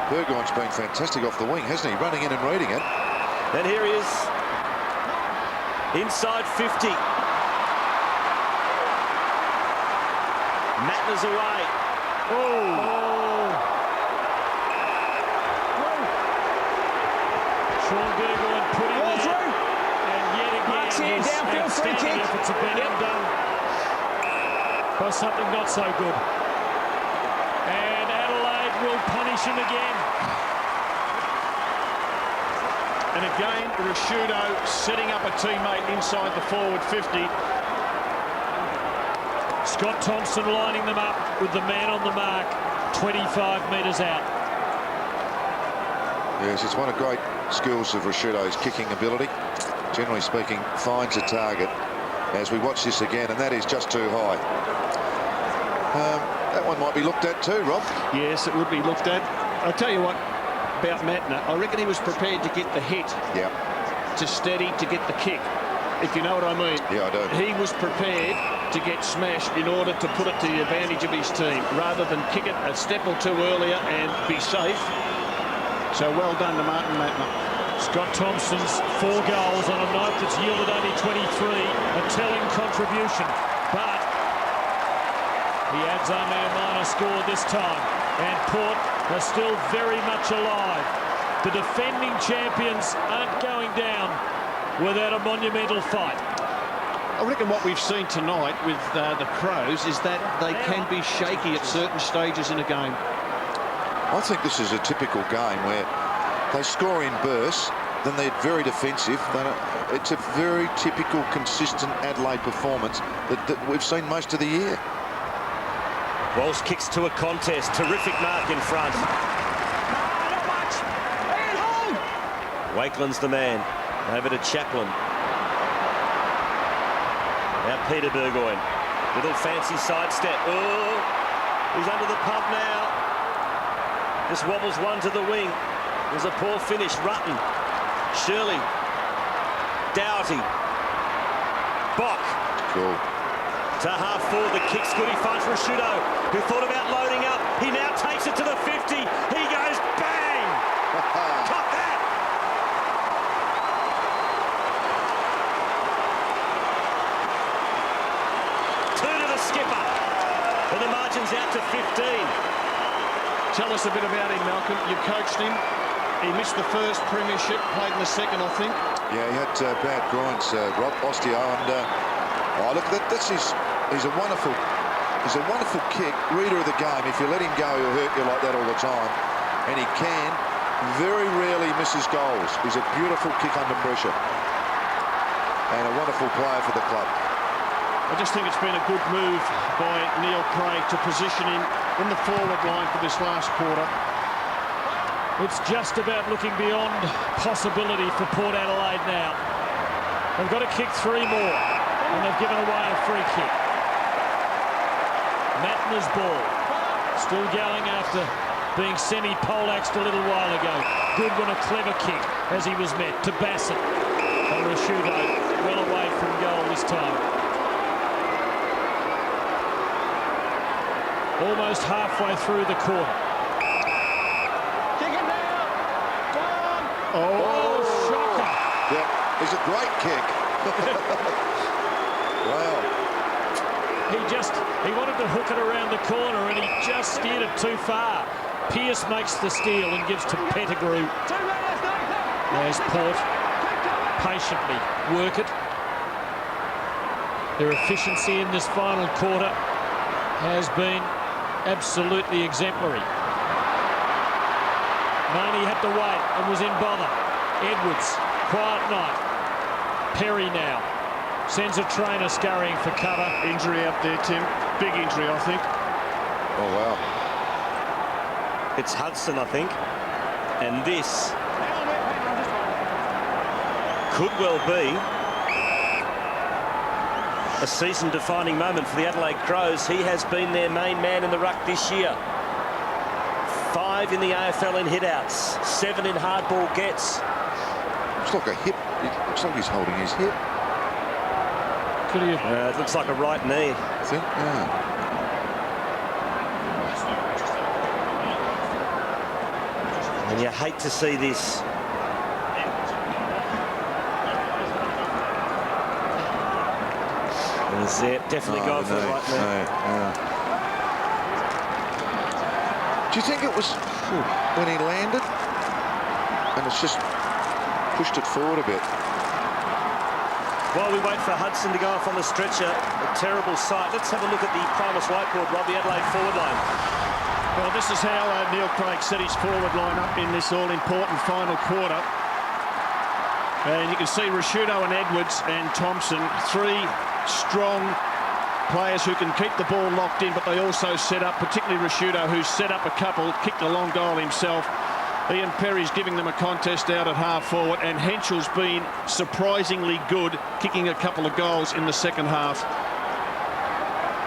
A: Burgoyne's been fantastic off the wing, hasn't he? Running in and reading it.
D: And here he is, inside 50. Matters away.
B: Sean Burgoyne put him there. And yet again, his outstanding efforts have been undone by something not so good. And Adelaide will punish him again.
C: And again, Rashudo setting up a teammate inside the forward 50.
B: Scott Thompson lining them up with the man on the mark, 25 metres out.
A: Yes, it's one of great skills of Rashudo's kicking ability. Generally speaking, finds a target. As we watch this again, and that is just too high. That one might be looked at too, Rob.
C: Yes, it would be looked at. I'll tell you what about Matner. I reckon he was prepared to get the hit.
A: Yeah.
C: To steady, to get the kick, if you know what I mean.
A: Yeah, I do.
C: He was prepared to get smashed in order to put it to the advantage of his team, rather than kick it a step or two earlier and be safe. So well done to Martin Matner.
B: Scott Thompson's 4 goals on a night that's yielded only 23, a telling contribution. But he adds only a minor score this time, and Port are still very much alive. The defending champions aren't going down without a monumental fight.
C: I reckon what we've seen tonight with the Crows is that they can be shaky at certain stages in a game.
A: I think this is a typical game where they score in bursts, then they're very defensive. It's a very typical, consistent Adelaide performance that we've seen most of the year.
D: Walsh kicks to a contest. Terrific mark in front. Wakeland's the man. Over to Chaplin. Now Peter Burgoyne. Little fancy sidestep. Oh, he's under the pump now. Just wobbles one to the wing. There's a poor finish. Rutten. Shirley. Doughty. Bock.
A: Cool.
D: To half forward, the kick's good. He finds Rashudo, who thought about loading up. He now takes it to the 50. He goes bang! Caught that! Two to the skipper. And the margin's out to 15.
C: Tell us a bit about him, Malcolm. You coached him. He missed the first premiership, played in the second, I think.
A: Yeah, he had bad groins, Rob, osteo, and oh, look, he's a wonderful kick, reader of the game. If you let him go, he'll hurt you like that all the time, and he can very rarely misses goals. He's a beautiful kick under pressure, and a wonderful player for the club.
C: I just think it's been a good move by Neil Craig to position him in the forward line for this last quarter.
B: It's just about looking beyond possibility for Port Adelaide now. They've got to kick 3 more, and they've given away a free kick. Matner's ball, still going after being semi-poleaxed a little while ago. Goodwin, a clever kick as he was met to Bassett. And Rashudo well away from goal this time. Almost halfway through the quarter.
A: Oh,
B: shocker.
A: Yeah, it's a great kick. Wow.
B: He wanted to hook it around the corner, and he just steered it too far. Pearce makes the steal and gives to Pettigrew. There's Port. Patiently work it. Their efficiency in this final quarter has been absolutely exemplary. Marnie had to wait and was in bother. Edwards, quiet night. Perry now sends a trainer scurrying for cover.
C: Injury up there, Tim. Big injury, I think.
A: Oh, wow.
D: It's Hudson, I think. And this could well be a season-defining moment for the Adelaide Crows. He has been their main man in the ruck this year. 5 in the AFL in hit-outs, 7 in hardball gets.
A: Looks like a hip. It looks like he's holding his hip.
B: Could he?
D: It looks like a right knee.
A: I think, yeah.
D: And you hate to see this. Definitely going for the right knee.
A: Do you think it was when he landed? And it's just pushed it forward a bit.
D: While we wait for Hudson to go off on the stretcher, a terrible sight. Let's have a look at the Primus whiteboard, Rob, the Adelaide forward line.
C: Well, this is how Neil Craig set his forward line up in this all-important final quarter. And you can see Rashudo and Edwards and Thompson, three strong players who can keep the ball locked in, but they also set up, particularly Rashudo, who's set up a couple, kicked a long goal himself. Ian Perry's giving them a contest out at half forward, and Henschel's been surprisingly good, kicking a couple of goals in the second half.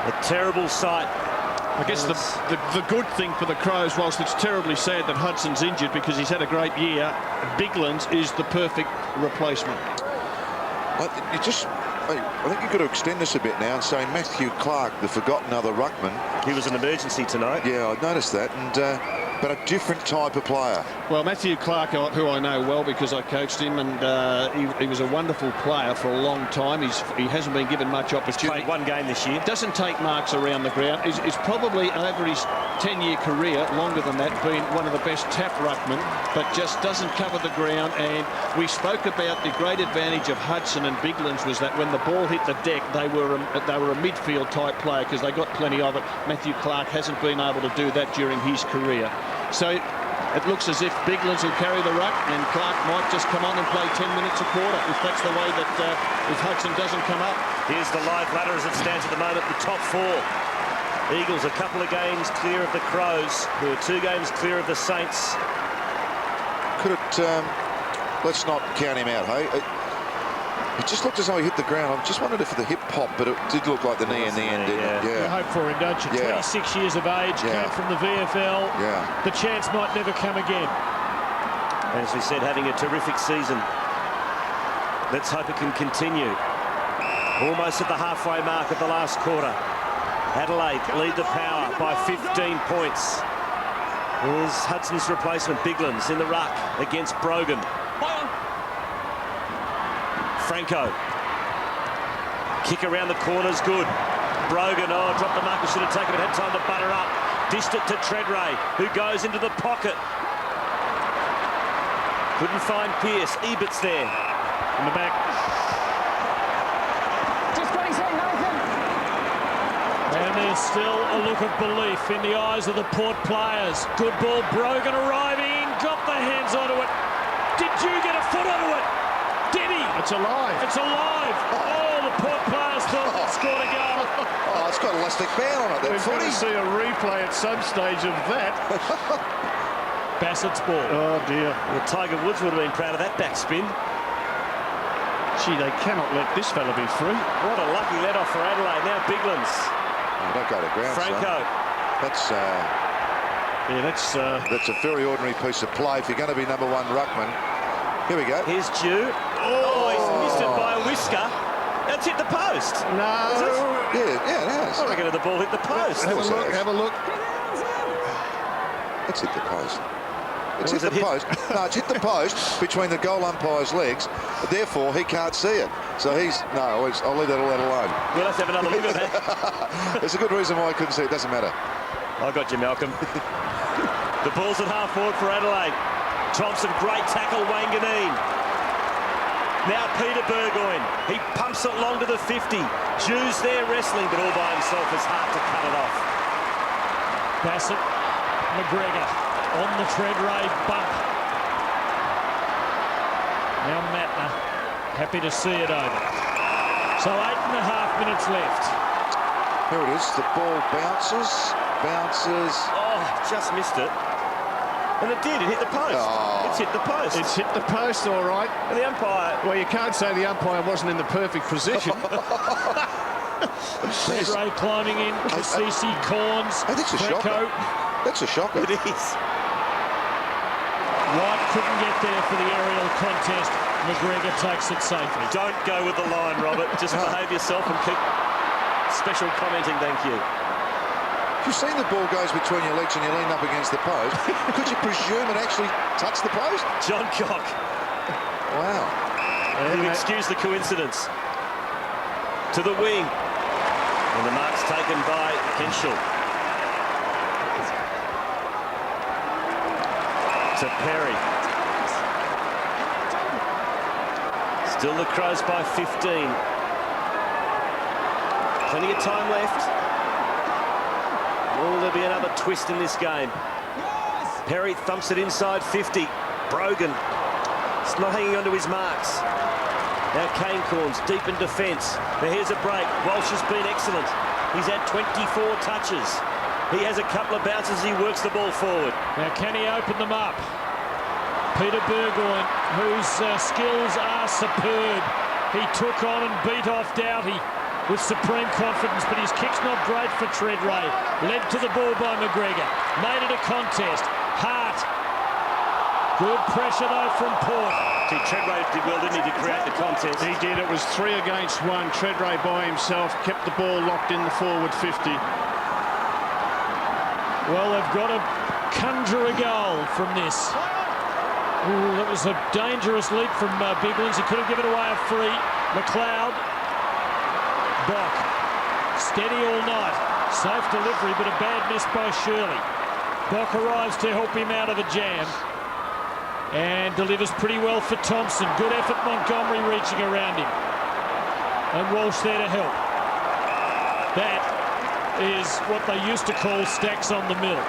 D: A terrible sight.
C: I guess the good thing for the Crows, whilst it's terribly sad that Hudson's injured because he's had a great year, Biglands is the perfect replacement.
A: I think you've got to extend this a bit now and say Matthew Clark, the forgotten other ruckman.
D: He was an emergency tonight.
A: Yeah, I noticed that, and but a different type of player.
C: Well, Matthew Clark, who I know well because I coached him, and he was a wonderful player for a long time. He hasn't been given much opportunity.
D: He's played one game this year.
C: Doesn't take marks around the ground. He's probably, over his 10-year career, longer than that, been one of the best tap ruckmen, but just doesn't cover the ground. And we spoke about the great advantage of Hudson and Biglands was that when the ball hit the deck, they were a midfield type player because they got plenty of it. Matthew Clark hasn't been able to do that during his career. So it looks as if Biglands will carry the ruck and Clark might just come on and play 10 minutes a quarter if that's the way that if Hudson doesn't come up.
D: Here's the live ladder as it stands at the moment, the top four. Eagles a couple of games clear of the Crows, who are 2 games clear of the Saints.
A: Could it, let's not count him out, hey? It just looked as though he hit the ground. I just wondered if the hip popped, but it did look like the knee in the end, didn't it?
B: You hope for him, don't you? 26 years of age, came from the VFL. The chance might never come again.
D: As we said, having a terrific season. Let's hope it can continue. Almost at the halfway mark of the last quarter. Adelaide lead the power by 15 points. Here's Hudson's replacement, Biglands, in the ruck against Brogan. Franco. Kick around the corner's good. Brogan, dropped the marker, should have taken it, had time to butter up. Dished it to Treadray, who goes into the pocket. Couldn't find Pearce. Ebert's there. In the back.
B: And there's still a look of belief in the eyes of the Port players. Good ball, Brogan arriving, got the hands onto it. Did you get a foot onto it? Did he?
C: It's alive.
B: It's alive. Oh, the Port players thought it scored a goal.
A: Oh, it's got elastic band on it.
C: We're going to see a replay at some stage of that.
B: Bassett's ball.
C: Oh, dear.
D: Well, Tiger Woods would have been proud of that backspin.
C: Gee, they cannot let this fella be free.
D: What a lucky let-off for Adelaide. Now Biglands.
A: Oh, don't go to ground,
D: Franco.
A: Son. That's a very ordinary piece of play if you're going to be #1 ruckman. Here we go.
D: Here's Dew. Oh, he's missed it by a whisker. That's hit the post.
C: No.
D: Is it?
A: Yeah, it has.
D: I reckon the ball hit the post.
C: Have a look.
A: It's hit the post. It's hit the post. No, it's hit the post between the goal umpire's legs. Therefore, he can't see it. So I'll leave that all that alone.
D: We'll have to have another look at that.
A: There's a good reason why I couldn't see it. Doesn't matter.
D: I got you, Malcolm. The ball's at half forward for Adelaide. Thompson, great tackle, Wanganeen. Now Peter Burgoyne. He pumps it long to the 50. Jew's there wrestling, but all by himself. It's hard to cut it off.
B: Bassett, McGregor on the Treadray bump. Now Matner, happy to see it over. So 8.5 minutes left.
A: Here it is. The ball bounces.
D: Oh, just missed it. And it did. It hit the post.
A: Oh.
D: It's hit the post.
C: It's hit the post, all right.
D: And the umpire.
C: Well, you can't say the umpire wasn't in the perfect position.
B: Treadray climbing in. Cassisi, Corns.
A: I think it's a shocker. That's a shocker.
D: It is.
B: White couldn't get there for the aerial contest. McGregor takes it safely.
D: Don't go with the line, Robert. Just behave yourself and keep special commenting, thank you.
A: If you've seen the ball goes between your legs and you lean up against the post, could you presume it actually touched the post?
D: John Cock.
A: Wow.
D: You excuse the coincidence. To the wing. And the mark's taken by Henschel. to Perry. Still the Crows by 15. Plenty of time left. Will there be another twist in this game? Perry thumps it inside 50. Brogan, it's not hanging onto his marks. Now Kane Corns deep in defence. Now here's a break. Walsh has been excellent. He's had 24 touches. He has a couple of bounces. He works the ball forward.
B: Now can he open them up? Peter Burgoyne, whose skills are superb. He took on and beat off Doughty with supreme confidence, but his kick's not great for Treadray. Led to the ball by McGregor. Made it a contest. Hart. Good pressure though from Port.
D: See, Treadray did well, didn't he, to create the contest?
C: He did. It was 3 against 1. Treadray by himself kept the ball locked in the forward 50.
B: Well, they've got to conjure a goal from this. Ooh, that was a dangerous leap from Biglands. He could have given away a free. McLeod. Bock. Steady all night. Safe delivery, but a bad miss by Shirley. Bock arrives to help him out of the jam. And delivers pretty well for Thompson. Good effort, Montgomery reaching around him. And Walsh there to help. That is what they used to call stacks on the mill.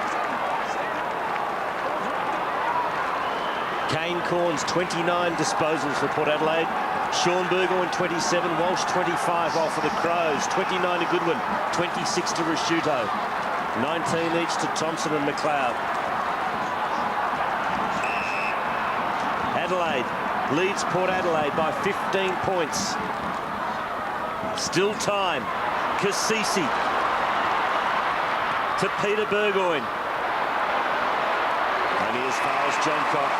D: Kane Corns, 29 disposals for Port Adelaide. Sean Burgoyne, 27. Walsh, 25 off for the Crows. 29 to Goodwin, 26 to Rasciuto. 19 each to Thompson and McLeod. Adelaide leads Port Adelaide by 15 points. Still time. Cassisi to Peter Burgoyne. Only as far as John Cock.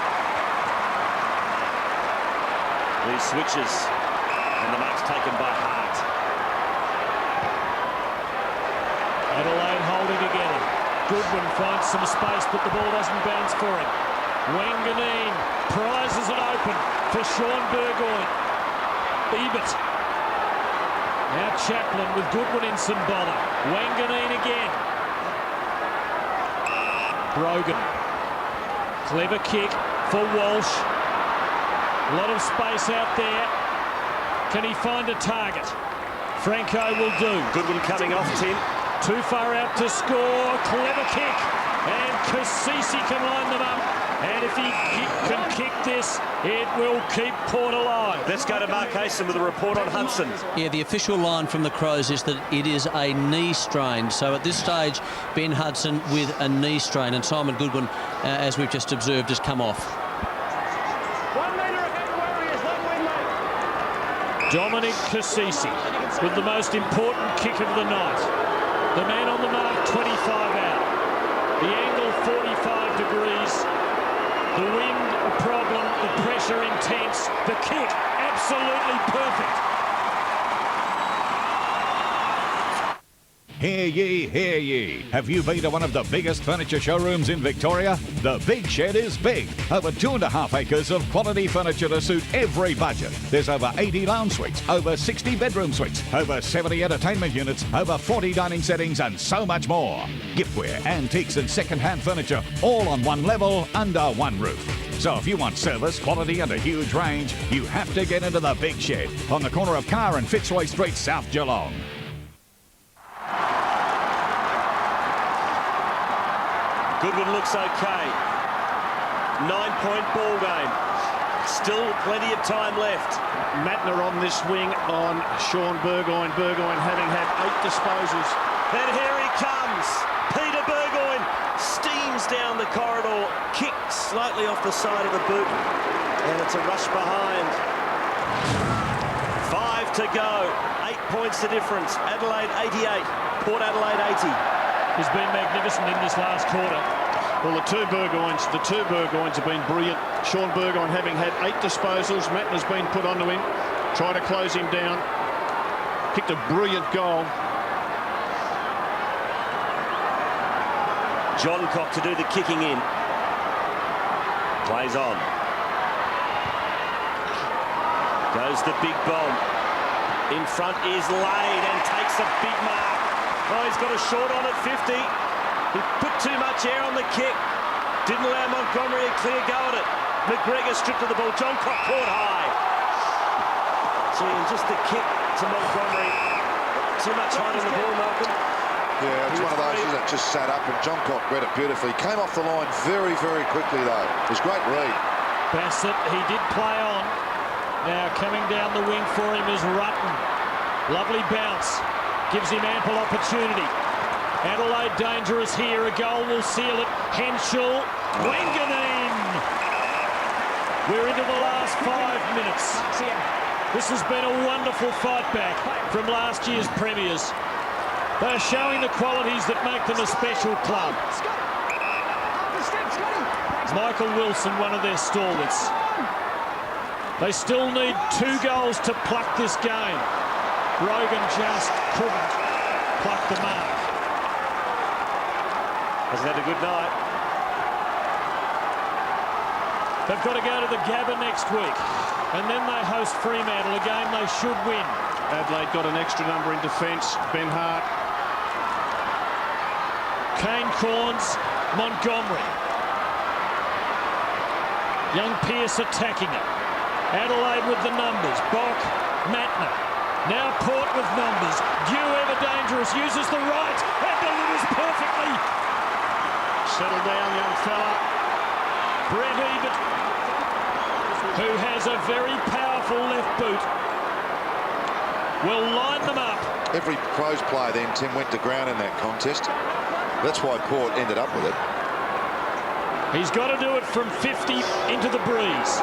D: He switches, and the mark's taken by Hart.
B: Adelaide holding together. Goodwin finds some space, but the ball doesn't bounce for him. Wanganeen prizes it open for Sean Burgoyne. Ebert. Now Chaplin with Goodwin in some bother. Wanganeen again. Brogan. Clever kick for Walsh. A lot of space out there. Can he find a target? Franco will do.
D: Goodwin coming off, Tim.
B: Too far out to score. Clever kick. And Cassisi can line them up. And if he can kick this, it will keep Port alive.
D: Let's go to Mark Haysom with a report on Hudson.
G: Yeah, the official line from the Crows is that it is a knee strain. So at this stage, Ben Hudson with a knee strain. And Simon Goodwin, as we've just observed, has come off.
B: Dominic Cassisi with the most important kick of the night. The man on the mark, 25 out. The angle, 45 degrees. The wind, a problem. The pressure, intense. The kick, absolutely perfect.
K: Hear ye, hear ye. Have you been to one of the biggest furniture showrooms in Victoria? The Big Shed is big. Over 2.5 acres of quality furniture to suit every budget. There's over 80 lounge suites, over 60 bedroom suites, over 70 entertainment units, over 40 dining settings and so much more. Giftware, antiques and second-hand furniture, all on one level, under one roof. So if you want service, quality and a huge range, you have to get into the Big Shed on the corner of Carr and Fitzroy Street, South Geelong.
D: Goodwin looks okay. 9-point ball game. Still plenty of time left.
C: Mattner on this wing on Sean Burgoyne. Burgoyne having had 8 disposals.
D: And here he comes. Peter Burgoyne steams down the corridor. Kick slightly off the side of the boot. And it's a rush behind. 5 to go. 8 points the difference. Adelaide 88. Port Adelaide 80.
B: He's been magnificent in this last quarter.
C: Well, the two Burgoynes have been brilliant. Sean Burgoyne having had 8 disposals. Mattner's been put onto him. Try to close him down. Kicked a brilliant goal.
D: John Cock to do the kicking in. Plays on. Goes the big bomb. In front is Lade and takes a big mark. Oh, he's got a short on at 50. He put too much air on the kick. Didn't allow Montgomery a clear go at it. McGregor stripped of the ball. John Cock caught high. Gee, and just the kick to Montgomery. Too much height on the ball, Malcolm.
A: Yeah, it's one of those, isn't it? Just sat up, and John Cock read it beautifully. Came off the line very, very quickly, though. It was a great read.
B: Bassett, he did play on. Now coming down the wing for him is Rutten. Lovely bounce. Gives him ample opportunity. Adelaide dangerous here. A goal will seal it. Henschel. Wanganeen. We're into the last 5 minutes. This has been a wonderful fight back from last year's premiers. They're showing the qualities that make them a special club. Michael Wilson, one of their stalwarts. They still need 2 goals to pluck this game. Brogan just couldn't pluck the mark.
D: Hasn't had a good night.
B: They've got to go to the Gabba next week. And then they host Fremantle, a game they should win.
C: Adelaide got an extra number in defence. Ben Hart.
B: Kane Corns, Montgomery. Young Pearce attacking it. Adelaide with the numbers. Bock, Matner. Now Port with numbers. Dew ever dangerous. Uses the right and delivers perfectly.
C: Settle down, young fella.
B: Brett Ebert, who has a very powerful left boot, will line them up.
A: Every Crows player then, Tim, went to ground in that contest. That's why Port ended up with it.
B: He's got to do it from 50 into the breeze.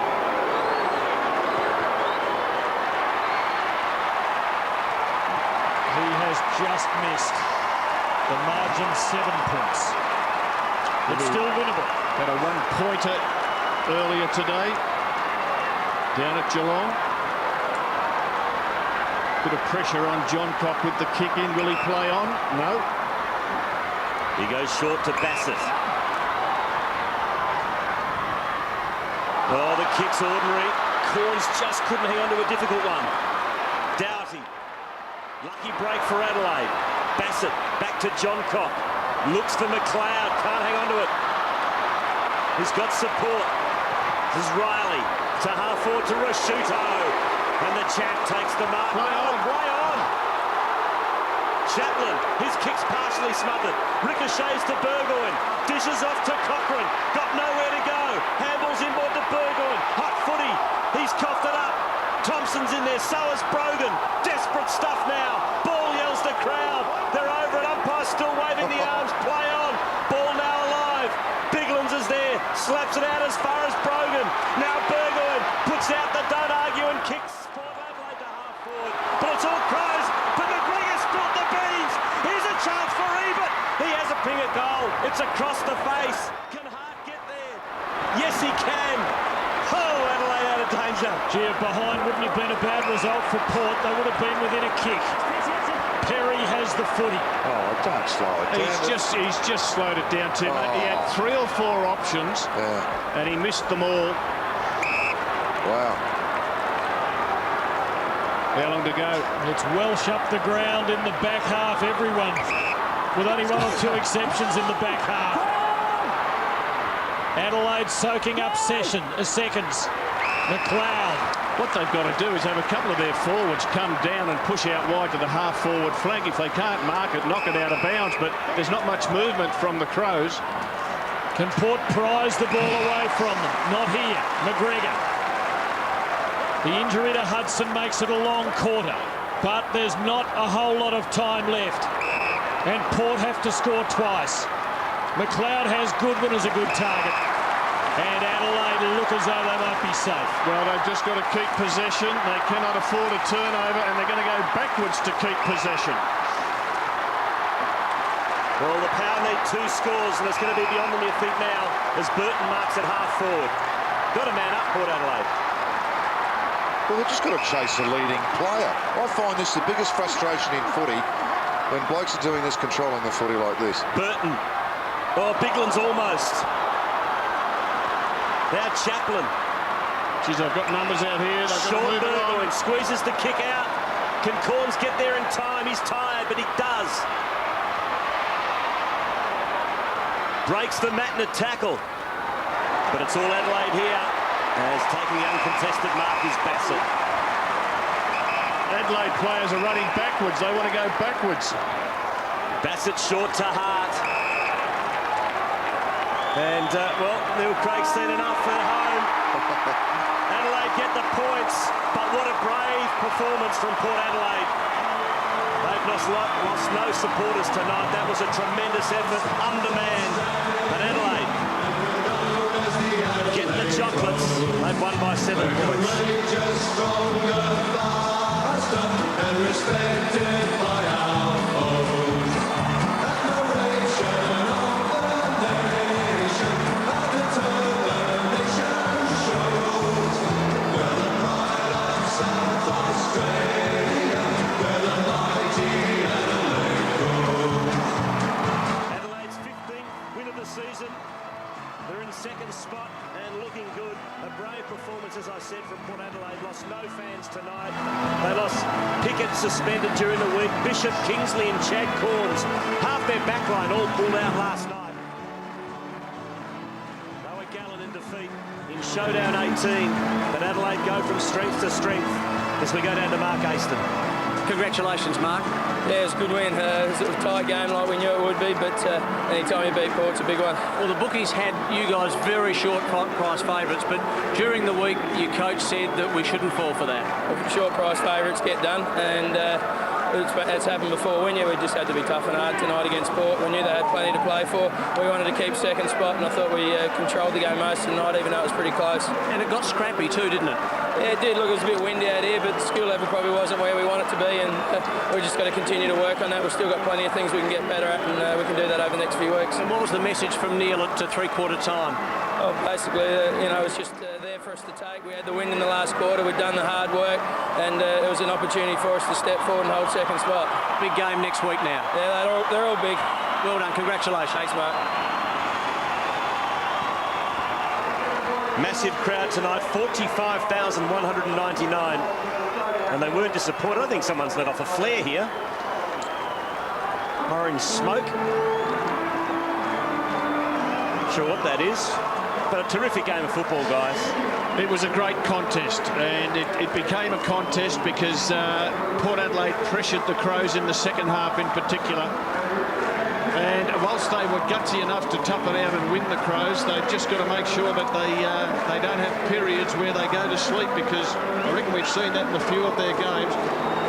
B: He has just missed the margin, 7 points. It's still winnable.
C: Had a 1-pointer earlier today down at Geelong. Bit of pressure on John Cock with the kick in. Will he play on? No.
D: He goes short to Bassett. Oh, the kick's ordinary. Corns just couldn't hang on to a difficult one. Doughty. Lucky break for Adelaide. Bassett back to John Cock. Looks for McLeod. Can't hang on to it. He's got support. This is Riley to half forward to Rashuto. And the champ takes the mark.
C: Play on.
D: Play on. Chaplin, his kick's partially smothered. Ricochets to Burgoyne. Dishes off to Cochrane. Got nowhere to go. Handballs inboard to Burgoyne. Hot footy. He's coughed it up. Thompson's in there. So is Brogan. Desperate stuff now. Ball yells the crowd. They're over it. Umpire still waving the arms. Play on. Ball now alive. Biglands is there. Slaps it out as far as Brogan. Now Burgoyne puts out the don't argue and kicks. Port Adelaide to half forward. But it's all Crows. But McGregor spilled the beans. Here's a chance for Ebert. He has a pinger goal. It's across the face. Can Hart get there? Yes, he can. Oh, Adelaide out of danger.
B: Gee, if behind wouldn't have been a bad result for Port. They would have been within a kick. Perry has the footy.
A: Oh, don't slow it down.
C: He's just slowed it down, Tim. He had 3 or 4 options, and he missed them all.
A: Wow.
C: How long to go?
B: It's Welsh up the ground in the back half. Everyone, with only 1 or 2 exceptions in the back half. Adelaide soaking up seconds. McLeod.
C: What they've got to do is have a couple of their forwards come down and push out wide to the half-forward flank. If they can't mark it, knock it out of bounds. But there's not much movement from the Crows.
B: Can Port prize the ball away from them? Not here. McGregor. The injury to Hudson makes it a long quarter. But there's not a whole lot of time left. And Port have to score twice. McLeod has Goodwin as a good target. And Adelaide look as though they might be safe.
C: Well, they've just got to keep possession. They cannot afford a turnover, and they're going to go backwards to keep possession.
D: Well, the Power need 2 scores, and it's going to be beyond them, you think, now, as Burton marks at half forward. Got a man up, Port Adelaide.
A: Well, they've just got to chase a leading player. I find this the biggest frustration in footy when blokes are doing this, controlling the footy like this.
D: Burton. Oh, Biglan's almost. Now Chaplin.
C: Geez, I've got numbers out here.
D: Short Burgoyne squeezes the kick out. Can Corns get there in time? He's tired, but he does. Breaks the Matner tackle. But it's all Adelaide here, as taking the uncontested mark is Bassett.
C: Adelaide players are running backwards. They want to go backwards.
D: Bassett short to Hart. And, well, Neil Craig's seen enough at home. Adelaide get the points, but what a brave performance from Port Adelaide. They've lost no supporters tonight. That was a tremendous effort, undermanned. But Adelaide get the chocolates. They've won by 7 points. And respected by our foes. Admiration of the nation, our determination shows. We're the pride of South Australia, where the mighty Adelaide grows. Adelaide's 15th win of the season. They're in second spot and looking good. A brave performance, as I said, from Port Adelaide. Lost no fans tonight. They lost Pickett, suspended during the week. Bishop, Kingsley and Chad Corns. Half their backline all pulled out last night. They were gallant in defeat in showdown 18. But Adelaide go from strength to strength as we go down to Mark Aston.
N: Congratulations, Mark. Yeah, it was a good win. It was a tight game like we knew it would be, but anytime you beat Port, it's a big one.
G: Well, the bookies had you guys very short price favourites, but during the week, your coach said that we shouldn't fall for that.
N: Well, short price favourites get done, and it's happened before. We knew we just had to be tough and hard tonight against Port. We knew they had plenty to play for. We wanted to keep second spot, and I thought we controlled the game most of the night, even though it was pretty close.
G: And it got scrappy too, didn't it?
N: Yeah, it did. Look, it was a bit windy out here, but the skill level probably wasn't where we want it to be, and we've just got to continue to work on that. We've still got plenty of things we can get better at, and we can do that over the next few weeks.
G: And what was the message from Neil at three-quarter time?
N: Oh, basically, it was just there for us to take. We had the win in the last quarter. We'd done the hard work, and it was an opportunity for us to step forward and hold second spot.
G: Big game next week now.
N: Yeah, they're all big.
G: Well done. Congratulations.
N: Thanks, Mark.
D: Massive crowd tonight, 45,199. And they weren't disappointed. I think someone's let off a flare here. Orange smoke. Not sure what that is. But a terrific game of football, guys.
C: It was a great contest, and it became a contest because Port Adelaide pressured the Crows in the second half in particular. And whilst they were gutsy enough to tough it out and win the Crows, they've just got to make sure that they don't have periods where they go to sleep, because I reckon we've seen that in a few of their games.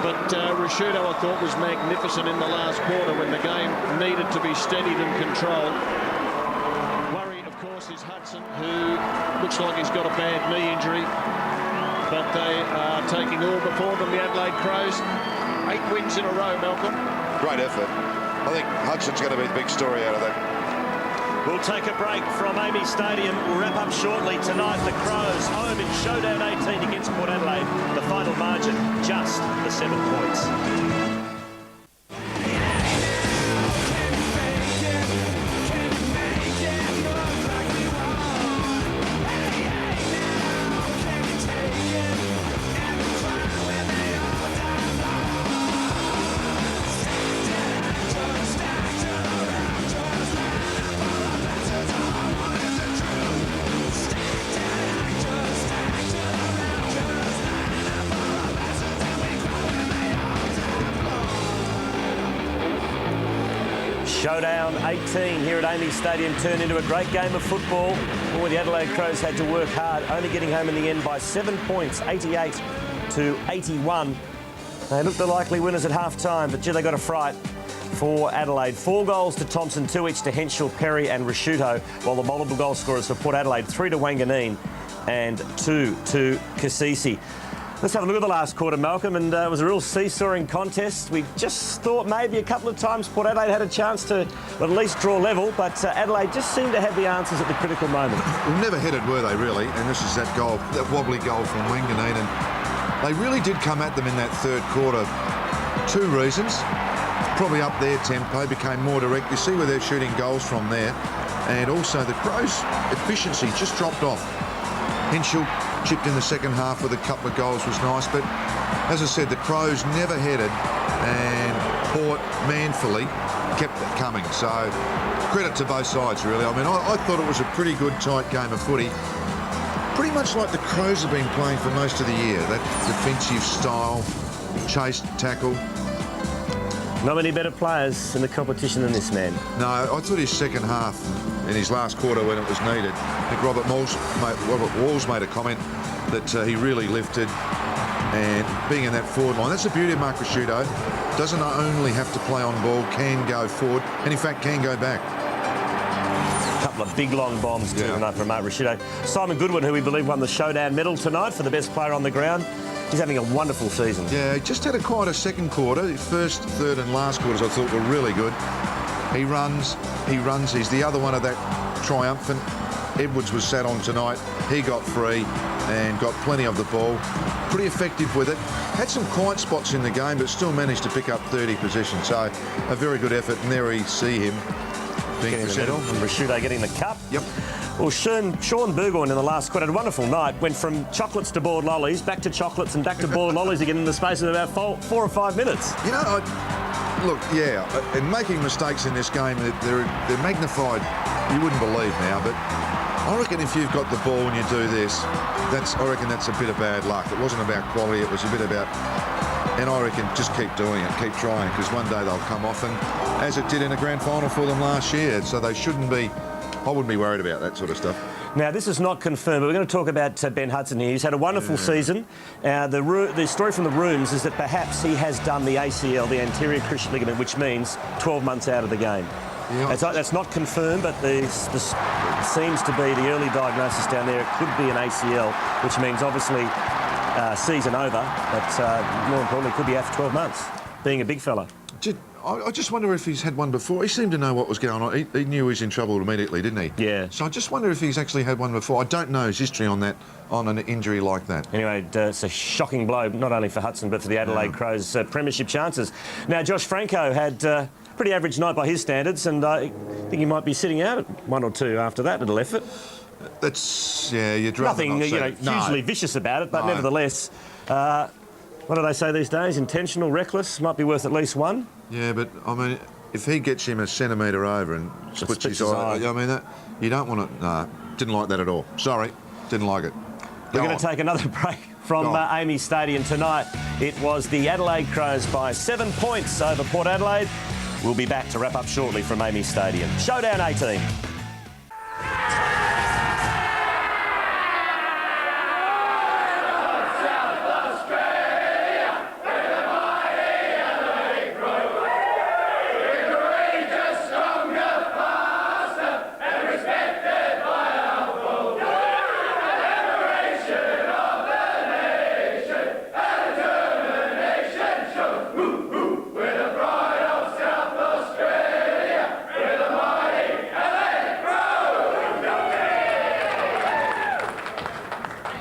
C: But Rashudo, I thought, was magnificent in the last quarter when the game needed to be steadied and controlled. Worry, of course, is Hudson, who looks like he's got a bad knee injury. But they are taking all before them, the Adelaide Crows. 8 wins in a row, Malcolm.
A: Great effort. I think Hudson's going to be the big story out of that.
D: We'll take a break from Amy Stadium. We'll wrap up shortly. Tonight, the Crows home in showdown 18 against Port Adelaide. The final margin, just the 7 points. Showdown 18 here at Amy Stadium turned into a great game of football. Boy, the Adelaide Crows had to work hard, only getting home in the end by 7 points, 88 to 81. They looked the likely winners at half-time, but gee, they got a fright for Adelaide. 4 goals to Thompson, 2 each to Henschel, Perry and Rashuto, while the multiple goal scorers for Port Adelaide, 3 to Wanganeen and 2 to Kasisi. Let's have a look at the last quarter, Malcolm, and it was a real seesawing contest. We just thought maybe a couple of times Port Adelaide had a chance to at least draw level, but Adelaide just seemed to have the answers at the critical moment.
A: Well, never headed, were they, really? And this is that goal, that wobbly goal from Wanganeen, and they really did come at them in that third quarter. 2 reasons. Probably up their tempo, became more direct. You see where they're shooting goals from there. And also the Crows' efficiency just dropped off. Henschel chipped in the second half with a couple of goals, was nice, but as I said, the Crows never headed, and Port manfully kept it coming. So credit to both sides, really. I mean, I thought it was a pretty good, tight game of footy. Pretty much like the Crows have been playing for most of the year. That defensive style, chase, tackle.
D: Not many better players in the competition than this man.
A: No, I thought his second half, in his last quarter when it was needed, I think Robert Walls made a comment that he really lifted, and being in that forward line. That's the beauty of Mark Ricciuto. Doesn't only have to play on ball, can go forward, and in fact can go back.
D: A couple of big long bombs tonight from Mark Ricciuto. Simon Goodwin, who we believe won the Showdown medal tonight for the best player on the ground. He's having a wonderful season.
A: Yeah, he just had quite a second quarter. The first, third and last quarters I thought were really good. He runs. He's the other one of that triumphant. Edwards was sat on tonight. He got free and got plenty of the ball. Pretty effective with it. Had some quiet spots in the game, but still managed to pick up 30 possessions. So a very good effort, and there we see him being
D: getting the medal, and Ricciuto getting the cup.
A: Yep.
D: Well, Sean Burgoyne in the last quarter had a wonderful night. Went from chocolates to boiled lollies, back to chocolates and back to boiled lollies again in the space of about 4 or 5 minutes.
A: You know, look, yeah, and making mistakes in this game, they're magnified. You wouldn't believe now, but I reckon if you've got the ball and you do this, I reckon that's a bit of bad luck. It wasn't about quality, it was a bit about... And I reckon just keep doing it, keep trying, because one day they'll come off, and as it did in a grand final for them last year, so they shouldn't be... I wouldn't be worried about that sort of stuff.
D: Now, this is not confirmed, but we're going to talk about Ben Hudson here. He's had a wonderful season. The story from the rooms is that perhaps he has done the ACL, the anterior cruciate ligament, which means 12 months out of the game. Yeah. That's not confirmed, but this seems to be the early diagnosis down there. It could be an ACL, which means obviously season over, but more importantly, could be out for 12 months, being a big fella.
A: I just wonder if he's had one before. He seemed to know what was going on. He knew he was in trouble immediately, didn't he?
D: Yeah.
A: So I just wonder if he's actually had one before. I don't know his history on that, on an injury like that.
D: Anyway, it's a shocking blow, not only for Hudson, but for the Adelaide Crows' premiership chances. Now, Josh Franco had a pretty average night by his standards, and I think he might be sitting out at 1 or 2 after that little effort.
A: That's, yeah, you'd rather
D: nothing, hugely vicious about it, but nevertheless, what do they say these days? Intentional, reckless, might be worth at least 1.
A: Yeah, but, I mean, if he gets him a centimetre over and splits his eye, I mean, you don't want to... No, didn't like that at all. Sorry, didn't like it.
D: We're going to take another break from Amy Stadium tonight. It was the Adelaide Crows by 7 points over Port Adelaide. We'll be back to wrap up shortly from Amy Stadium. Showdown 18.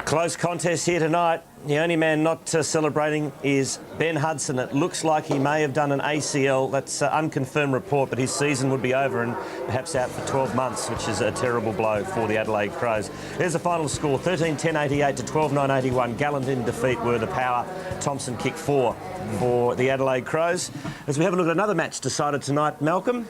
D: Close contest here tonight. The only man not celebrating is Ben Hudson. It looks like he may have done an ACL. That's an unconfirmed report, but his season would be over and perhaps out for 12 months, which is a terrible blow for the Adelaide Crows. There's the final score, 13-10-88 to 12-9-81. Gallant in defeat were the Power. Thompson kicked 4 for the Adelaide Crows. As we have a look at another match decided tonight, Malcolm,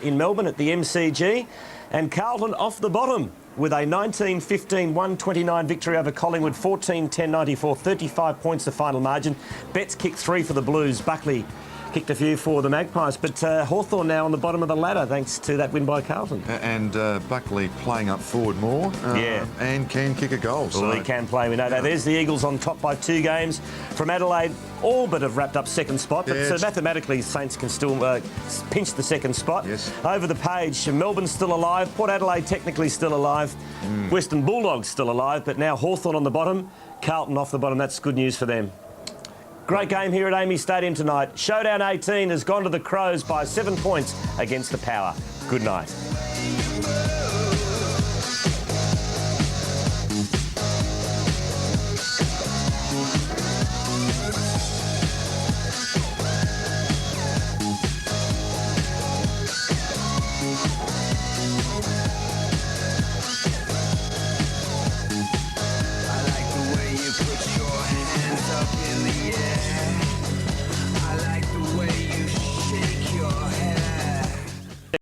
D: in Melbourne at the MCG, and Carlton off the bottom with a 19-15-129 victory over Collingwood, 14-10-94, 35 points the final margin. Betts kicked 3 for the Blues. Buckley kicked a few for the Magpies, but Hawthorn now on the bottom of the ladder thanks to that win by Carlton.
A: And Buckley playing up forward more, and can kick a goal.
D: Well, he can play, we know that. There's the Eagles on top by 2 games from Adelaide. All but have wrapped up second spot, but so mathematically Saints can still pinch the second spot.
A: Yes.
D: Over the page, Melbourne's still alive, Port Adelaide technically still alive, Western Bulldogs still alive, but now Hawthorn on the bottom, Carlton off the bottom. That's good news for them. Great game here at Amy Stadium tonight. Showdown 18 has gone to the Crows by 7 points against the Power. Good night.